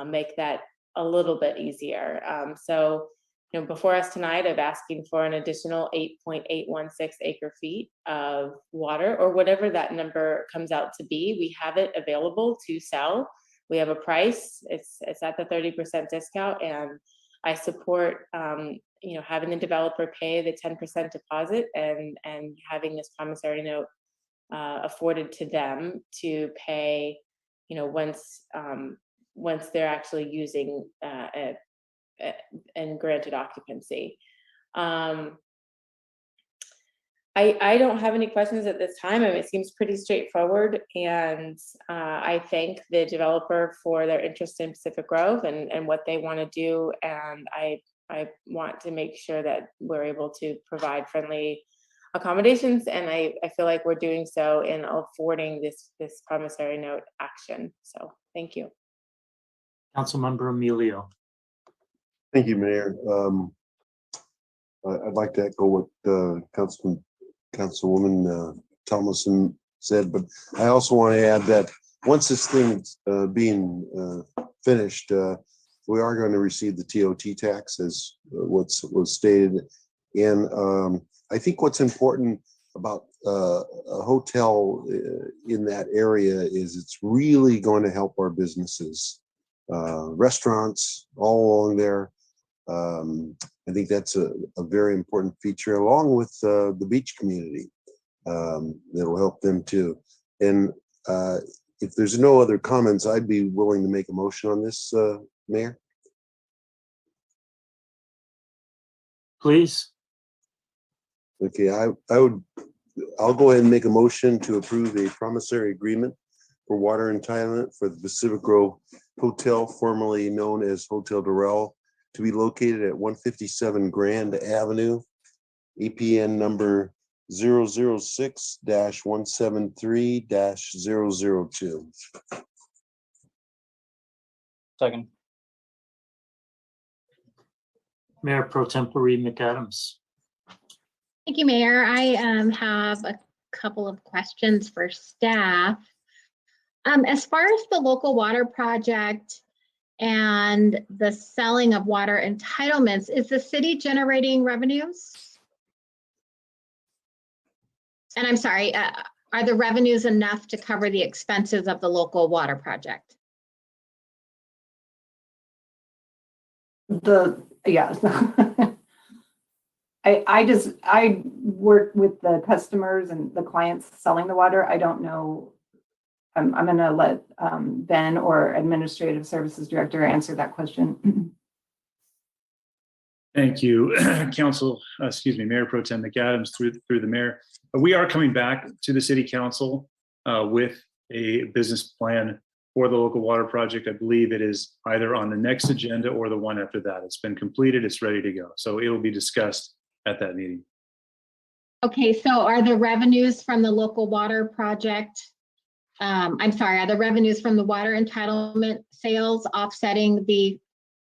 make that a little bit easier. So, before us tonight, I'm asking for an additional 8.816 acre feet of water, or whatever that number comes out to be. We have it available to sell. We have a price. It's at the 30% discount, and I support having the developer pay the 10% deposit and having this promissory note afforded to them to pay, once they're actually using and granted occupancy. I don't have any questions at this time. It seems pretty straightforward, and I thank the developer for their interest in Pacific Grove and what they want to do. And I want to make sure that we're able to provide friendly accommodations, and I feel like we're doing so in affording this promissory note action. So thank you. Councilmember Emilio. Thank you, Mayor. I'd like to echo what Councilwoman Thomason said, but I also want to add that once this thing's being finished, we are going to receive the TOT tax, as was stated. And I think what's important about a hotel in that area is it's really going to help our businesses, restaurants all along there. I think that's a very important feature, along with the beach community. That'll help them too. And if there's no other comments, I'd be willing to make a motion on this, Mayor. Please. Okay, I'll go ahead and make a motion to approve a promissory agreement for water entitlement for the Pacific Grove Hotel, formerly known as Hotel Doral, to be located at 157 Grand Avenue, EPN number 006-173-002. Second. Mayor Pro Tempore McAdams. Thank you, Mayor. I have a couple of questions for staff. As far as the local water project and the selling of water entitlements, is the city generating revenues? And I'm sorry, are the revenues enough to cover the expenses of the local water project? Yeah. I work with the customers and the clients selling the water. I don't know. I'm going to let Ben or Administrative Services Director answer that question. Thank you, Mayor Pro Tem McAdams, through the mayor. We are coming back to the City Council with a business plan for the local water project. I believe it is either on the next agenda or the one after that. It's been completed, it's ready to go. So it will be discussed at that meeting. Okay, so are the revenues from the local water project, I'm sorry, are the revenues from the water entitlement sales offsetting the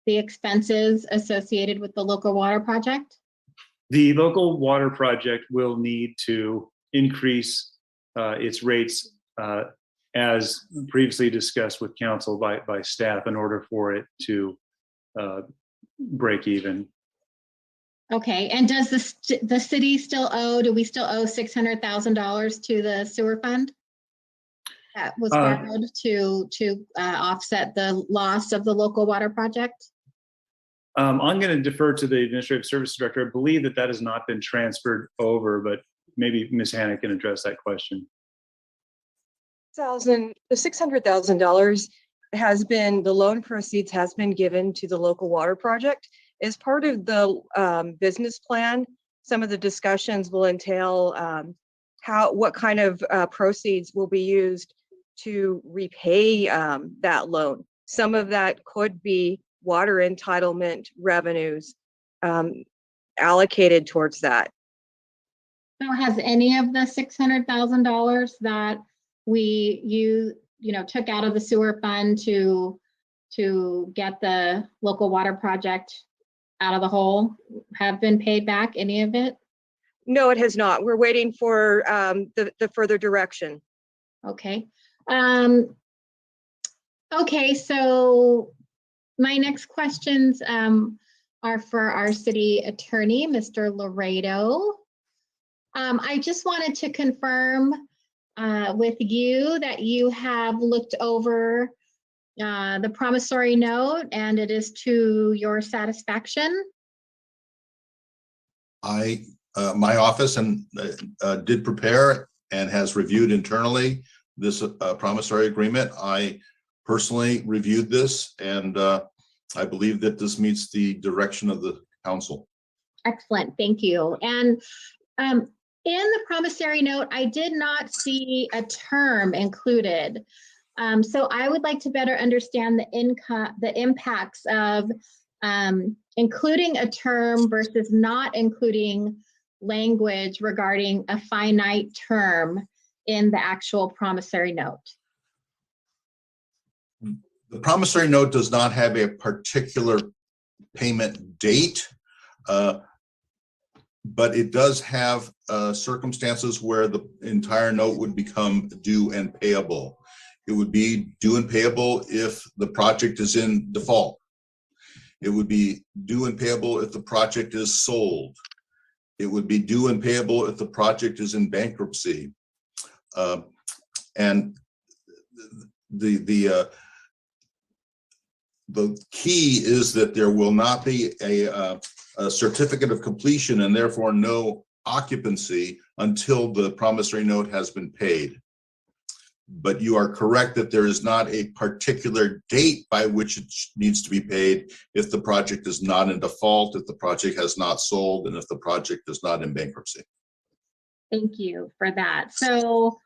expenses associated with the local water project? The local water project will need to increase its rates as previously discussed with council by staff in order for it to break even. Okay, and does the city still owe, do we still owe $600,000 to the sewer fund? That was borrowed to offset the loss of the local water project? I'm going to defer to the Administrative Services Director. I believe that has not been transferred over, but maybe Ms. Hanna can address that question. The $600,000 has been, the loan proceeds has been given to the local water project. As part of the business plan, some of the discussions will entail what kind of proceeds will be used to repay that loan. Some of that could be water entitlement revenues allocated towards that. So has any of the $600,000 that we took out of the sewer fund to get the local water project out of the hole have been paid back, any of it? No, it has not. We're waiting for the further direction. Okay. Okay, so my next questions are for our city attorney, Mr. Laredo. I just wanted to confirm with you that you have looked over the promissory note and it is to your satisfaction. My office did prepare and has reviewed internally this promissory agreement. I personally reviewed this, and I believe that this meets the direction of the council. Excellent, thank you. And in the promissory note, I did not see a term included. So I would like to better understand the impacts of including a term versus not including language regarding a finite term in the actual promissory note. The promissory note does not have a particular payment date, but it does have circumstances where the entire note would become due and payable. It would be due and payable if the project is in default. It would be due and payable if the project is sold. It would be due and payable if the project is in bankruptcy. And the key is that there will not be a certificate of completion and therefore no occupancy until the promissory note has been paid. But you are correct that there is not a particular date by which it needs to be paid if the project is not in default, if the project has not sold, and if the project is not in bankruptcy. Thank you for that. So,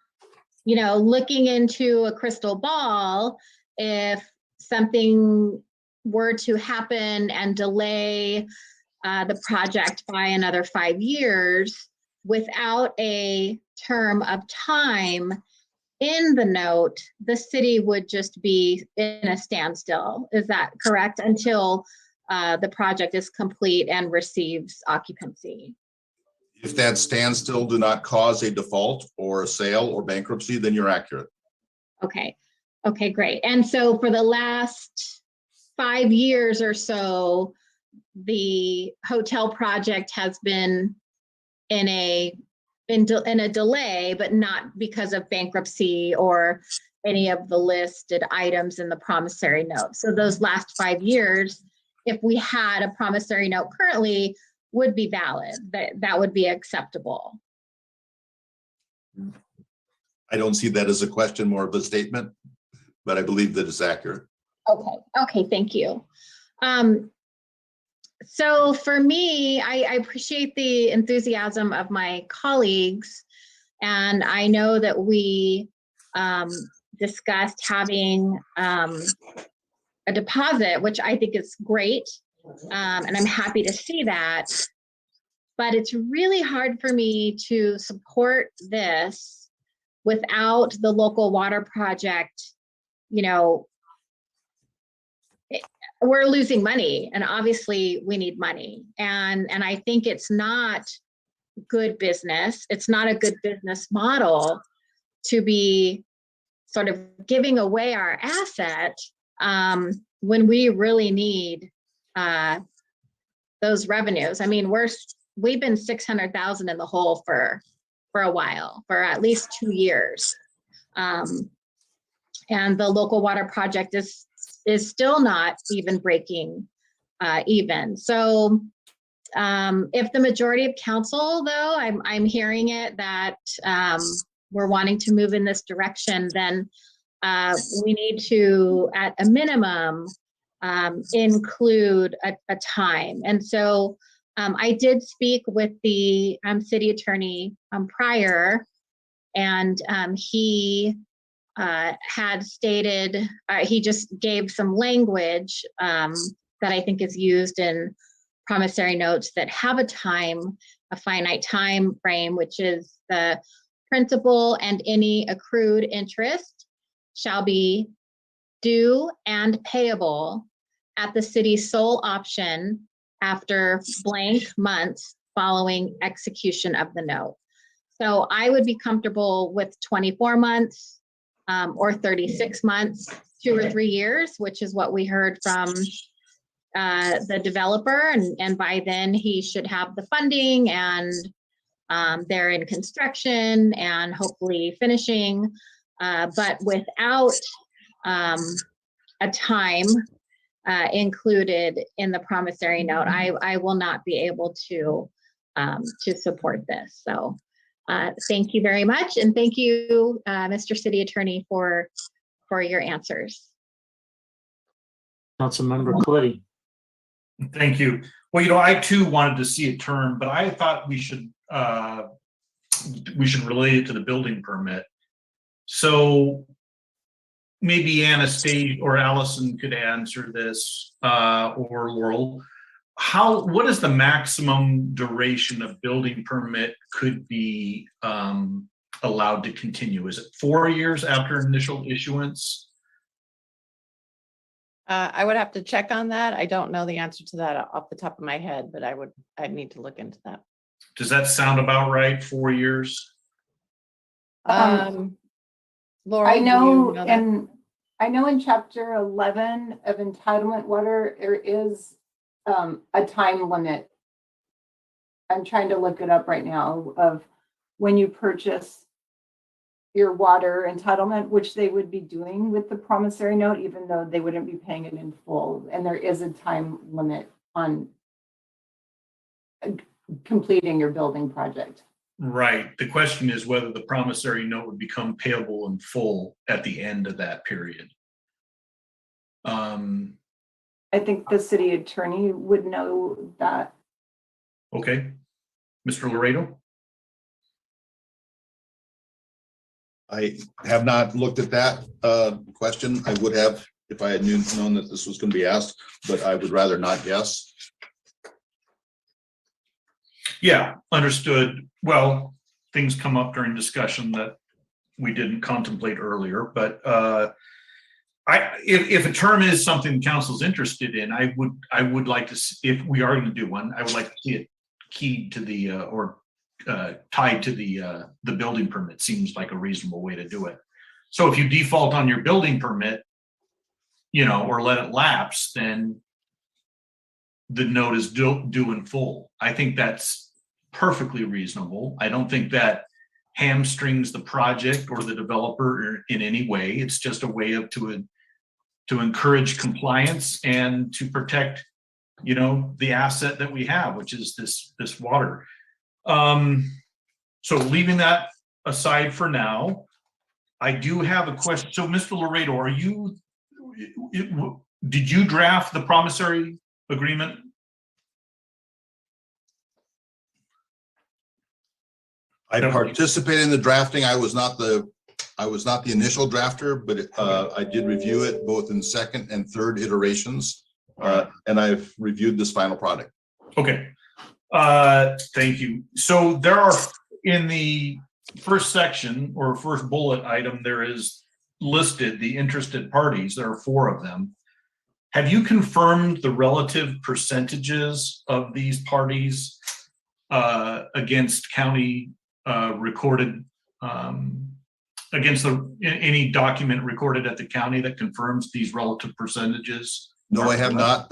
looking into a crystal ball, if something were to happen and delay the project by another 5 years without a term of time in the note, the city would just be in a standstill. Is that correct? Until the project is complete and receives occupancy. If that standstill do not cause a default or a sale or bankruptcy, then you're accurate. Okay. Okay, great. And so for the last 5 years or so, the hotel project has been in a delay, but not because of bankruptcy or any of the listed items in the promissory note. So those last 5 years, if we had a promissory note currently, would be valid. That would be acceptable. I don't see that as a question, more of a statement, but I believe that it's accurate. Okay, thank you. So for me, I appreciate the enthusiasm of my colleagues, and I know that we discussed having a deposit, which I think is great. And I'm happy to see that. But it's really hard for me to support this without the local water project. You know, we're losing money, and obviously we need money. And I think it's not good business. It's not a good business model to be sort of giving away our asset when we really need those revenues. I mean, we've been 600,000 in the hole for a while, for at least 2 years. And the local water project is still not even breaking even. So if the majority of council, though, I'm hearing it that we're wanting to move in this direction, then we need to, at a minimum, include a time. And so I did speak with the city attorney prior, and he had stated, he just gave some language that I think is used in promissory notes that have a finite time frame, which is the principal and any accrued interest shall be due and payable at the city's sole option after blank months following execution of the note. So I would be comfortable with 24 months or 36 months, 2 or 3 years, which is what we heard from the developer. And by then he should have the funding, and they're in construction and hopefully finishing, but without a time included in the promissory note, I will not be able to support this. So thank you very much. And thank you, Mr. City Attorney, for your answers. Councilmember Coletti. Thank you. Well, I too wanted to see a term, but I thought we should relate it to the building permit. So maybe Anastasia or Allison could answer this, or Laurel. What is the maximum duration of building permit could be allowed to continue? Is it 4 years after initial issuance? I would have to check on that. I don't know the answer to that off the top of my head, but I'd need to look into that. Does that sound about right? 4 years? Laurel, I know, that? I know in chapter 11 of entitlement water, there is a time limit. I'm trying to look it up right now of when you purchase your water entitlement, which they would be doing with the promissory note, even though they wouldn't be paying it in full. And there is a time limit on completing your building project. Right. The question is whether the promissory note would become payable in full at the end of that period. I think the city attorney would know that. Okay. Mr. Laredo? I have not looked at that question. I would have if I had known that this was going to be asked, but I would rather not guess. Yeah, understood. Well, things come up during discussion that we didn't contemplate earlier, but if a term is something council's interested in, I would like to see, if we are going to do one, I would like to see it keyed to the tied to the building permit. Seems like a reasonable way to do it. So if you default on your building permit, or let it lapse, then the note is due in full. I think that's perfectly reasonable. I don't think that hamstrings the project or the developer in any way. It's just a way to encourage compliance and to protect, the asset that we have, which is this water. So leaving that aside for now, I do have a question. So Mr. Laredo, did you draft the promissory agreement? I participated in the drafting. I was not the I was not the initial drafter, but I did review it both in second and third iterations. And I've reviewed this final product. Okay. Thank you. So there are, in the first section or first bullet item, there is listed the interested parties. There are 4 of them. Have you confirmed the relative percentages of these parties against county recorded, against any document recorded at the county that confirms these relative percentages? No, I have not.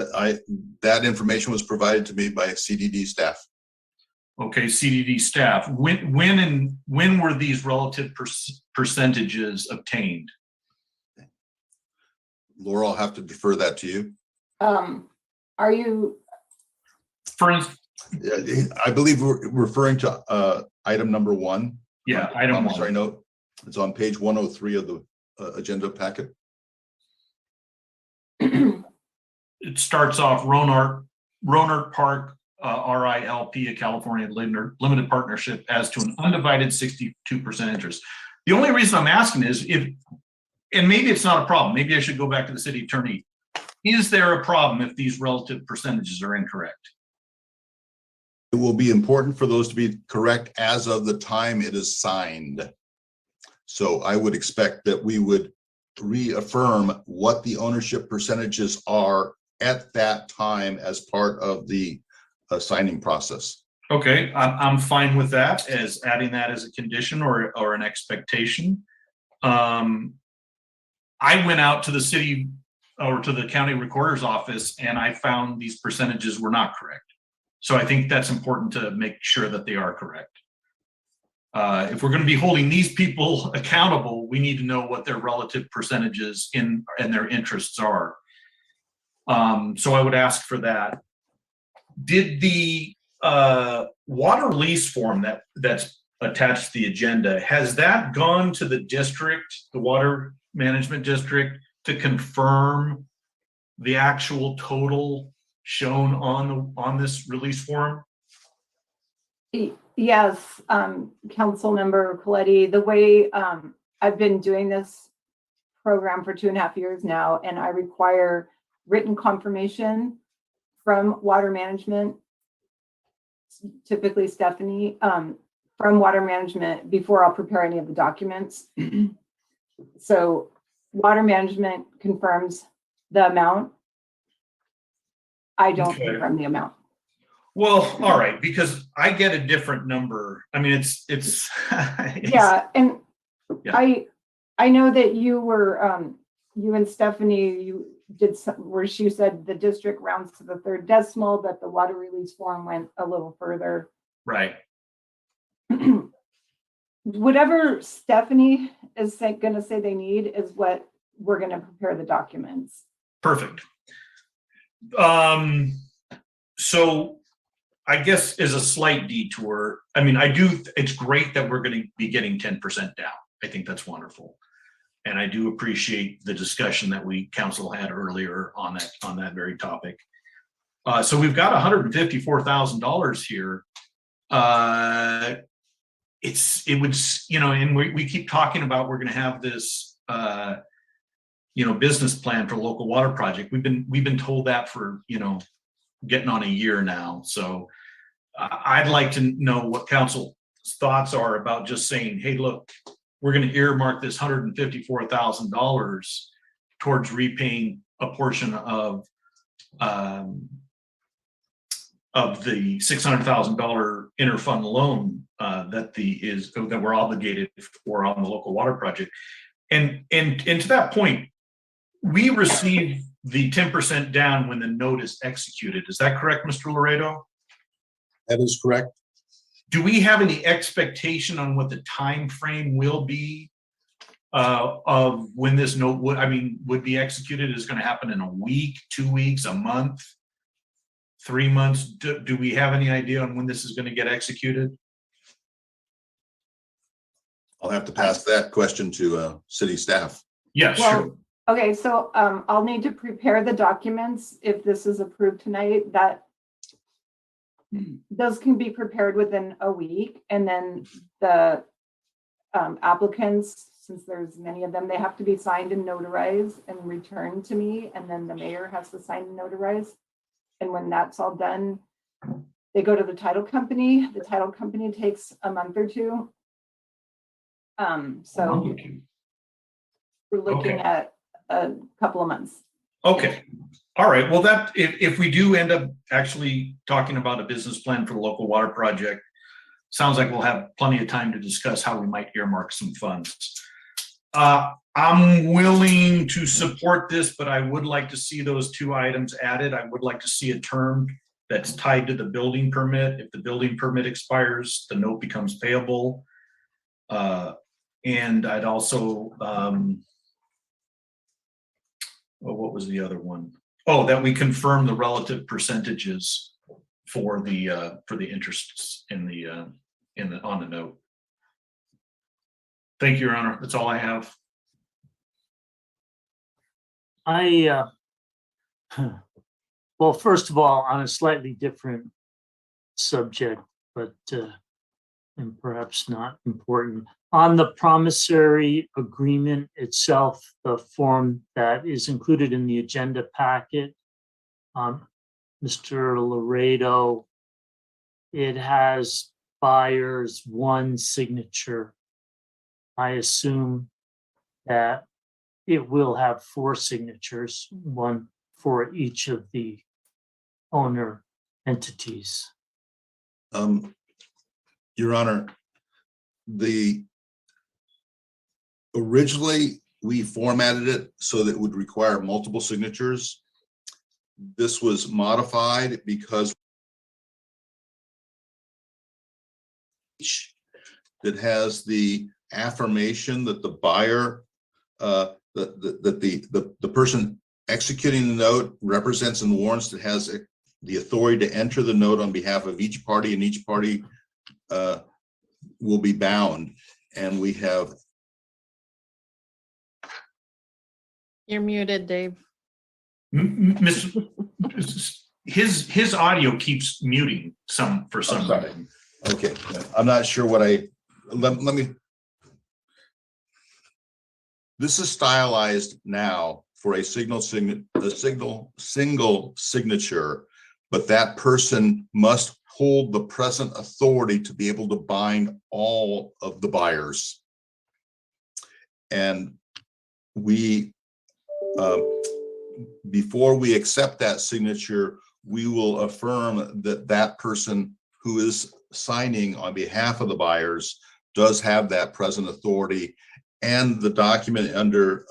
That information was provided to me by CDD staff. Okay, CDD staff. When were these relative percentages obtained? Laura, I'll have to defer that to you. Are you? For instance, I believe we're referring to item number 1. Yeah, item 1. Sorry, note. It's on page 103 of the agenda packet. It starts off Rohnert Park, RILP, a California limited partnership, as to an undivided 62% interest. The only reason I'm asking is and maybe it's not a problem, maybe I should go back to the city attorney. Is there a problem if these relative percentages are incorrect? It will be important for those to be correct as of the time it is signed. So I would expect that we would reaffirm what the ownership percentages are at that time as part of the signing process. Okay, I'm fine with that, as adding that as a condition or an expectation. I went out to the city or to the county recorder's office and I found these percentages were not correct. So I think that's important to make sure that they are correct. If we're going to be holding these people accountable, we need to know what their relative percentages and their interests are. So I would ask for that. Did the water lease form that's attached to the agenda, has that gone to the district, the water management district, to confirm the actual total shown on this release form? Yes, Council Member Coletti, the way I've been doing this program for 2.5 years now, and I require written confirmation from water management, typically Stephanie, from water management before I'll prepare any of the documents. So water management confirms the amount. I don't confirm the amount. Well, all right, because I get a different number. I mean, it's yeah, and yeah. I know that you were you and Stephanie, you did some where she said the district rounds to the 3rd decimal, but the water release form went a little further. Right. Whatever Stephanie is going to say they need is what we're going to prepare the documents. Perfect. So I guess as a slight detour, I mean, it's great that we're going to be getting 10% down. I think that's wonderful. And I do appreciate the discussion that council had earlier on that very topic. So we've got $154,000 here. It would, and we keep talking about, we're going to have this, business plan for local water project. We've been told that for, getting on a year now. So I'd like to know what council's thoughts are about just saying, hey, look, we're going to earmark this $154,000 towards repaying a portion of the $600,000 interfund loan that we're obligated for on the local water project. And to that point, we receive the 10% down when the note is executed. Is that correct, Mr. Laredo? That is correct. Do we have any expectation on what the time frame will be of when this note would be executed? Is it going to happen in a week, 2 weeks, a month, 3 months? Do we have any idea on when this is going to get executed? I'll have to pass that question to city staff. Yeah, sure. Okay, so I'll need to prepare the documents if this is approved tonight. That those can be prepared within a week, and then the applicants since there's many of them, they have to be signed and notarized and returned to me, and then the mayor has to sign and notarize. And when that's all done, they go to the title company. The title company takes a month or two. So we're looking Okay. at a couple of months. Okay, all right, well, that, if we do end up actually talking about a business plan for the local water project, sounds like we'll have plenty of time to discuss how we might earmark some funds. I'm willing to support this, but I would like to see those two items added. I would like to see a term that's tied to the building permit. If the building permit expires, the note becomes payable. And I'd also, well, what was the other one? Oh, that we confirm the relative percentages for the interests in the on the note. Thank you, Your Honor. That's all I have. Well, first of all, on a slightly different subject, but and perhaps not important. On the promissory agreement itself, the form that is included in the agenda packet, Mr. Laredo, it has buyer's one signature. I assume that it will have 4 signatures, one for each of the owner entities. Your Honor, originally we formatted it so that it would require multiple signatures. This was modified because that has the affirmation that the buyer, that the person executing the note represents and warrants that has the authority to enter the note on behalf of each party, and each party will be bound. And we have. You're muted, Dave. His audio keeps muting for some reason. Okay, I'm not sure what let me. This is stylized now for a single signature, but that person must hold the present authority to be able to bind all of the buyers. And we, before we accept that signature, we will affirm that that person who is signing on behalf of the buyers does have that present authority, and the document under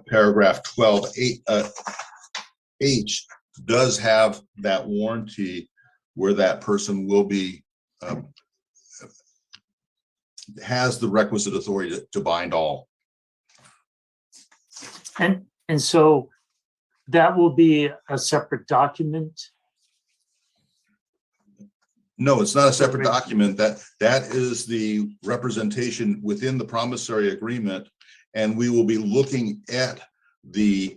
paragraph 12H does have that warranty where that person will be has the requisite authority to bind all. And so that will be a separate document? No, it's not a separate document. That is the representation within the promissory agreement, and we will be looking at the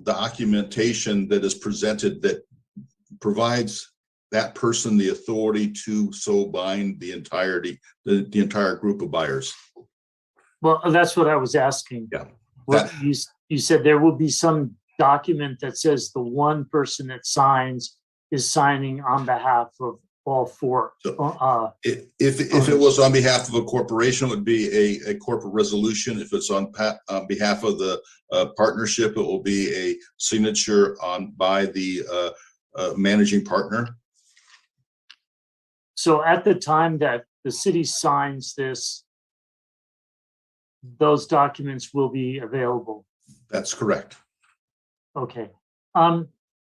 documentation that is presented that provides that person the authority to so bind the entirety, the entire group of buyers. Well, that's what I was asking. Yeah. What you said there will be some document that says the one person that signs is signing on behalf of all 4. If it was on behalf of a corporation, it would be a corporate resolution. If it's on behalf of the partnership, it will be a signature by the managing partner. So at the time that the city signs this, those documents will be available. That's correct. Okay.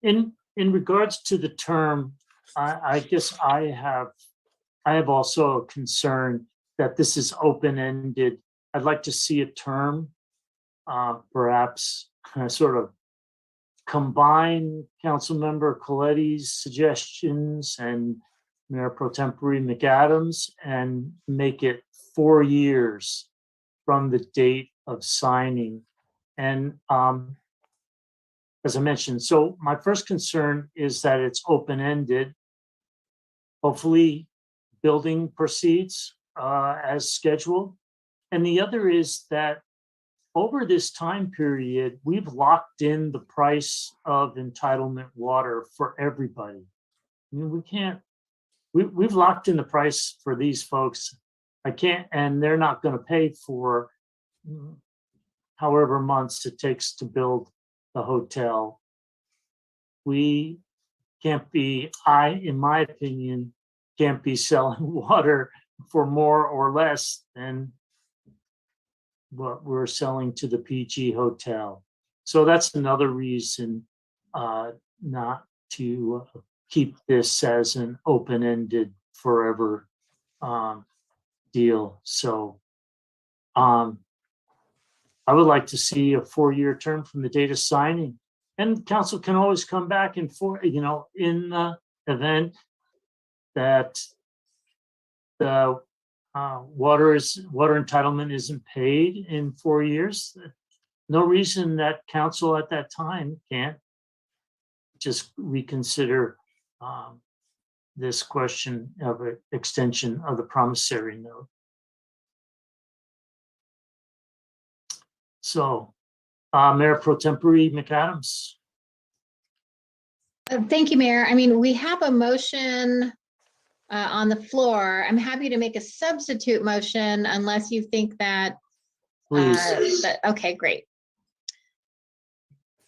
In regards to the term, I guess I have also a concern that this is open-ended. I'd like to see a term, perhaps sort of combine Councilmember Coletti's suggestions and Mayor Pro Tempore McAdams and make it 4 years from the date of signing. And as I mentioned, so my first concern is that it's open-ended. Hopefully, building proceeds as scheduled. And the other is that over this time period, we've locked in the price of entitlement water for everybody. I mean, we've locked in the price for these folks. And they're not going to pay for however months it takes to build the hotel. We can't be, in my opinion, can't be selling water for more or less than what we're selling to the PG Hotel. So that's another reason not to keep this as an open-ended forever deal. So I would like to see a 4-year term from the date of signing. And council can always come back in the event that the water entitlement isn't paid in 4 years. No reason that council at that time can't just reconsider this question of an extension of the promissory note. So, Mayor Pro Tempore McAdams. Thank you, Mayor. I mean, we have a motion on the floor. I'm happy to make a substitute motion unless you think that. Please. Okay, great.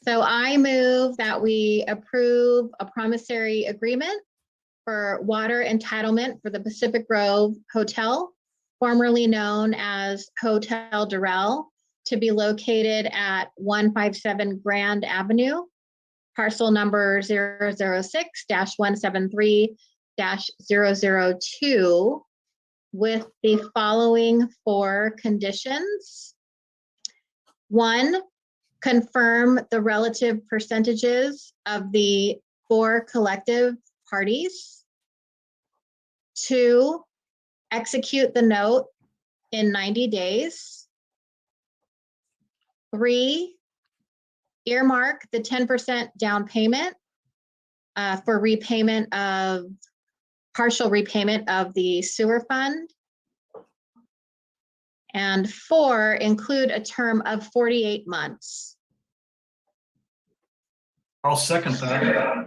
So I move that we approve a promissory agreement for water entitlement for the Pacific Grove Hotel, formerly known as Hotel Durrell, to be located at 157 Grand Avenue, parcel number 006-173-002, with the following 4 conditions. 1, confirm the relative percentages of the 4 collective parties. 2, execute the note in 90 days. 3, earmark the 10% down payment for partial repayment of the sewer fund. And 4, include a term of 48 months. I'll second that.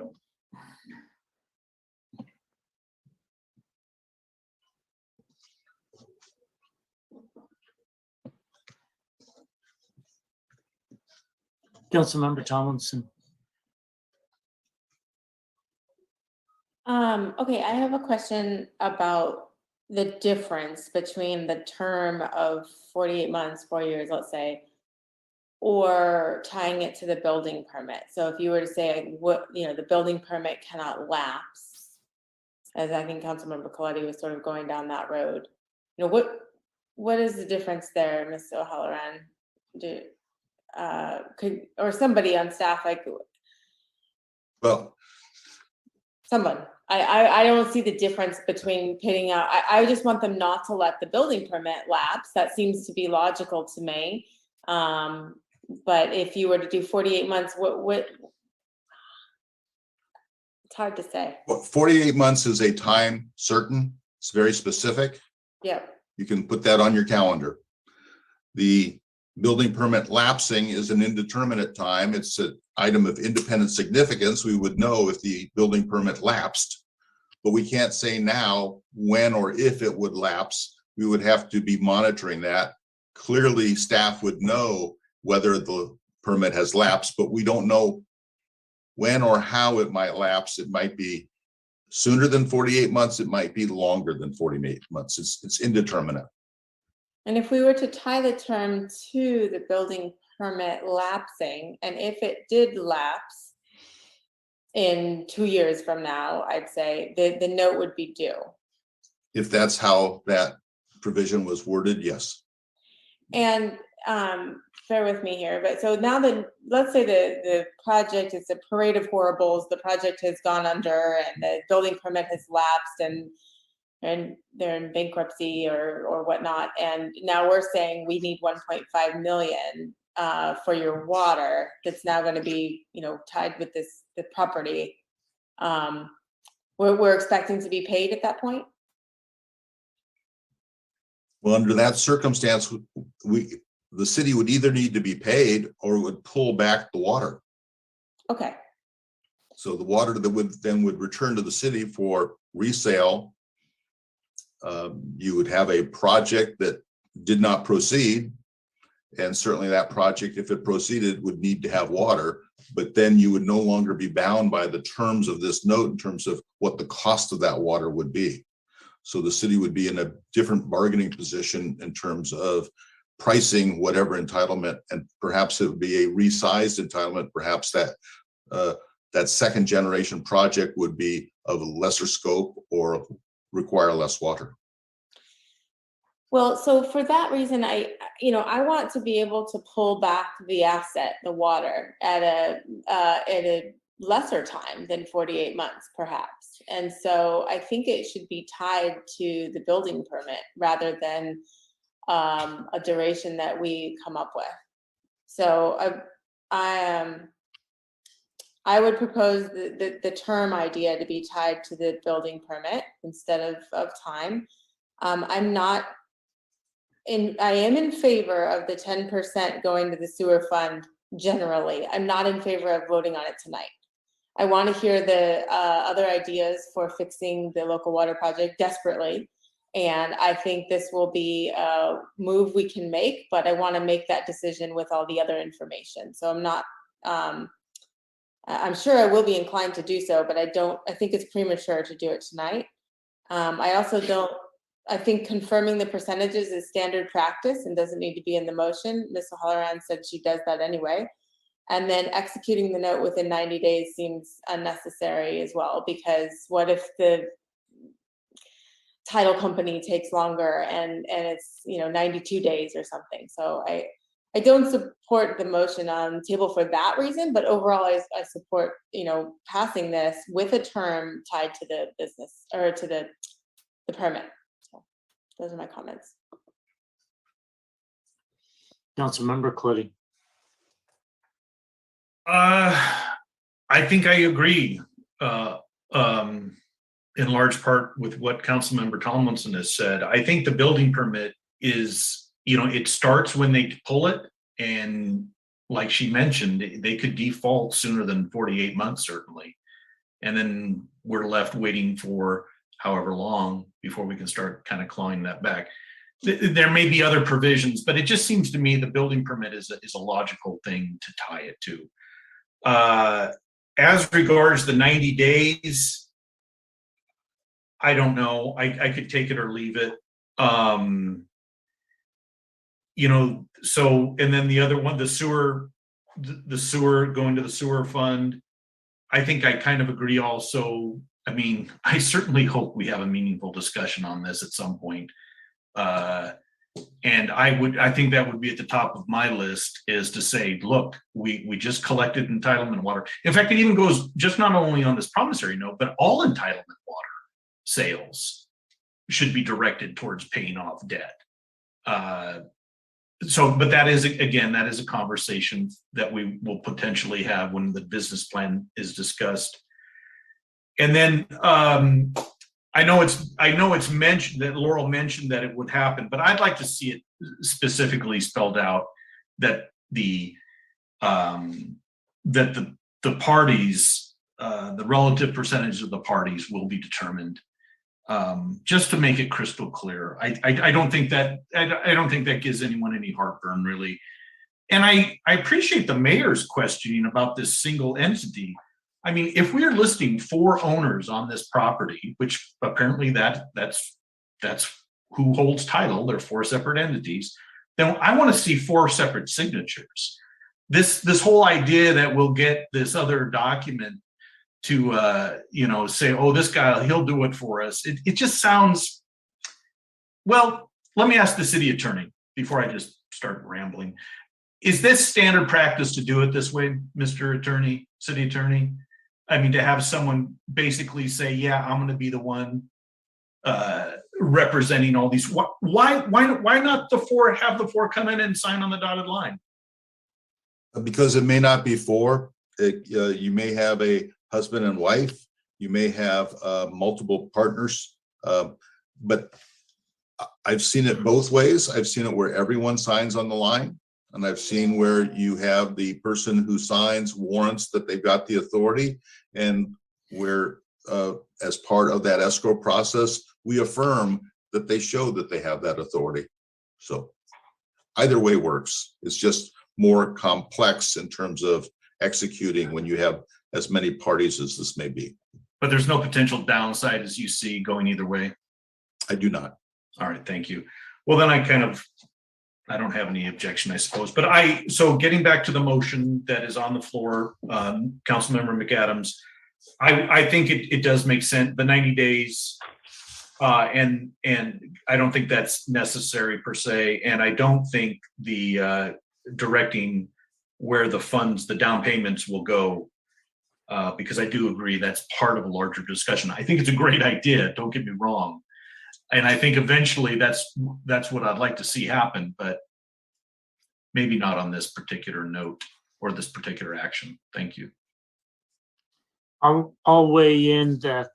Councilmember Tomlinson. Okay, I have a question about the difference between the term of 48 months, 4 years, let's say, or tying it to the building permit. So if you were to say, the building permit cannot lapse, as I think Councilmember Coletti was sort of going down that road. What is the difference there, Ms. O'Halloran? Or somebody on staff, someone. I don't see the difference between pitting out. I just want them not to let the building permit lapse. That seems to be logical to me. But if you were to do 48 months, what? It's hard to say. Well, 48 months is a time certain. It's very specific. Yep. You can put that on your calendar. The building permit lapsing is an indeterminate time. It's an item of independent significance. We would know if the building permit lapsed, but we can't say now when or if it would lapse. We would have to be monitoring that. Clearly, staff would know whether the permit has lapsed, but we don't know when or how it might lapse. It might be sooner than 48 months. It might be longer than 48 months. It's indeterminate. And if we were to tie the term to the building permit lapsing, and if it did lapse in 2 years from now, I'd say the note would be due. If that's how that provision was worded, yes. And bear with me here, but so now let's say the project is a parade of horribles, the project has gone under and the building permit has lapsed and they're in bankruptcy or whatnot. And now we're saying we need 1.5 million for your water that's now going to be, tied with the property. We're expecting to be paid at that point. Well, under that circumstance, the city would either need to be paid or would pull back the water. Okay, So the water that would return to the city for resale. You would have a project that did not proceed. And certainly that project, if it proceeded, would need to have water, but then you would no longer be bound by the terms of this note in terms of what the cost of that water would be. So the city would be in a different bargaining position in terms of pricing whatever entitlement, and perhaps it would be a resized entitlement. Perhaps that second generation project would be of lesser scope or require less water. well, so for that reason, I want to be able to pull back the asset, the water, at a lesser time than 48 months, perhaps. And so I think it should be tied to the building permit rather than a duration that we come up with. So I would propose the term idea to be tied to the building permit instead of time. I am in favor of the 10% going to the sewer fund generally. I'm not in favor of voting on it tonight. I want to hear the other ideas for fixing the local water project desperately. And I think this will be a move we can make, but I want to make that decision with all the other information. So I'm sure I will be inclined to do so, but I think it's premature to do it tonight. I think confirming the percentages is standard practice and doesn't need to be in the motion. Ms. O'Halloran said she does that anyway. And then executing the note within 90 days seems unnecessary as well, because what if the title company takes longer and it's 92 days or something. So I don't support the motion on the table for that reason, but overall I support passing this with a term tied to the business or to the permit. Those are my comments. Councilmember Coletti. I think I agree in large part with what Councilmember Tomlinson has said. I think the building permit is, it starts when they pull it, and like she mentioned, they could default sooner than 48 months, certainly. And then we're left waiting for however long before we can start kind of clawing that back. There may be other provisions, but it just seems to me the building permit is a logical thing to tie it to. As regards the 90 days, I don't know. I could take it or leave it. So, and then the other one, the sewer going to the sewer fund. I think I kind of agree also. I mean, I certainly hope we have a meaningful discussion on this at some point. And I think that would be at the top of my list, is to say, look, we just collected entitlement water. In fact, it even goes just not only on this promissory note, but all entitlement water sales should be directed towards paying off debt. But that is, again, that is a conversation that we will potentially have when the business plan is discussed. And then I know it's mentioned that Laurel mentioned that it would happen, but I'd like to see it specifically spelled out that the parties, the relative percentage of the parties will be determined, just to make it crystal clear. I don't think that gives anyone any heartburn, really. And I appreciate the mayor's questioning about this single entity. I mean, if we're listing 4 owners on this property, which apparently that's who holds title, they're 4 separate entities, then I want to see 4 separate signatures. This whole idea that we'll get this other document to say, oh, this guy, he'll do it for us. It just sounds, well, let me ask the city attorney before I just start rambling. Is this standard practice to do it this way, Mr. Attorney, City Attorney? I mean, to have someone basically say, yeah, I'm going to be the one representing all these. Why not have the 4 come in and sign on the dotted line? Because it may not be 4. You may have a husband and wife. You may have multiple partners. But I've seen it both ways. I've seen it where everyone signs on the line. And I've seen where you have the person who signs warrants that they've got the authority, and where as part of that escrow process, we affirm that they show that they have that authority. So either way works. It's just more complex in terms of executing when you have as many parties as this may be. But there's no potential downside as you see going either way? I do not. All right, thank you. Well, then I don't have any objection, I suppose. But so getting back to the motion that is on the floor, Councilmember McAdams, I think it does make sense, the 90 days. And I don't think that's necessary per se. And I don't think the directing where the funds, the down payments will go, because I do agree that's part of a larger discussion. I think it's a great idea, don't get me wrong. And I think eventually that's what I'd like to see happen, but maybe not on this particular note or this particular action. Thank you. I'll weigh in that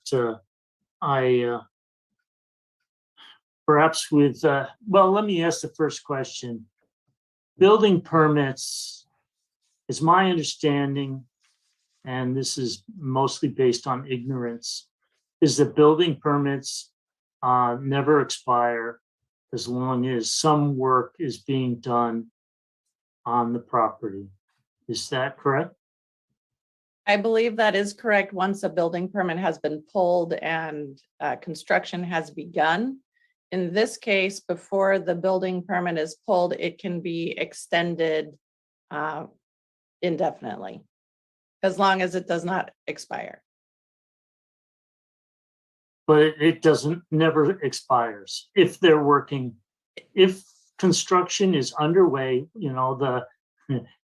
perhaps with, well, let me ask the first question. Building permits is my understanding, and this is mostly based on ignorance, is that building permits never expire as long as some work is being done on the property. Is that correct? I believe that is correct. Once a building permit has been pulled and construction has begun. In this case, before the building permit is pulled, it can be extended indefinitely, as long as it does not expire. But it never expires if they're working. If construction is underway, the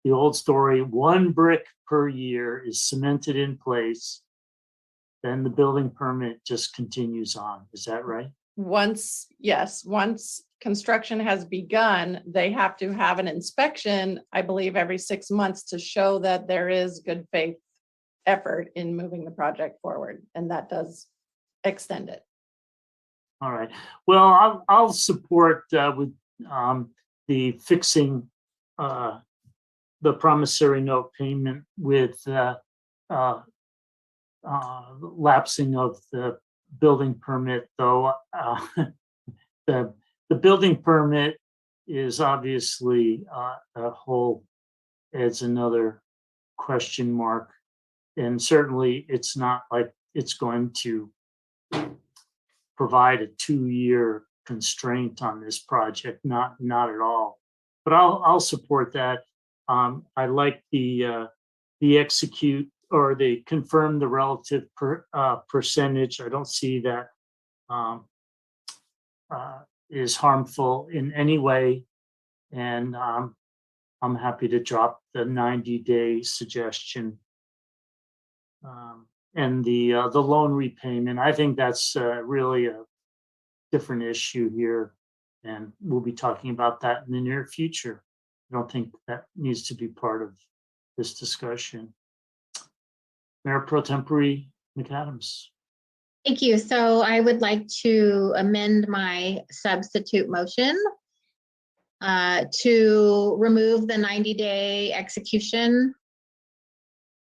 old story, 1 brick per year is cemented in place, then the building permit just continues on. Is that right? Once construction has begun, they have to have an inspection, I believe, every 6 months to show that there is good faith effort in moving the project forward, and that does extend it. All right. Well, I'll support with the fixing the promissory note payment with lapsing of the building permit, though the building permit is obviously adds another question mark, and certainly it's not like it's going to provide a 2-year constraint on this project, not at all. But I'll support that. I like the execute or the confirm the relative percentage. I don't see that is harmful in any way, and I'm happy to drop the 90-day suggestion. And the loan repayment, I think that's really a different issue here, and we'll be talking about that in the near future. I don't think that needs to be part of this discussion. Mayor Pro Tempore McAdams. Thank you. So I would like to amend my substitute motion to remove the 90-day execution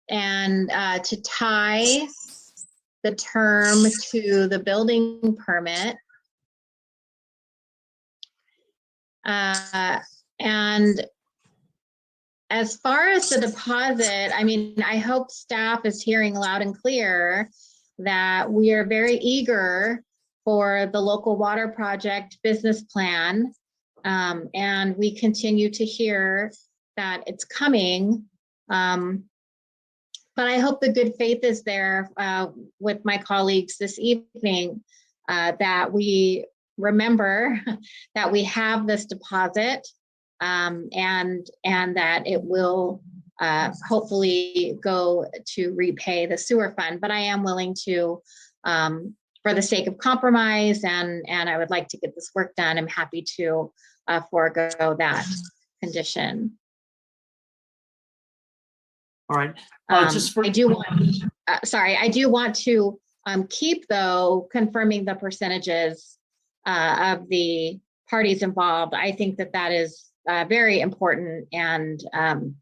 and to tie the term to the building permit. And as far as the deposit, I mean, I hope staff is hearing loud and clear that we are very eager for the local water project business plan. And we continue to hear that it's coming. But I hope the good faith is there with my colleagues this evening, that we remember that we have this deposit and that it will hopefully go to repay the sewer fund. But I am willing to, for the sake of compromise, and I would like to get this work done, I'm happy to forego that condition. All right. I do want to keep, though, confirming the percentages of the parties involved. I think that that is very important, and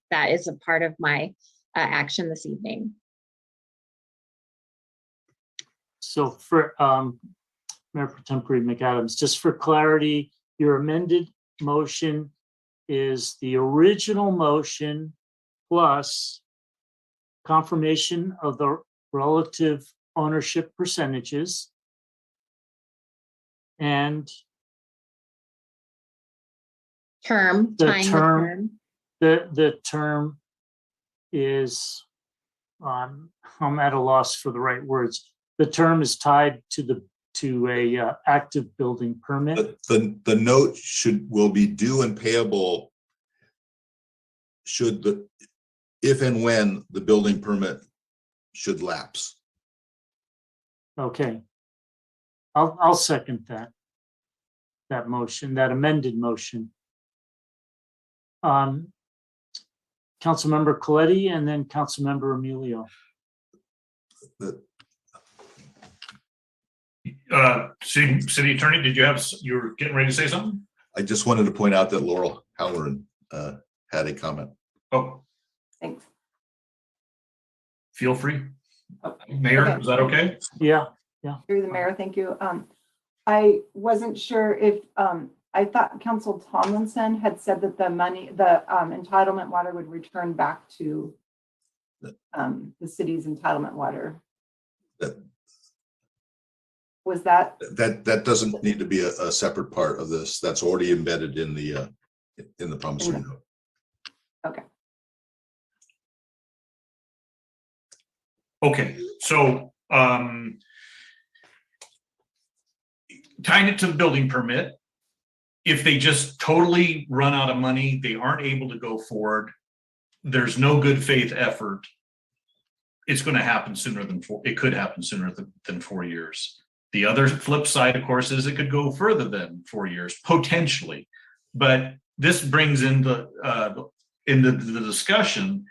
that is a part of my action this evening. So for Mayor Pro Tempore McAdams, just for clarity, your amended motion is the original motion plus confirmation of the relative ownership percentages and Term, the tying the term, the term is, I'm at a loss for the right words. The term is tied to a active building permit. The note will be due and payable if and when the building permit should lapse. Okay. I'll second that motion, that amended motion. Councilmember Coletti and then Councilmember Emilio. City Attorney, you were getting ready to say something? I just wanted to point out that Laurel Halloran had a comment. Oh, Thanks. feel free. Mayor, Okay. is that okay? Yeah. Through the mayor, thank you. I wasn't sure if, I thought Council Tomlinson had said that the entitlement water would return back to the city's entitlement water. Was that? That doesn't need to be a separate part of this. That's already embedded in the promissory note. Okay. Okay, so tying it to the building permit, if they just totally run out of money, they aren't able to go forward, there's no good faith effort, it's going to happen sooner than it could happen sooner than 4 years. The other flip side, of course, is it could go further than 4 years, potentially. But this brings in the discussion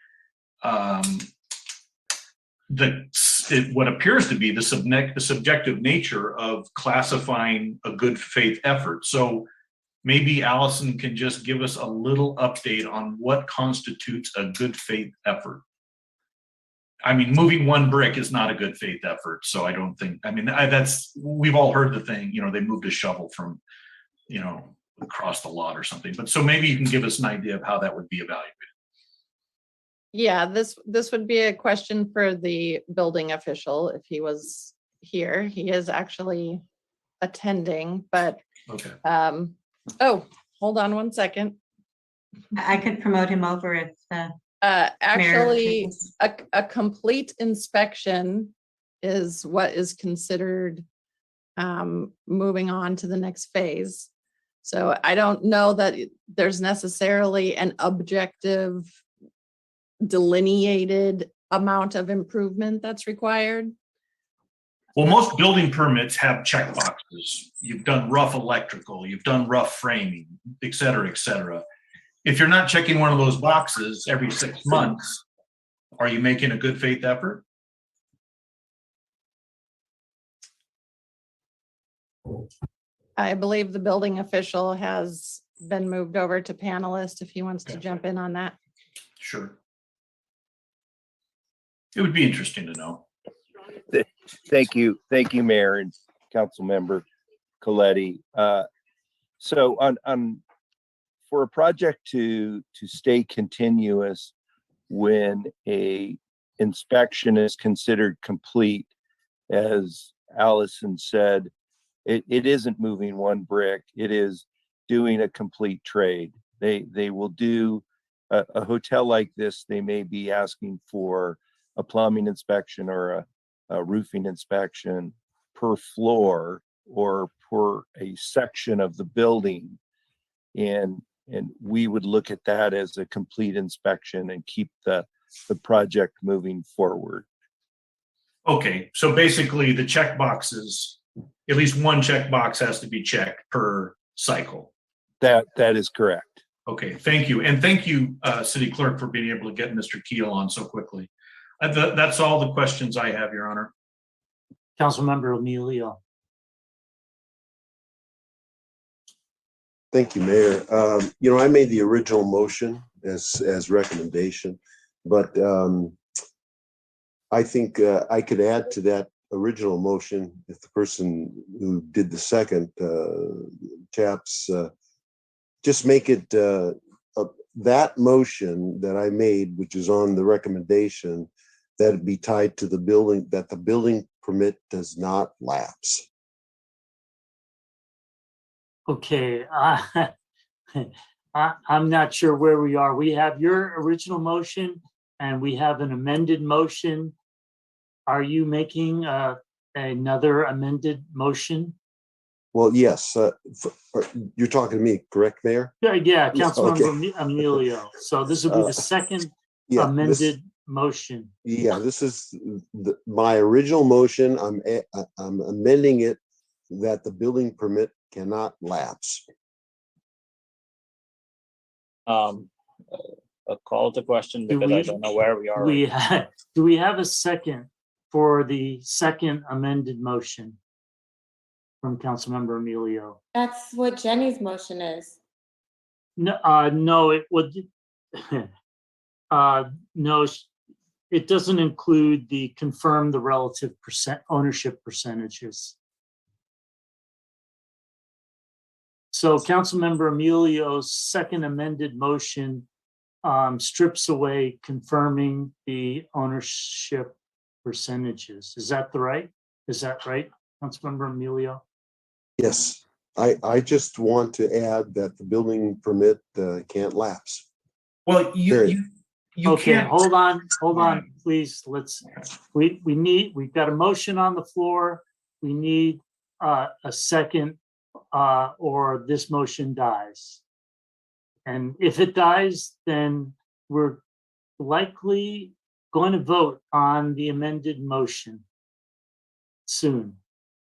what appears to be the subjective nature of classifying a good faith effort. So maybe Allison can just give us a little update on what constitutes a good faith effort. I mean, moving one brick is not a good faith effort. So I don't think, we've all heard the thing, they moved a shovel from, across the lot or something. But so maybe you can give us an idea of how that would be evaluated. Yeah, this would be a question for the building official if he was here. He is actually attending, but okay. Oh, hold on one second. I could promote him over if actually a complete inspection is what is considered moving on to the next phase. So I don't know that there's necessarily an objective delineated amount of improvement that's required. Well, most building permits have check boxes. You've done rough electrical, you've done rough framing, et cetera, et cetera. If you're not checking one of those boxes every 6 months, are you making a good faith effort? I believe the building official has been moved over to panelist if he wants to jump in on that. Sure. It would be interesting to know. Thank you, Mayor and Councilmember Coletti. So for a project to stay continuous when a inspection is considered complete, as Allison said, it isn't moving one brick. It is doing a complete trade. They will do a hotel like this. They may be asking for a plumbing inspection or a roofing inspection per floor or per a section of the building. And we would look at that as a complete inspection and keep the project moving forward. Okay, so basically the check boxes, at least one check box has to be checked per cycle. That is correct. Okay, thank you. And thank you, City Clerk, for being able to get Mr. Keel on so quickly. That's all the questions I have, Your Honor. Councilmember Emilio. Thank you, Mayor. I made the original motion as recommendation, but I think I could add to that original motion if the person who did the second, chaps, just make it that motion that I made, which is on the recommendation, that it be tied to the building, that the building permit does not lapse. Okay, I'm not sure where we are. We have your original motion and we have an amended motion. Are you making another amended motion? Well, yes, you're talking to me, correct, Mayor? Yeah, Okay. Councilmember Emilio. So this will be the second Yeah, amended motion. Yeah, this is my original motion. I'm amending it that the building permit cannot lapse. A call to question Do because I we- don't know where we are. Do we have a second for the second amended motion from Councilmember Emilio? That's what Jenny's motion is. No, it would, no, it doesn't include the confirm the relative ownership percentages. So Councilmember Emilio's second amended motion strips away confirming the ownership percentages. Is that right? Councilmember Emilio? Yes, I just want to add that the building permit can't lapse. Well, you Okay, can't. hold on, please. We've got a motion on the floor. We need a second or this motion dies. And if it dies, then we're likely going to vote on the amended motion soon,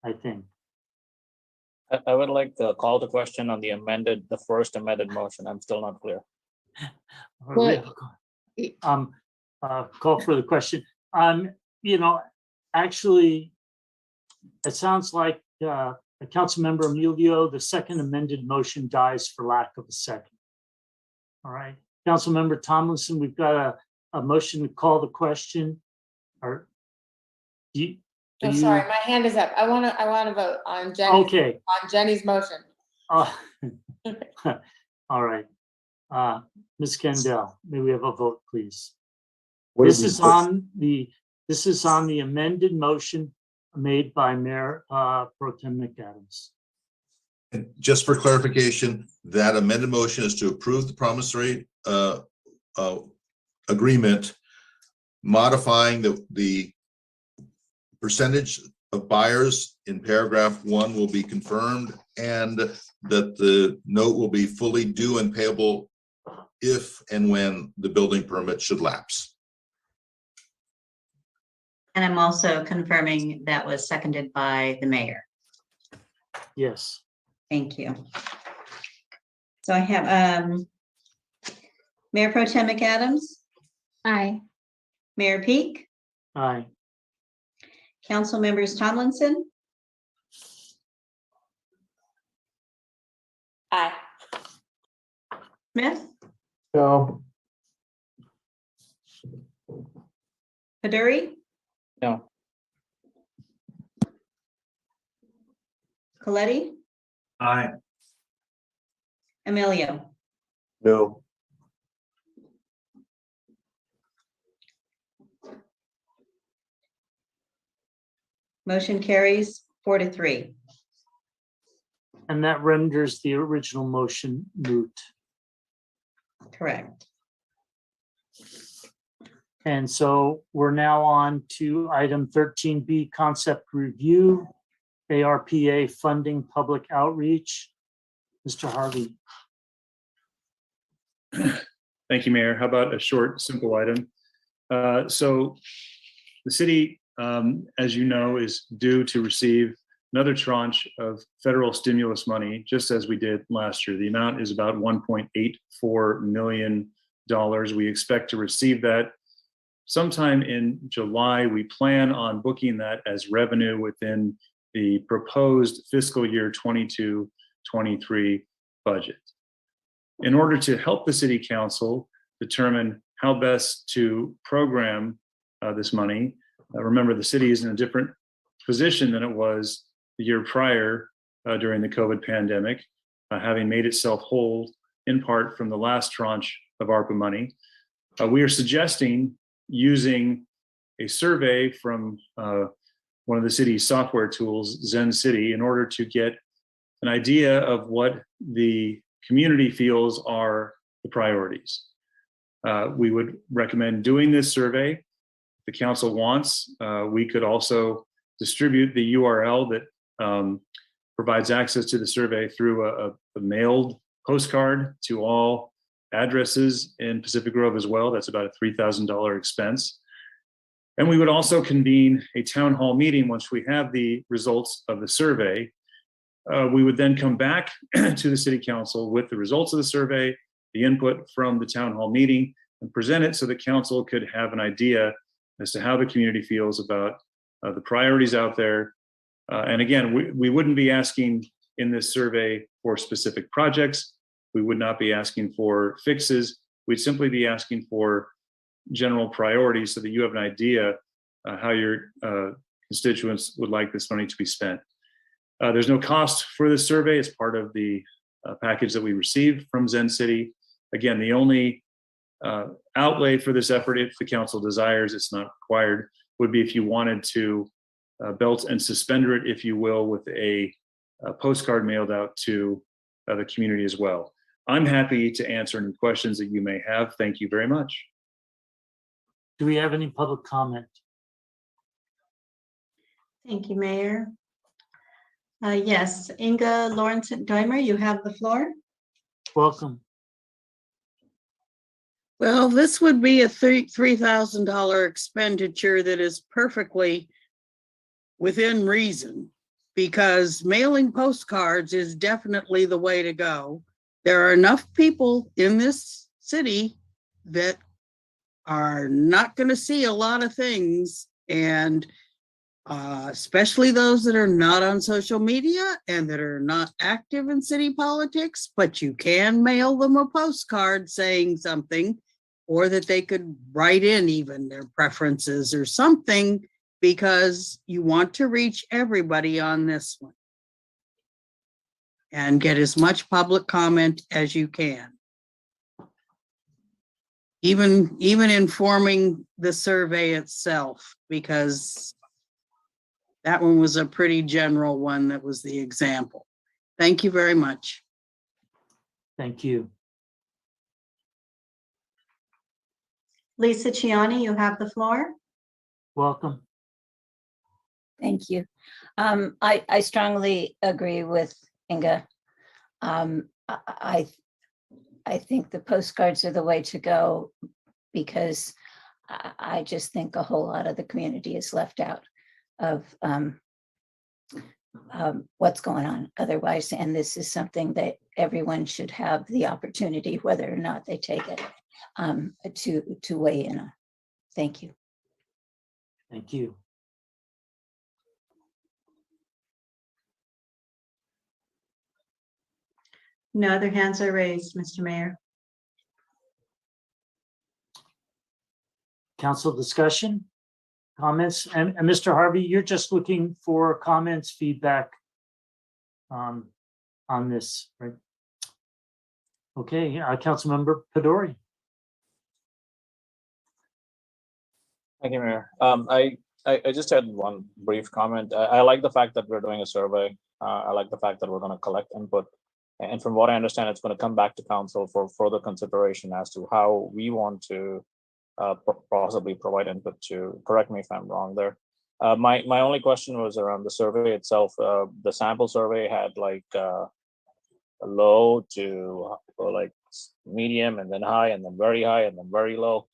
I think. I would like the call to question on the first amended motion. I'm still not clear. Call for the question. Actually, it sounds like Councilmember Emilio, the second amended motion dies for lack of a second. All right, Councilmember Tomlinson, we've got a motion to call the question. Or Sorry, my hand is up. I want to vote on Jenny's. Okay. On Jenny's motion. All right. Ms. Kendall, may we have a vote, please? This is on the amended motion made by Mayor Pro Tem McAdams. And just for clarification, that amended motion is to approve the promissory agreement, modifying the percentage of buyers in paragraph 1 will be confirmed, and that the note will be fully due and payable if and when the building permit should lapse. And I'm also confirming that was seconded by the mayor. Yes. Thank you. So I have Mayor Pro Tem McAdams. Aye. Mayor Peak. Aye. Council members Tomlinson. Aye. Smith. No. Paduri. No. Coletti. Aye. Emilio. No. Motion carries 4-3. And that renders the original motion moot. Correct. And so we're now on to item 13B, concept review, ARPA funding public outreach. Mr. Harvey. Thank you, Mayor. How about a short, simple item? So the city, as you know, is due to receive another tranche of federal stimulus money, just as we did last year. The amount is about $1.84 million. We expect to receive that sometime in July. We plan on booking that as revenue within the proposed fiscal year 22-23 budget. In order to help the city council determine how best to program this money, remember the city is in a different position than it was the year prior during the COVID pandemic, having made itself whole in part from the last tranche of ARPA money. We are suggesting using a survey from one of the city's software tools, Zen City, in order to get an idea of what the community feels are the priorities. We would recommend doing this survey. If the council wants, we could also distribute the URL that provides access to the survey through a mailed postcard to all addresses in Pacific Grove as well. That's about a $3,000 expense. And we would also convene a town hall meeting once we have the results of the survey. We would then come back to the city council with the results of the survey, the input from the town hall meeting, and present it so the council could have an idea as to how the community feels about the priorities out there. And again, we wouldn't be asking in this survey for specific projects. We would not be asking for fixes. We'd simply be asking for general priorities so that you have an idea how your constituents would like this money to be spent. There's no cost for this survey. It's part of the package that we received from Zen City. Again, the only outlay for this effort, if the council desires, it's not required, would be if you wanted to belt and suspender it, if you will, with a postcard mailed out to the community as well. I'm happy to answer any questions that you may have. Thank you very much. Do we have any public comment? Thank you, Mayor. Yes, Inga Lawrence-Daimer, you have the floor. Welcome. Well, this would be a $3,000 expenditure that is perfectly within reason, because mailing postcards is definitely the way to go. There are enough people in this city that are not going to see a lot of things, and especially those that are not on social media and that are not active in city politics, but you can mail them a postcard saying something, or that they could write in even their preferences or something, because you want to reach everybody on this one and get as much public comment as you can. Even informing the survey itself, because that one was a pretty general one that was the example. Thank you very much. Thank you. Lisa Ciani, you have the floor. Welcome. Thank you. I strongly agree with Inga. I think the postcards are the way to go, because I just think a whole lot of the community is left out of what's going on otherwise. And this is something that everyone should have the opportunity, whether or not they take it, to weigh in on. Thank you. Thank you. No other hands are raised, Mr. Mayor. Council discussion, comments, and Mr. Harvey, you're just looking for comments, feedback on this, right? Okay, Councilmember Pedori. Thank you, Mayor. I just had one brief comment. I like the fact that we're doing a survey. I like the fact that we're going to collect input. And from what I understand, it's going to come back to council for further consideration as to how we want to possibly provide input to. Correct me if I'm wrong there. My only question was around the survey itself. The sample survey had like a low to like medium, and then high, and then very high, and then very low.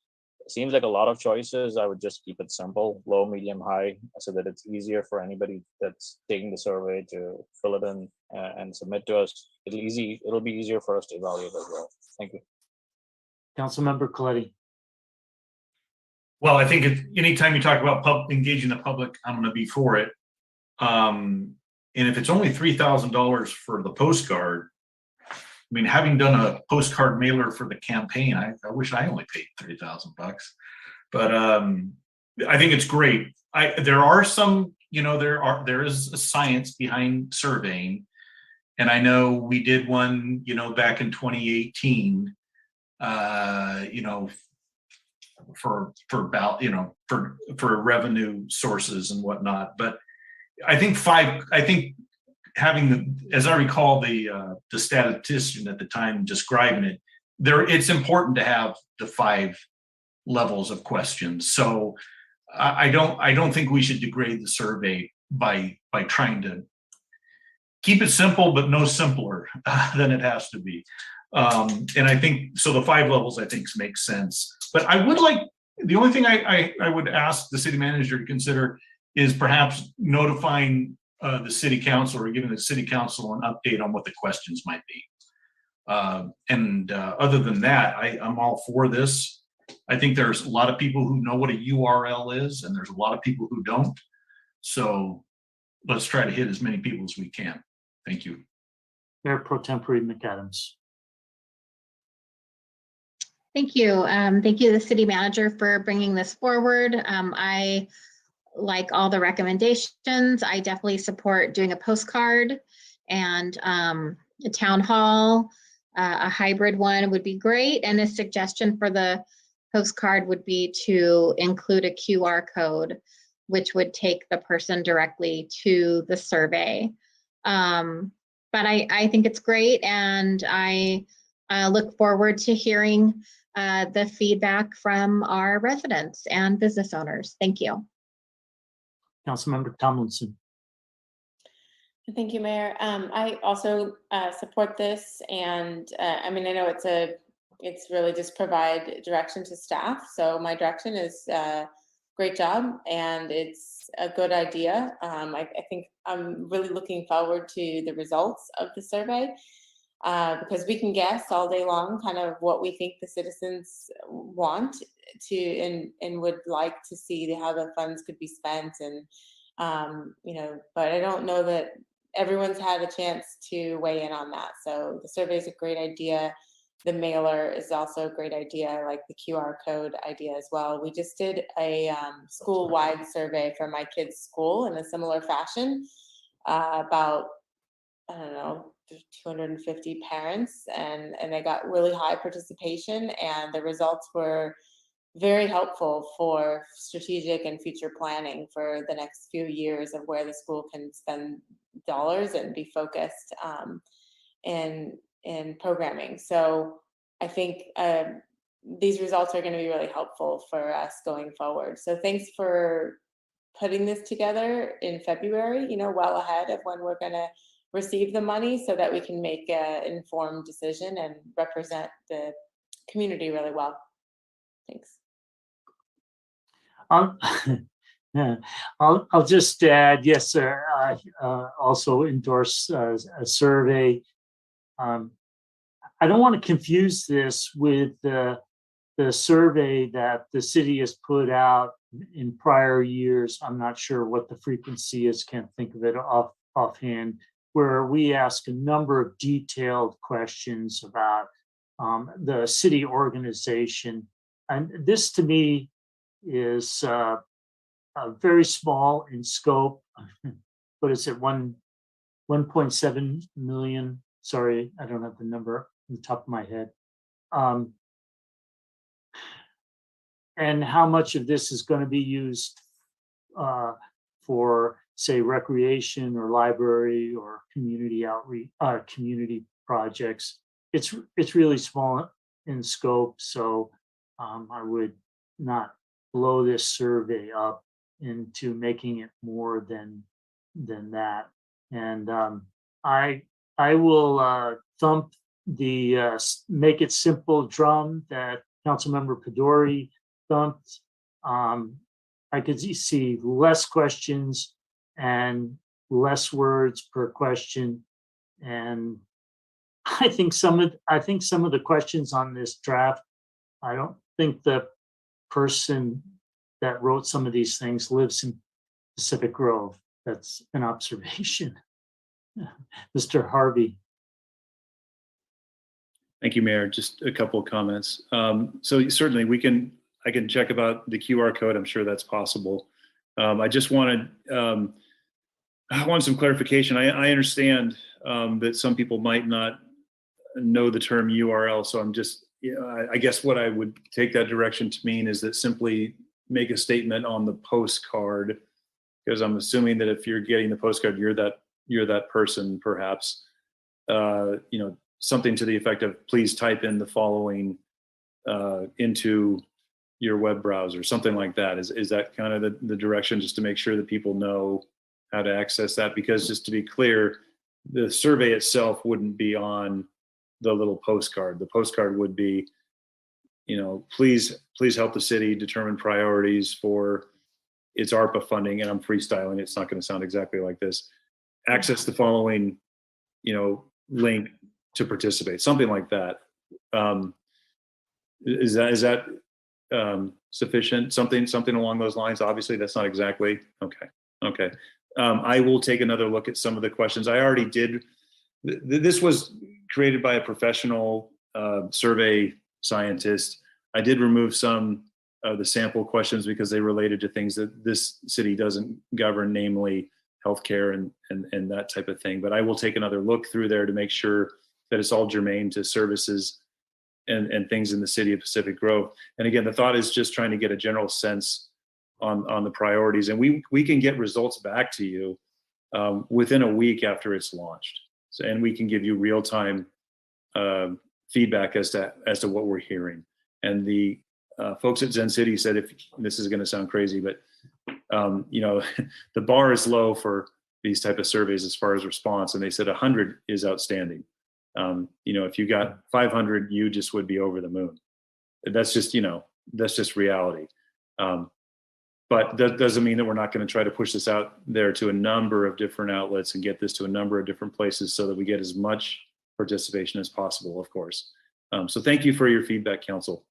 It seems like a lot of choices. I would just keep it simple, low, medium, high, so that it's easier for anybody that's taking the survey to fill it in and submit to us. It'll be easier for us to evaluate as well. Thank you. Councilmember Coletti. Well, I think anytime you talk about engaging the public, I'm going to be for it. And if it's only $3,000 for the postcard, mean, having done a postcard mailer for the campaign, I wish I only paid $3,000. But I think it's great. There are some, there is a science behind surveying. And I know we did one, back in 2018, for revenue sources and whatnot. But I think having as I recall, the statistician at the time describing it, it's important to have the 5 levels of questions. So I don't think we should degrade the survey by trying to keep it simple, but no simpler than it has to be. And I think, so the 5 levels, I think, makes sense. But I would like, the only thing I would ask the city manager to consider is perhaps notifying the city council or giving the city council an update on what the questions might be. Other than that, I'm all for this. I think there's a lot of people who know what a URL is, and there's a lot of people who don't. So let's try to hit as many people as we can. Thank you. Mayor Pro Tempore McAdams. Thank you. Thank you to the city manager for bringing this forward. I like all the recommendations. I definitely support doing a postcard and a town hall. A hybrid one would be great. And a suggestion for the postcard would be to include a QR code, which would take the person directly to the survey. But I think it's great, and I look forward to hearing the feedback from our residents and business owners. Thank you. Councilmember Tomlinson. Thank you, Mayor. I also support this, and I mean, I know it's really just provide direction to staff. So my direction is great job, and it's a good idea. I think I'm really looking forward to the results of the survey, because we can guess all day long kind of what we think the citizens want to and would like to see how the funds could be spent, and but I don't know that everyone's had a chance to weigh in on that. So the survey is a great idea. The mailer is also a great idea. I like the QR code idea as well. We just did a school-wide survey for my kids' school in a similar fashion, about, I don't know, 250 parents, and they got really high participation, and the results were very helpful for strategic and future planning for the next few years of where the school can spend dollars and be focused in programming. So I think these results are going to be really helpful for us going forward. So thanks for putting this together in February, well ahead of when we're going to receive the money, so that we can make an informed decision and represent the community really well. Thanks. I'll just add, yes, sir. I also endorse a survey. I don't want to confuse this with the survey that the city has put out in prior years. I'm not sure what the frequency is, can't think of it offhand, where we ask a number of detailed questions about the city organization. And this to me is very small in scope. What is it, 1.7 million? Sorry, I don't have the number on the top of my head. And how much of this is going to be used for, say, recreation or library or community outreach, community projects. It's really small in scope, so I would not blow this survey up into making it more than that. And I will thump the make it simple drum that Councilmember Pedori thumped. I could see less questions and less words per question. And I think some of the questions on this draft, I don't think the person that wrote some of these things lives in Pacific Grove. That's an observation. Mr. Harvey. Thank you, Mayor. Just a couple of comments. So certainly I can check about the QR code. I'm sure that's possible. I just wanted, I want some clarification. I understand that some people might not know the term URL, so I'm just, I guess what I would take that direction to mean is that simply make a statement on the postcard, because I'm assuming that if you're getting the postcard, you're that person, perhaps. Something to the effect of, please type in the following into your web browser, something like that. Is that kind of the direction, just to make sure that people know how to access that? Because just to be clear, the survey itself wouldn't be on the little postcard. The postcard would be, please help the city determine priorities for its ARPA funding. And I'm freestyling. It's not going to sound exactly like this. Access the following, link to participate, something like that. Is that sufficient? Something along those lines? Obviously, that's not exactly. Okay. I will take another look at some of the questions. I already did. This was created by a professional survey scientist. I did remove some of the sample questions because they related to things that this city doesn't govern, namely healthcare and that type of thing. But I will take another look through there to make sure that it's all germane to services and things in the city of Pacific Grove. And again, the thought is just trying to get a general sense on the priorities. And we can get results back to you within a week after it's launched. So, and we can give you real-time feedback as to what we're hearing. And the folks at Zen City said, if this is going to sound crazy, but the bar is low for these type of surveys as far as response. And they said 100 is outstanding. If you got 500, you just would be over the moon. That's just reality. But that doesn't mean that we're not going to try to push this out there to a number of different outlets and get this to a number of different places so that we get as much participation as possible, of course. So thank you for your feedback, Council.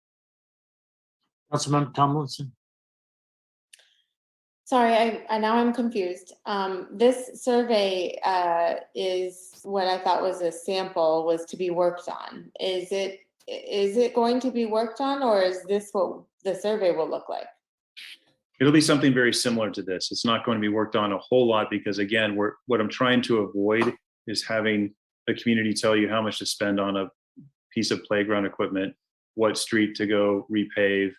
Councilmember Tomlinson. Sorry, now I'm confused. This survey is what I thought was a sample, was to be worked on. Is it going to be worked on, or is this what the survey will look like? It'll be something very similar to this. It's not going to be worked on a whole lot because, again, what I'm trying to avoid is having the community tell you how much to spend on a piece of playground equipment, what street to go repave,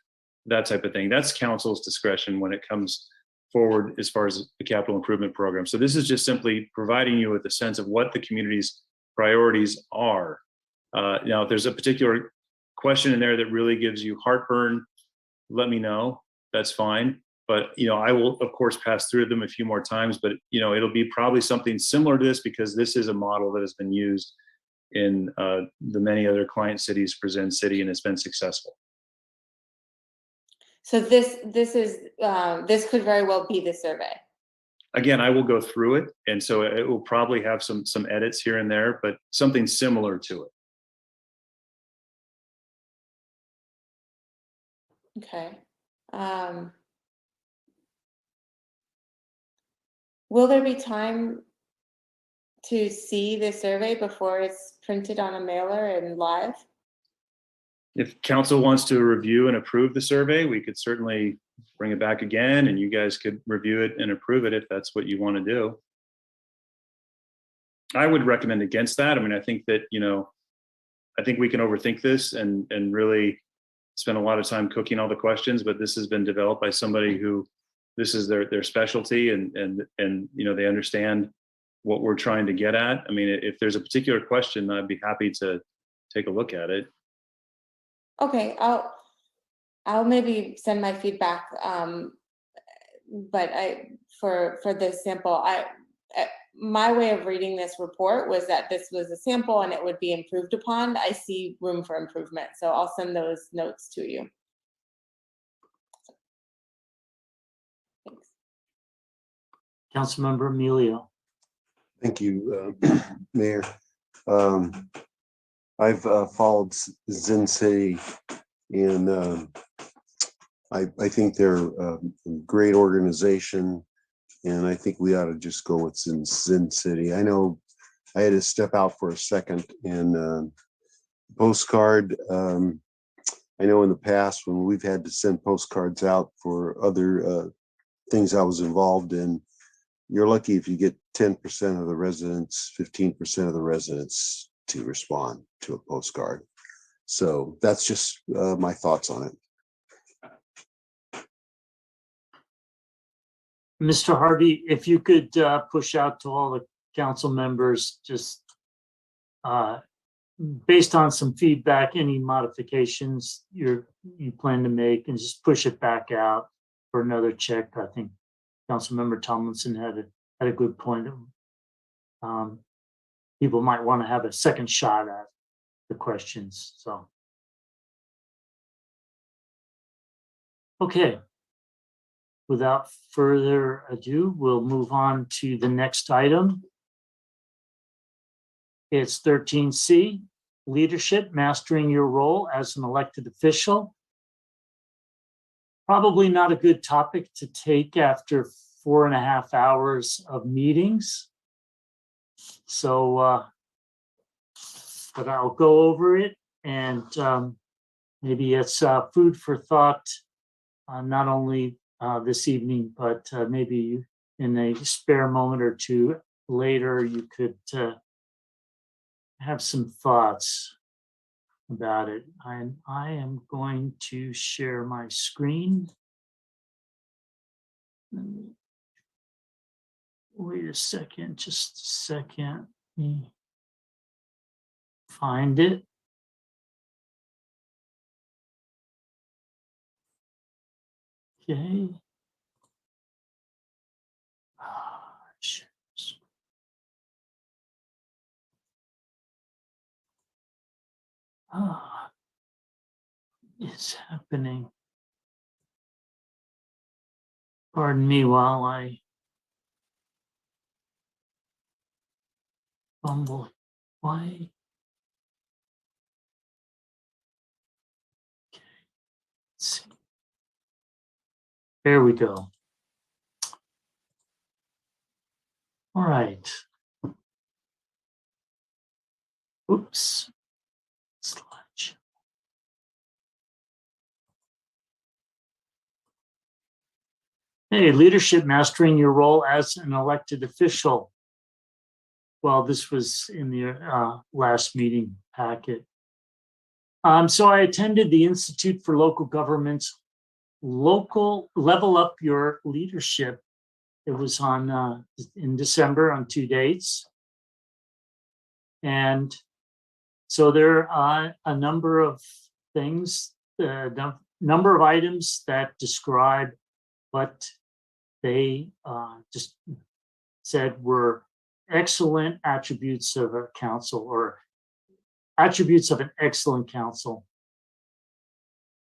that type of thing. That's council's discretion when it comes forward as far as the capital improvement program. So this is just simply providing you with a sense of what the community's priorities are. Now, if there's a particular question in there that really gives you heartburn, let me know. That's fine. But, I will, of course, pass through them a few more times, but, it'll be probably something similar to this because this is a model that has been used in the many other client cities for Zen City and has been successful. So this could very well be the survey. Again, I will go through it, and so it will probably have some edits here and there, but something similar to it. Okay. Will there be time to see the survey before it's printed on a mailer and live? If council wants to review and approve the survey, we could certainly bring it back again and you guys could review it and approve it if that's what you want to do. I would recommend against that. I mean, I think that, I think we can overthink this and really spend a lot of time cooking all the questions, but this has been developed by somebody who this is their specialty and they understand what we're trying to get at. I mean, if there's a particular question, I'd be happy to take a look at it. Okay, I'll maybe send my feedback, but for this sample, my way of reading this report was that this was a sample and it would be improved upon. I see room for improvement, so I'll send those notes to you. Thanks. Councilmember Emilio. Thank you, Mayor. I've followed Zen City, and I think they're a great organization, and I think we ought to just go with Zen City. I know I had to step out for a second, and postcard. I know in the past when we've had to send postcards out for other things I was involved in, you're lucky if you get 10% of the residents, 15% of the residents to respond to a postcard. So that's just my thoughts on it. Mr. Harvey, if you could push out to all the council members, just based on some feedback, any modifications you plan to make, and just push it back out for another check. I think Councilmember Tomlinson had a good point. People might want to have a second shot at the questions. So, okay. Without further ado, we'll move on to the next item. It's 13C, Leadership, Mastering Your Role as an Elected Official. Probably not a good topic to take after 4.5 hours of meetings. So, but I'll go over it, and maybe it's food for thought, not only this evening, but maybe in a spare moment or two later, you could have some thoughts about it. I am going to share my screen. Wait a second, just a second. Let me find it. Okay. It's happening. Pardon me while I fumble. Why? Okay. Let's see. There we go. All right. Oops. Sludge. Hey, leadership, mastering your role as an elected official. Well, this was in the last meeting packet. So I attended the Institute for Local Government's Local Level Up Your Leadership. It was on in December on 2 dates. And so there are a number of things, number of items that describe what they just said were excellent attributes of a council, or attributes of an excellent council.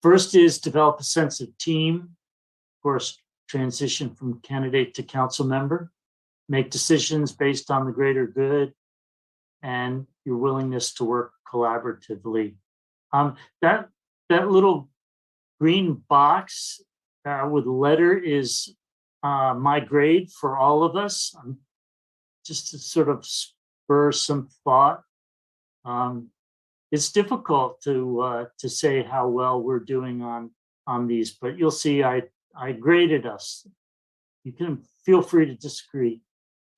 First is develop a sense of team. Of course, transition from candidate to council member. Make decisions based on the greater good and your willingness to work collaboratively. That little green box with a letter is my grade for all of us. Just to sort of spur some thought. It's difficult to say how well we're doing on these, but you'll see I graded us. You can feel free to disagree.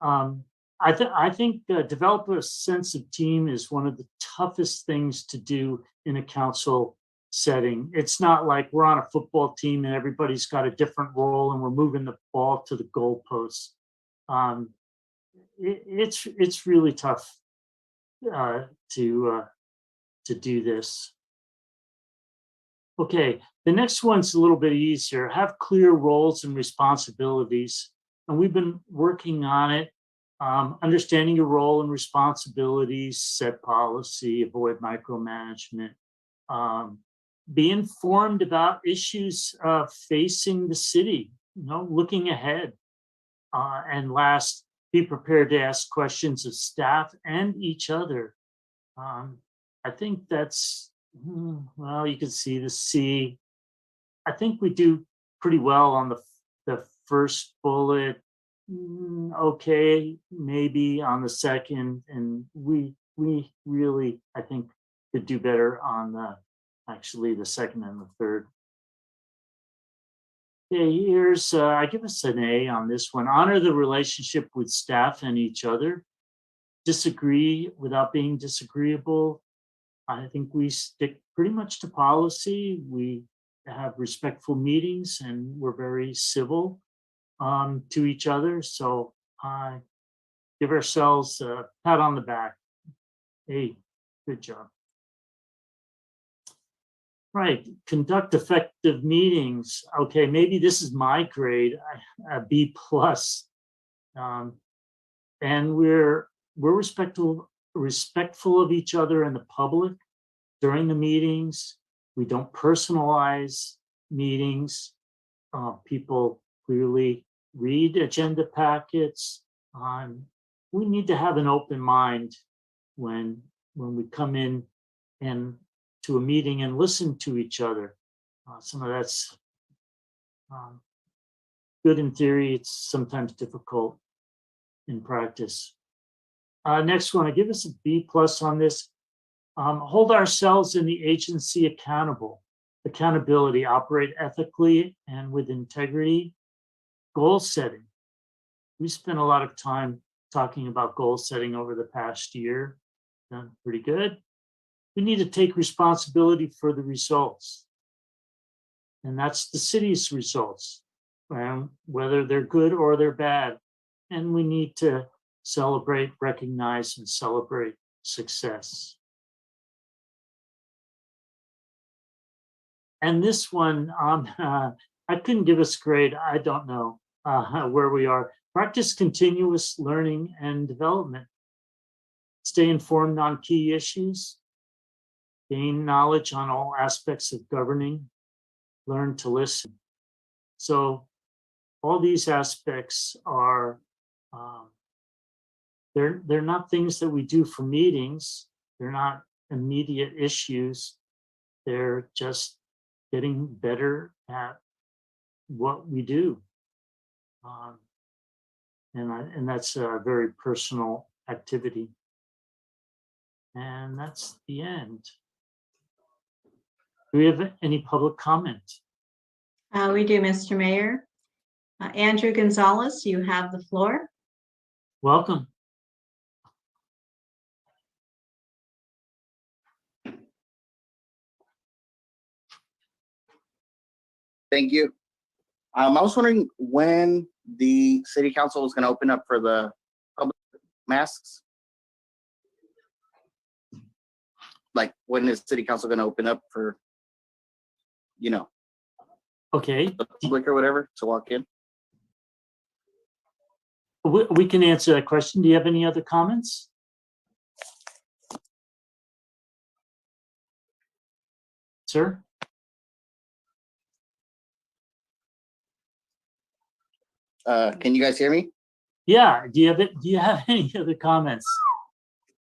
I think develop a sense of team is one of the toughest things to do in a council setting. It's not like we're on a football team and everybody's got a different role and we're moving the ball to the goalposts. It's really tough to do this. Okay, the next one's a little bit easier. Have clear roles and responsibilities, and we've been working on it. Understanding your role and responsibilities, set policy, avoid micromanagement. Be informed about issues facing the city. Looking ahead. And last, be prepared to ask questions of staff and each other. I think that's, well, you can see the C. I think we do pretty well on the first bullet. Okay, maybe on the second, and we really, I think, could do better on actually the second and the third. Okay, here's, I give us an A on this one. Honor the relationship with staff and each other. Disagree without being disagreeable. I think we stick pretty much to policy. We have respectful meetings and we're very civil to each other. So I give ourselves a pat on the back. Hey, good job. Right, conduct effective meetings. Okay, maybe this is my grade, a B plus. And we're respectful of each other and the public during the meetings. We don't personalize meetings. People clearly read agenda packets. We need to have an open mind when we come in and to a meeting and listen to each other. Some of that's good in theory. It's sometimes difficult in practice. Next one, I give us a B plus on this. Hold ourselves in the agency accountable. Accountability, operate ethically and with integrity. Goal setting. We spent a lot of time talking about goal setting over the past year. Done pretty good. We need to take responsibility for the results. And that's the city's results, whether they're good or they're bad. And we need to celebrate, recognize, and celebrate success. And this one, I couldn't give us a grade. I don't know where we are. Practice continuous learning and development. Stay informed on key issues. Gain knowledge on all aspects of governing. Learn to listen. So all these aspects are, they're not things that we do for meetings. They're not immediate issues. They're just getting better at what we do. And that's a very personal activity. And that's the end. Do we have any public comment? We do, Mr. Mayor. Andrew Gonzalez, you have the floor. Welcome. Thank you. I was wondering when the city council is going to open up for the public masks. Like, when is city council going to open up for, Okay, the public or whatever to walk in? we can answer that question. Do you have any other comments? Sir? Can you guys hear me? Yeah, do you have any other comments?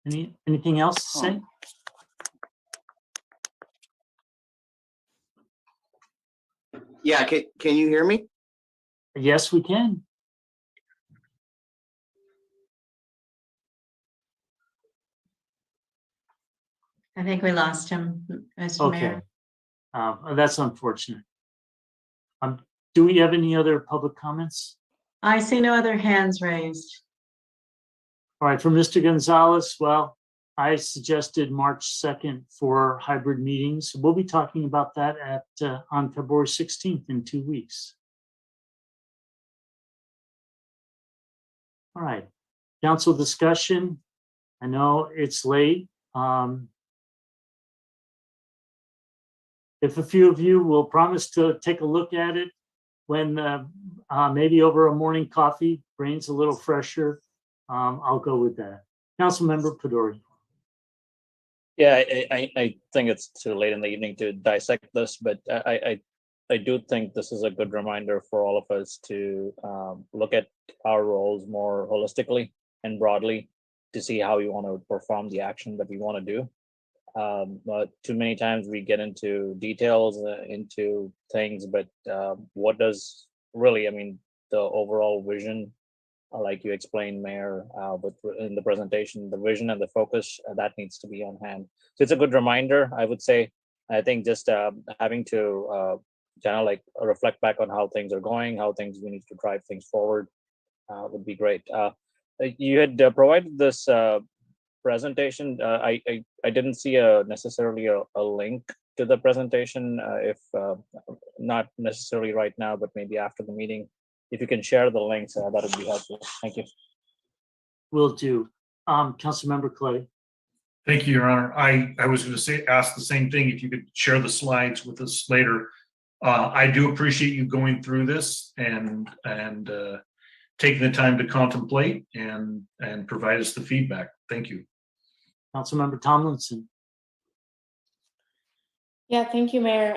Anything else to say? Yeah, can you hear me? Yes, we can. I think we lost him, Mr. Okay. Mayor. That's unfortunate. Do we have any other public comments? I see no other hands raised. All right, for Mr. Gonzalez, well, I suggested March 2nd for hybrid meetings. We'll be talking about that on February 16th in 2 weeks. All right, council discussion. I know it's late. If a few of you will promise to take a look at it when maybe over a morning coffee, brain's a little fresher, I'll go with that. Councilmember Pedori. Yeah, I think it's too late in the evening to dissect this, but I do think this is a good reminder for all of us to look at our roles more holistically and broadly to see how we want to perform the action that we want to do. But too many times we get into details, into things, but what does really, I mean, the overall vision like you explained, Mayor, but in the presentation, the vision and the focus that needs to be on hand. So it's a good reminder, I would say. I think just having to kind of like reflect back on how things are going, how things we need to drive things forward would be great. You had provided this presentation. I didn't see necessarily a link to the presentation. If not necessarily right now, but maybe after the meeting, if you can share the links, that would be helpful. Thank you. Will do. Councilmember Clay. Thank you, Your Honor. I was going to ask the same thing, if you could share the slides with us later. I do appreciate you going through this and taking the time to contemplate and provide us the feedback. Thank you. Councilmember Tomlinson. Yeah, thank you, Mayor.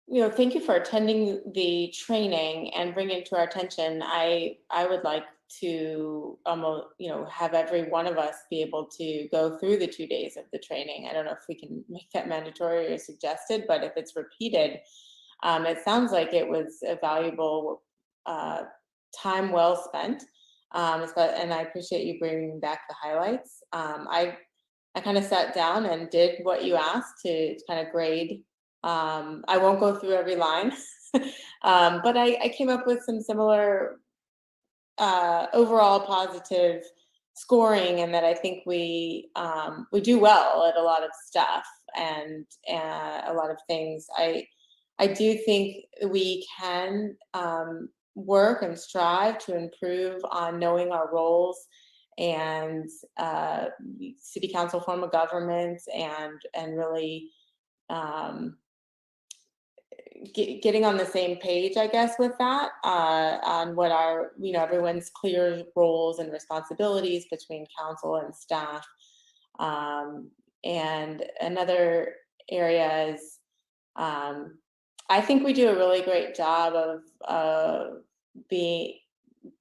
Thank you for attending the training and bringing it to our attention. I would like to almost, have every one of us be able to go through the 2 days of the training. I don't know if we can make that mandatory or suggested, but if it's repeated, it sounds like it was a valuable time well spent. And I appreciate you bringing back the highlights. I kind of sat down and did what you asked to kind of grade. I won't go through every line, but I came up with some similar overall positive scoring, and that I think we do well at a lot of stuff and a lot of things. I do think we can work and strive to improve on knowing our roles and city council form of government and really getting on the same page, I guess, with that on what are, everyone's clear roles and responsibilities between council and staff. And another area is I think we do a really great job of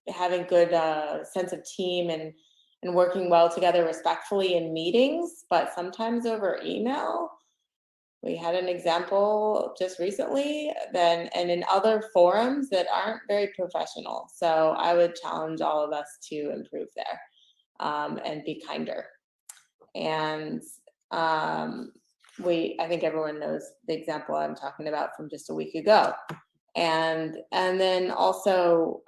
having good sense of team and working well together respectfully in meetings, but sometimes over email. We had an example just recently and in other forums that aren't very professional. So I would challenge all of us to improve there and be kinder. And I think everyone knows the example I'm talking about from just a week ago. And then also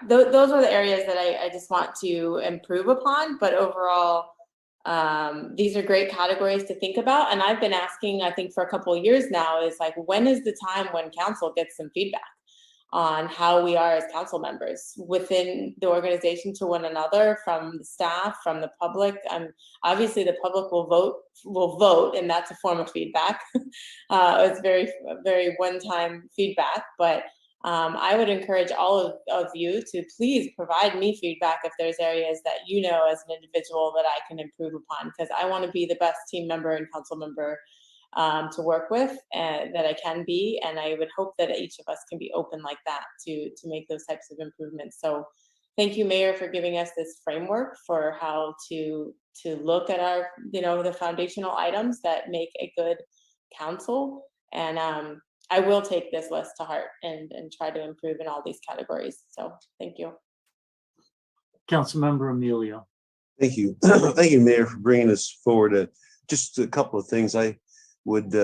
those are the areas that I just want to improve upon. But overall, these are great categories to think about. And I've been asking, I think for a couple of years now, is like, when is the time when council gets some feedback on how we are as council members within the organization to one another, from the staff, from the public. Obviously the public will vote, and that's a form of feedback. It's very, very one-time feedback, but I would encourage all of you to please provide me feedback if there's areas that as an individual that I can improve upon, because I want to be the best team member and council member to work with that I can be. And I would hope that each of us can be open like that to make those types of improvements. So thank you, Mayor, for giving us this framework for how to look at our, the foundational items that make a good council. And I will take this list to heart and try to improve in all these categories. So thank you. Councilmember Emilio. Thank you. Thank you, Mayor, for bringing us forward. Just a couple of things I would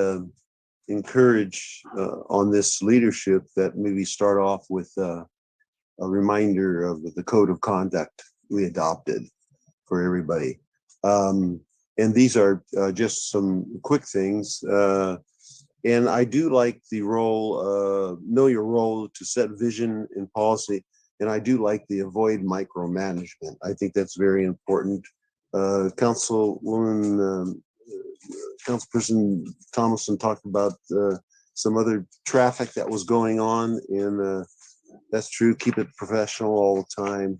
encourage on this leadership, that maybe start off with a reminder of the code of conduct we adopted for everybody. And these are just some quick things. And I do like the role, know your role to set vision and policy. And I do like the avoid micromanagement. I think that's very important. Councilperson Thomason talked about some other traffic that was going on, and that's true. Keep it professional all the time,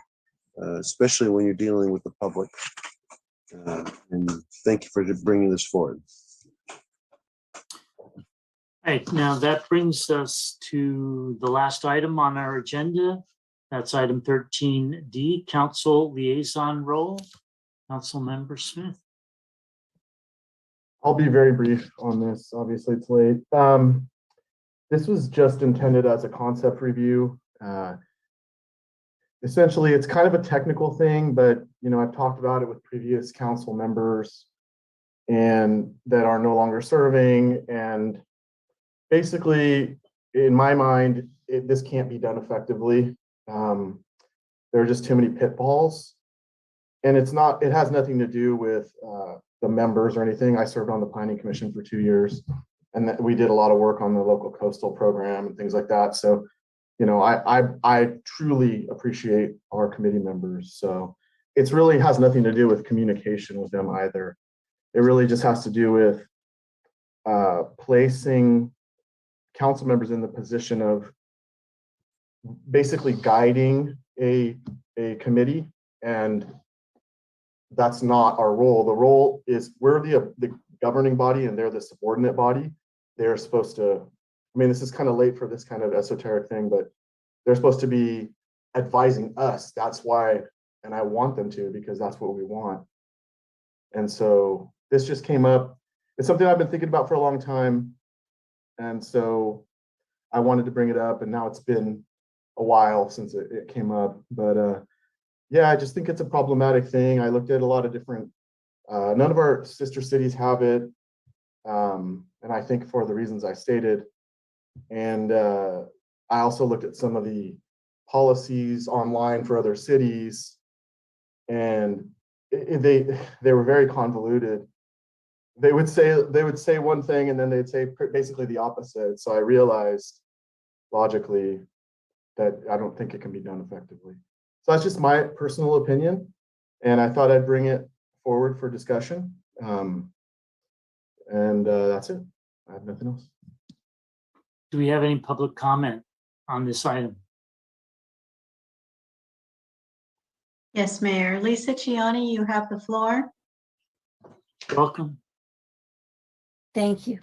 especially when you're dealing with the public. And thank you for bringing this forward. All right, now that brings us to the last item on our agenda. That's item 13D, Council Liaison Role. Councilmember Smith. I'll be very brief on this. Obviously, it's late. This was just intended as a concept review. Essentially, it's kind of a technical thing, but I've talked about it with previous council members and that are no longer serving. And basically, in my mind, this can't be done effectively. There are just too many pitfalls. And it has nothing to do with the members or anything. I served on the Planning Commission for 2 years, and we did a lot of work on the local coastal program and things like that. So, I truly appreciate our committee members. So it's really has nothing to do with communication with them either. It really just has to do with placing council members in the position of basically guiding a committee, and that's not our role. The role is we're the governing body and they're the subordinate body. They're supposed to, this is kind of late for this kind of esoteric thing, but they're supposed to be advising us. That's why, and I want them to, because that's what we want. And so this just came up. It's something I've been thinking about for a long time. And so I wanted to bring it up, and now it's been a while since it came up. But yeah, I just think it's a problematic thing. I looked at a lot of different, none of our sister cities have it. And I think for the reasons I stated. And I also looked at some of the policies online for other cities, and they were very convoluted. They would say one thing and then they'd say basically the opposite. So I realized logically that I don't think it can be done effectively. So that's just my personal opinion, and I thought I'd bring it forward for discussion. And that's it. I have nothing else. Do we have any public comment on this item? Yes, Mayor. Lisa Ciani, you have the floor. Welcome. Thank you.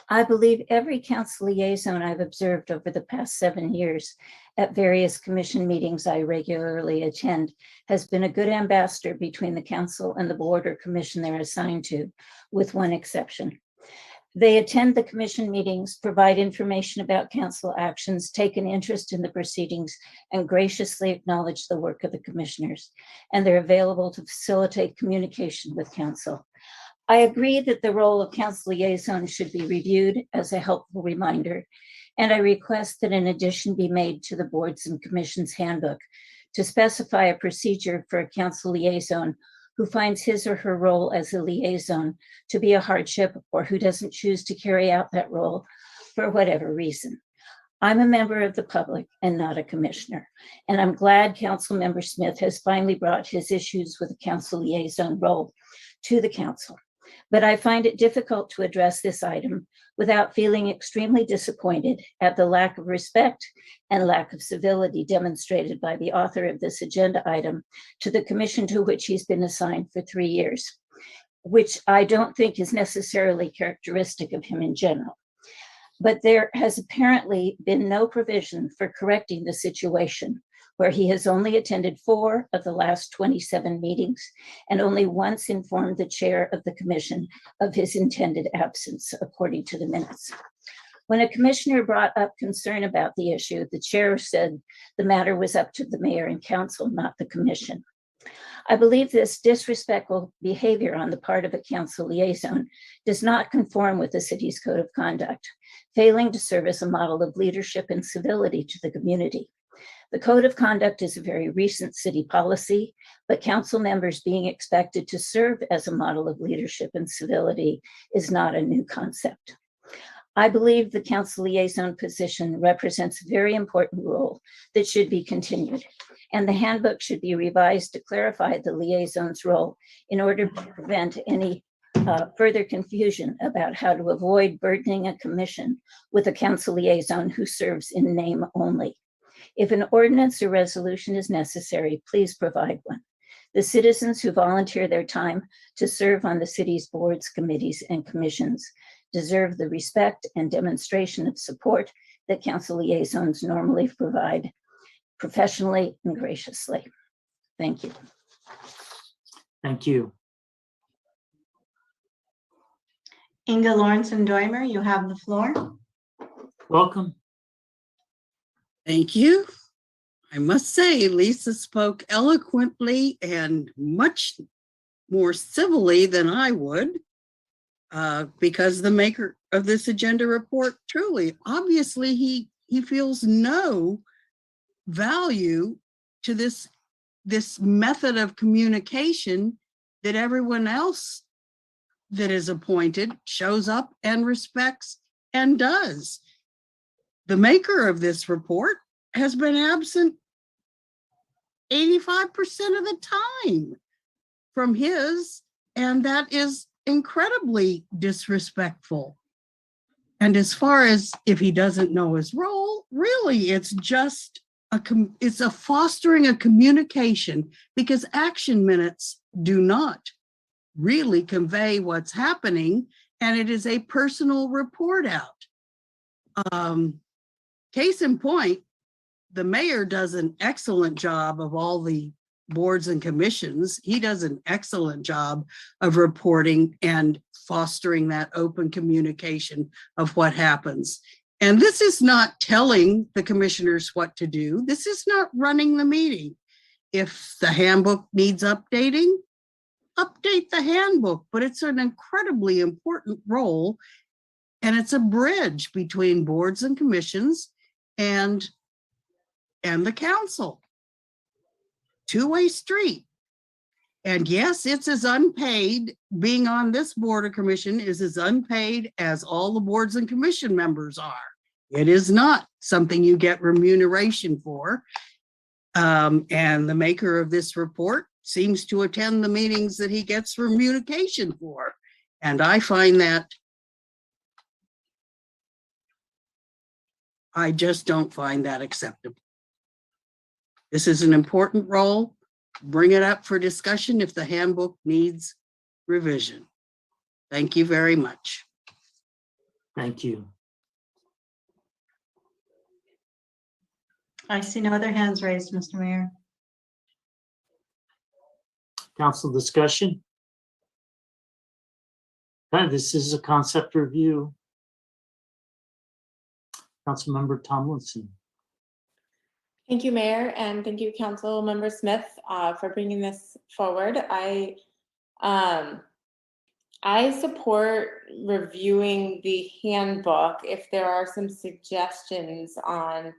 I believe every council liaison I've observed over the past 7 years at various commission meetings I regularly attend has been a good ambassador between the council and the board or commission they're assigned to, with one exception. They attend the commission meetings, provide information about council actions, take an interest in the proceedings, and graciously acknowledge the work of the commissioners. And they're available to facilitate communication with council. I agree that the role of council liaison should be reviewed as a helpful reminder, and I request that an addition be made to the boards and commissions handbook to specify a procedure for a council liaison who finds his or her role as a liaison to be a hardship, or who doesn't choose to carry out that role for whatever reason. I'm a member of the public and not a commissioner, and I'm glad Council Member Smith has finally brought his issues with the council liaison role to the council. But I find it difficult to address this item without feeling extremely disappointed at the lack of respect and lack of civility demonstrated by the author of this agenda item to the commission to which he's been assigned for 3 years, which I don't think is necessarily characteristic of him in general. But there has apparently been no provision for correcting the situation, where he has only attended 4 of the last 27 meetings and only once informed the chair of the commission of his intended absence, according to the minutes. When a commissioner brought up concern about the issue, the chair said the matter was up to the mayor and council, not the commission. I believe this disrespectful behavior on the part of a council liaison does not conform with the city's code of conduct, failing to serve as a model of leadership and civility to the community. The code of conduct is a very recent city policy, but council members being expected to serve as a model of leadership and civility is not a new concept. I believe the council liaison position represents a very important role that should be continued, and the handbook should be revised to clarify the liaison's role in order to prevent any further confusion about how to avoid burdening a commission with a council liaison who serves in name only. If an ordinance or resolution is necessary, please provide one. The citizens who volunteer their time to serve on the city's boards, committees, and commissions deserve the respect and demonstration of support that council liaisons normally provide professionally and graciously. Thank you. Thank you. Inga Lawrence and Doimer, you have the floor. Welcome. Thank you. I must say, Lisa spoke eloquently and much more civilly than I would, because the maker of this agenda report truly, obviously, he feels no value to this method of communication that everyone else that is appointed shows up and respects and does. The maker of this report has been absent 85% of the time from his, and that is incredibly disrespectful. And as far as if he doesn't know his role, really, it's just it's a fostering a communication, because action minutes do not really convey what's happening, and it is a personal report out. Case in point, the mayor does an excellent job of all the boards and commissions. He does an excellent job of reporting and fostering that open communication of what happens. And this is not telling the commissioners what to do. This is not running the meeting. If the handbook needs updating, update the handbook, but it's an incredibly important role, and it's a bridge between boards and commissions and the council. Two-way street. And yes, it's as unpaid. Being on this board or commission is as unpaid as all the boards and commission members are. It is not something you get remuneration for. And the maker of this report seems to attend the meetings that he gets remuneration for. And I find that, I just don't find that acceptable. This is an important role. Bring it up for discussion if the handbook needs revision. Thank you very much. Thank you. I see no other hands raised, Mr. Mayor. Council discussion? This is a concept review. Councilmember Tomlinson. Thank you, Mayor, and thank you, Council Member Smith, for bringing this forward. I support reviewing the handbook if there are some suggestions on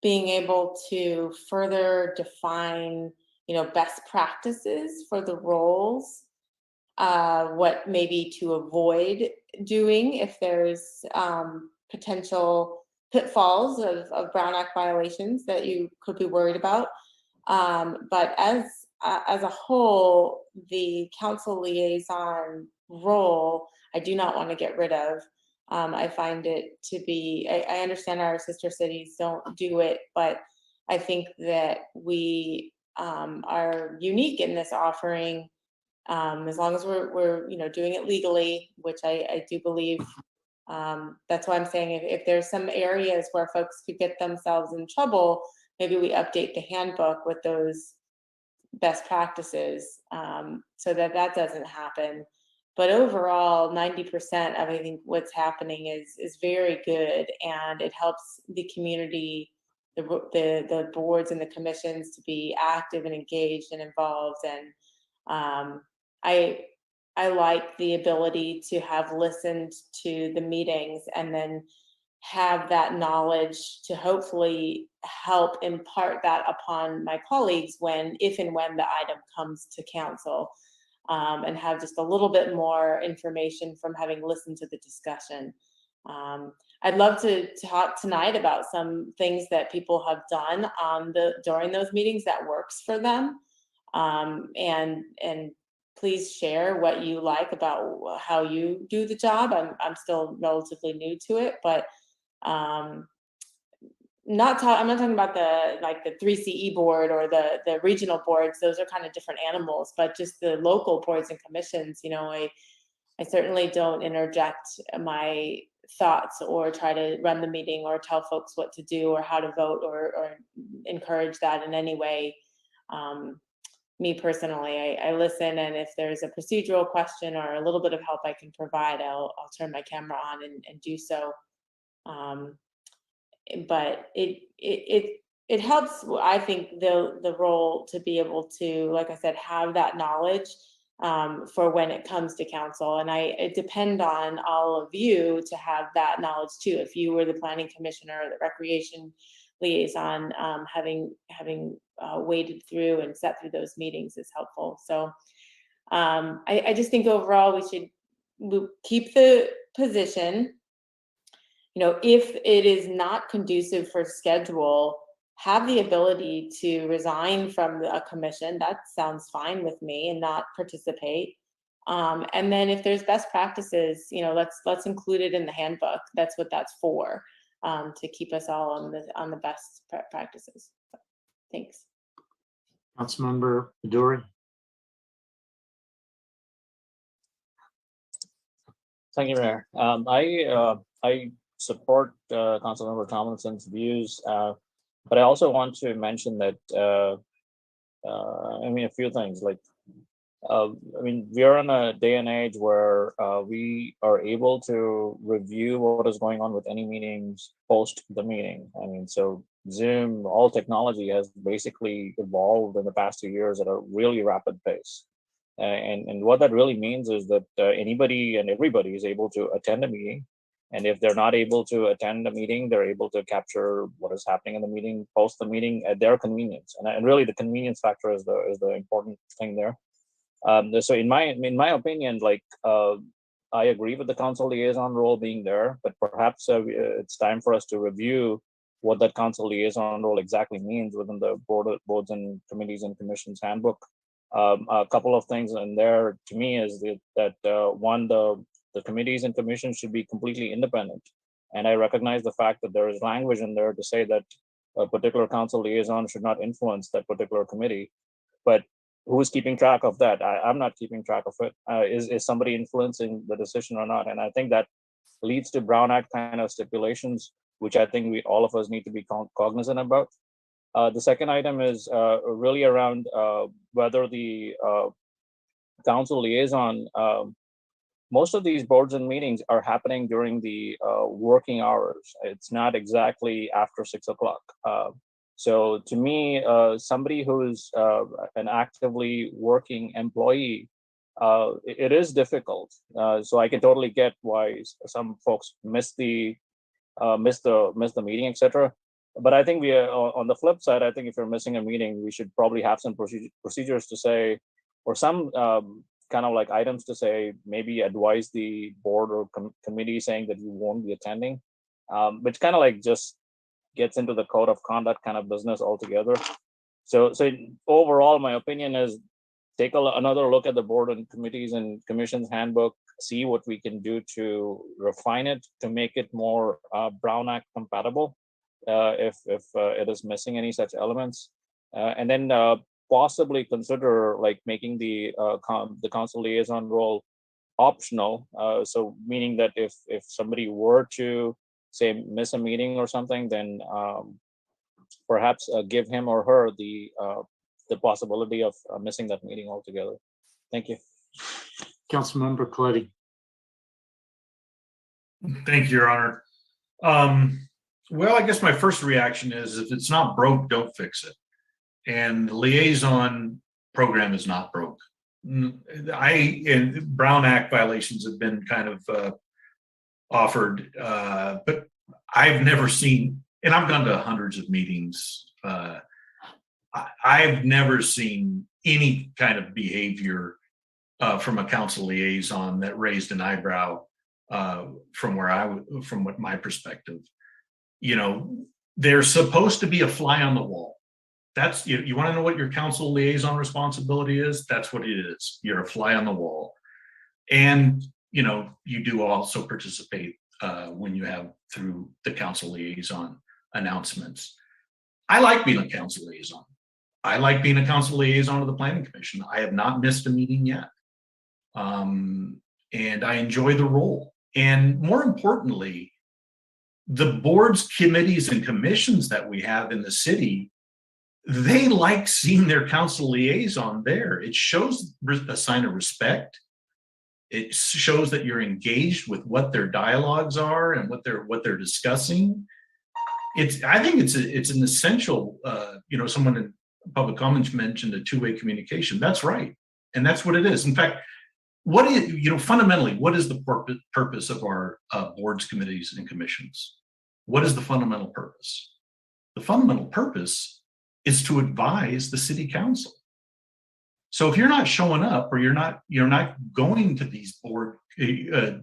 being able to further define, best practices for the roles, what maybe to avoid doing if there's potential pitfalls of Brown Act violations that you could be worried about. But as a whole, the council liaison role, I do not want to get rid of. I find it to be, I understand our sister cities don't do it, but I think that we are unique in this offering, as long as we're doing it legally, which I do believe. That's why I'm saying if there's some areas where folks could get themselves in trouble, maybe we update the handbook with those best practices, so that doesn't happen. But overall, 90% of I think what's happening is very good, and it helps the community, the boards and the commissions to be active and engaged and involved. And I like the ability to have listened to the meetings and then have that knowledge to hopefully help impart that upon my colleagues if and when the item comes to council, and have just a little bit more information from having listened to the discussion. I'd love to talk tonight about some things that people have done during those meetings that works for them, and please share what you like about how you do the job. I'm still relatively new to it, but I'm not talking about the 3CE board or the regional boards. Those are kind of different animals, but just the local boards and commissions. I certainly don't interject my thoughts or try to run the meeting or tell folks what to do or how to vote or encourage that in any way. me personally. I listen, and if there's a procedural question or a little bit of help I can provide, I'll turn my camera on and do so. But it helps, I think, the role to be able to, like I said, have that knowledge for when it comes to council. And I depend on all of you to have that knowledge too. If you were the planning commissioner or the recreation liaison, having waded through and sat through those meetings is helpful. So I just think overall we should keep the position. You know, if it is not conducive for schedule, have the ability to resign from a commission. That sounds fine with me, and not participate. And then if there's best practices, you know, let's include it in the handbook. That's what that's for, to keep us all on the best practices. So, thanks. Councilmember Baduri. Thank you, Mayor. I support Councilmember Tomlinson's views, but I also want to mention that I mean, a few things. Like, I mean, we are in a day and age where we are able to review what is going on with any meetings post the meeting. I mean, so Zoom, all technology has basically evolved in the past 2 years at a really rapid pace. And what that really means is that anybody and everybody is able to attend a meeting. And if they're not able to attend a meeting, they're able to capture what is happening in the meeting, post the meeting at their convenience. And really the convenience factor is the important thing there. So in my opinion, like, I agree with the council liaison role being there, but perhaps it's time for us to review what that council liaison role exactly means within the boards and committees and commissions handbook. A couple of things in there to me is that one, the committees and commissions should be completely independent. And I recognize the fact that there is language in there to say that a particular council liaison should not influence that particular committee. But who's keeping track of that? I'm not keeping track of it. Is somebody influencing the decision or not? And I think that leads to Brown Act kind of stipulations, which I think all of us need to be cognizant about. The second item is really around whether the council liaison, most of these boards and meetings are happening during the working hours. It's not exactly after 6 o'clock. So to me, somebody who's an actively working employee, it is difficult. So I can totally get why some folks miss the meeting, etc. But I think on the flip side, I think if you're missing a meeting, we should probably have some procedures to say, or some kind of like items to say, maybe advise the board or committee saying that you won't be attending, which kind of like just gets into the code of conduct kind of business altogether. So overall, my opinion is take another look at the board and committees and commissions handbook, see what we can do to refine it to make it more Brown Act compatible, if it is missing any such elements, and then possibly consider like making the council liaison role optional. So meaning that if somebody were to say miss a meeting or something, then perhaps give him or her the possibility of missing that meeting altogether. Thank you. Councilmember Coletti. Thank you, Your Honor. Well, I guess my first reaction is if it's not broke, don't fix it. And the liaison program is not broke. And Brown Act violations have been kind of offered, but I've never seen, and I've gone to hundreds of meetings. I've never seen any kind of behavior from a council liaison that raised an eyebrow from what my perspective. You know, they're supposed to be a fly on the wall. That's, you want to know what your council liaison responsibility is? That's what it is. You're a fly on the wall. And, you know, you do also participate when you have through the council liaison announcements. I like being a council liaison. I like being a council liaison to the planning commission. I have not missed a meeting yet. And I enjoy the role. And more importantly, the boards, committees, and commissions that we have in the city, they like seeing their council liaison there. It shows a sign of respect. It shows that you're engaged with what their dialogues are and what they're discussing. I think it's an essential, someone in public comments mentioned a two-way communication. That's right. And that's what it is. In fact, fundamentally, what is the purpose of our boards, committees, and commissions? What is the fundamental purpose? The fundamental purpose is to advise the city council. So if you're not showing up or you're not going to these the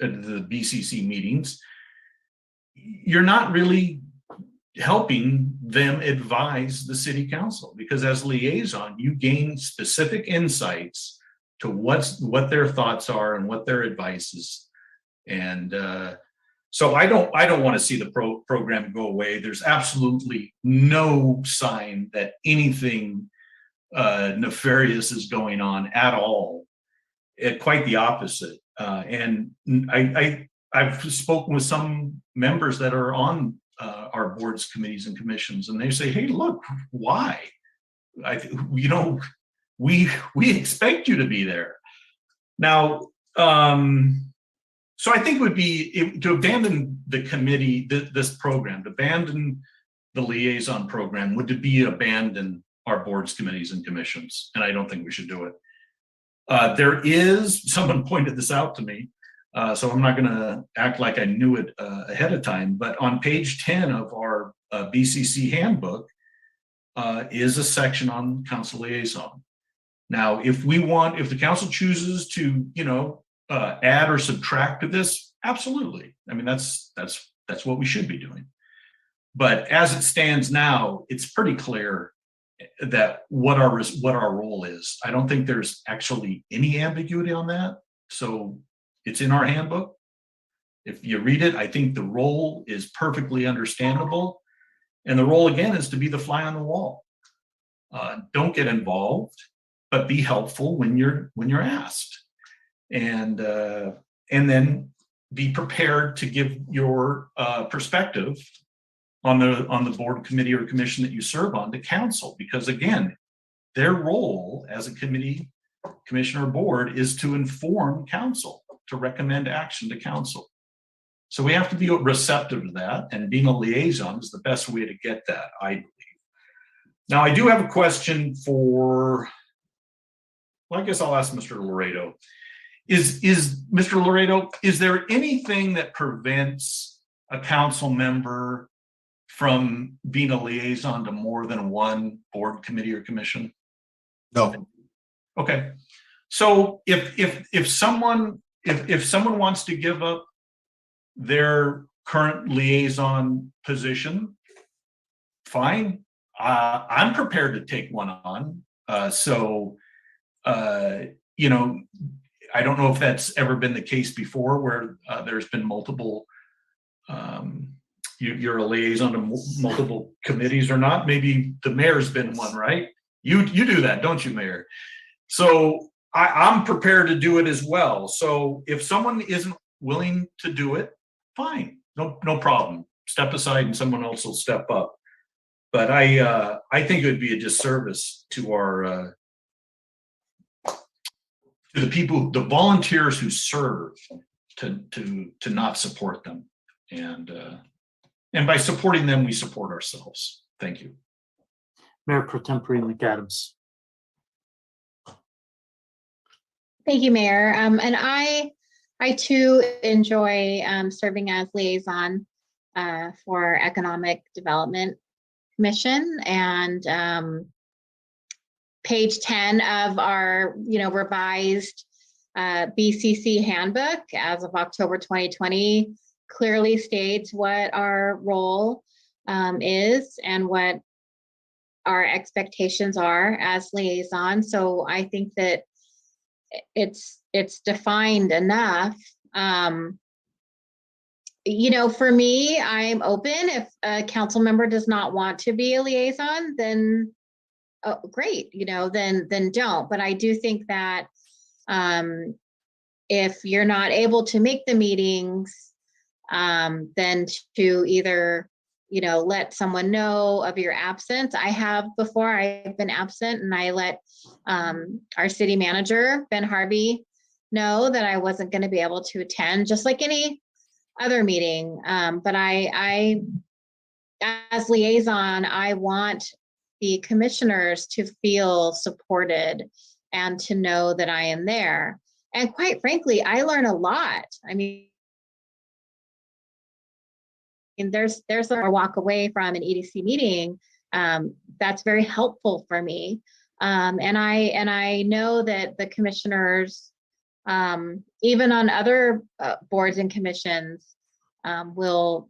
BCC meetings, you're not really helping them advise the city council, because as liaison, you gain specific insights to what their thoughts are and what their advice is. And so I don't want to see the program go away. There's absolutely no sign that anything nefarious is going on at all. Quite the opposite. And I've spoken with some members that are on our boards, committees, and commissions, and they say, "Hey, look, why? We expect you to be there." Now, so I think it would be to abandon the committee, this program, to abandon the liaison program would be abandon our boards, committees, and commissions, and I don't think we should do it. Someone pointed this out to me, so I'm not going to act like I knew it ahead of time, but on page 10 of our BCC handbook is a section on council liaison. Now, if the council chooses to, add or subtract to this, absolutely. I mean, that's what we should be doing. But as it stands now, it's pretty clear that what our role is. I don't think there's actually any ambiguity on that. So it's in our handbook. If you read it, I think the role is perfectly understandable. And the role, again, is to be the fly on the wall. Don't get involved, but be helpful when you're asked. And then be prepared to give your perspective on the board, committee, or commission that you serve on to council, because again, their role as a committee, commission, or board is to inform council, to recommend action to council. So we have to be receptive to that, and being a liaison is the best way to get that, I believe. Now, I do have a question for, well, I guess I'll ask Mr. Laredo. Is Mr. Laredo, is there anything that prevents a council member from being a liaison to more than one board, committee, or commission? No. Okay. So if someone wants to give up their current liaison position, fine. I'm prepared to take one on. I don't know if that's ever been the case before, where there's been multiple, you're a liaison to multiple committees or not. Maybe the mayor's been one, right? You do that, don't you, Mayor? So I'm prepared to do it as well. So if someone isn't willing to do it, fine, no problem. Step aside and someone else will step up. But I think it would be a disservice to our to the people, the volunteers who serve, to not support them. And by supporting them, we support ourselves. Thank you. Mayor Pro Tempore McAdams. Thank you, Mayor. And I too enjoy serving as liaison for Economic Development Commission, and page 10 of our revised BCC handbook as of October 2020 clearly states what our role is and what our expectations are as liaison. So I think that it's defined enough. For me, I'm open. If a council member does not want to be a liaison, then great, then don't. But I do think that if you're not able to make the meetings, then to either let someone know of your absence. I have before, I've been absent, and I let our city manager, Ben Harvey, know that I wasn't going to be able to attend, just like any other meeting. But I, as liaison, I want the commissioners to feel supported and to know that I am there. And quite frankly, I learn a lot. I mean, there's a walk away from an EDC meeting that's very helpful for me. And I know that the commissioners, even on other boards and commissions, will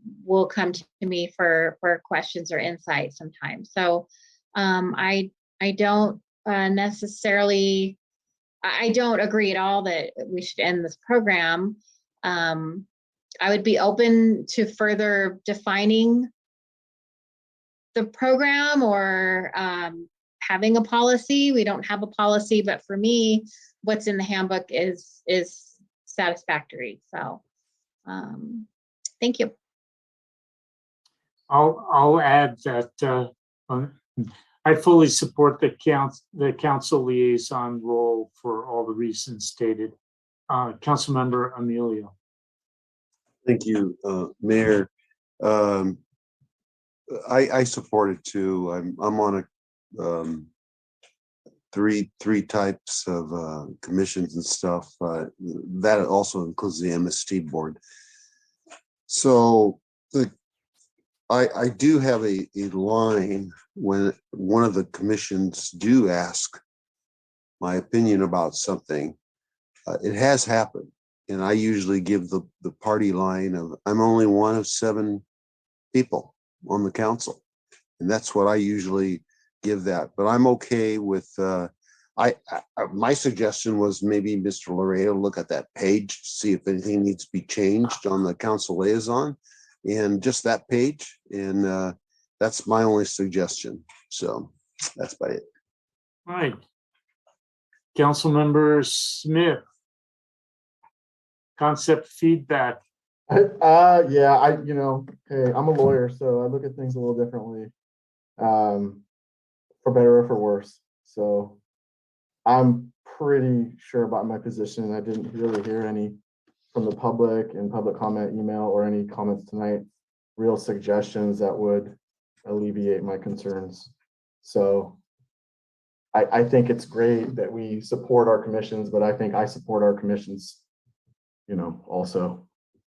come to me for questions or insights sometimes. So I don't necessarily, I don't agree at all that we should end this program. I would be open to further defining the program or having a policy. We don't have a policy, but for me, what's in the handbook is satisfactory. So thank you. I'll add that I fully support the council liaison role for all the reasons stated. Councilmember Emilio. Thank you, Mayor. I support it too. I'm on a three types of commissions and stuff. That also includes the MST board. So I do have a line when one of the commissions do ask my opinion about something. It has happened. And I usually give the party line of, I'm only one of 7 people on the council. And that's what I usually give that. But I'm okay with, my suggestion was maybe Mr. Laredo look at that page, see if anything needs to be changed on the council liaison, and just that page. And that's my only suggestion. So that's about it. All right. Councilmember Smith. Concept feedback. Yeah, hey, I'm a lawyer, so I look at things a little differently, for better or for worse. So I'm pretty sure about my position. I didn't really hear any from the public and public comment email or any comments tonight, real suggestions that would alleviate my concerns. So I think it's great that we support our commissions, but I think I support our commissions also.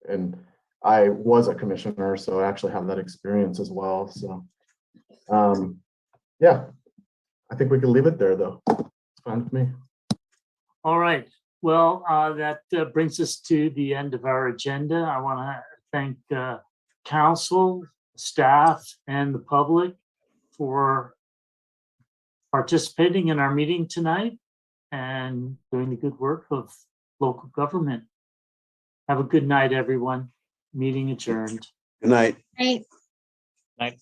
And I was a commissioner, so I actually have that experience as well. So, yeah, I think we can leave it there, though. It's fine with me. All right. Well, that brings us to the end of our agenda. I want to thank council, staff, and the public for participating in our meeting tonight and doing the good work of local government. Have a good night, everyone. Meeting adjourned. Good night. Right. Night.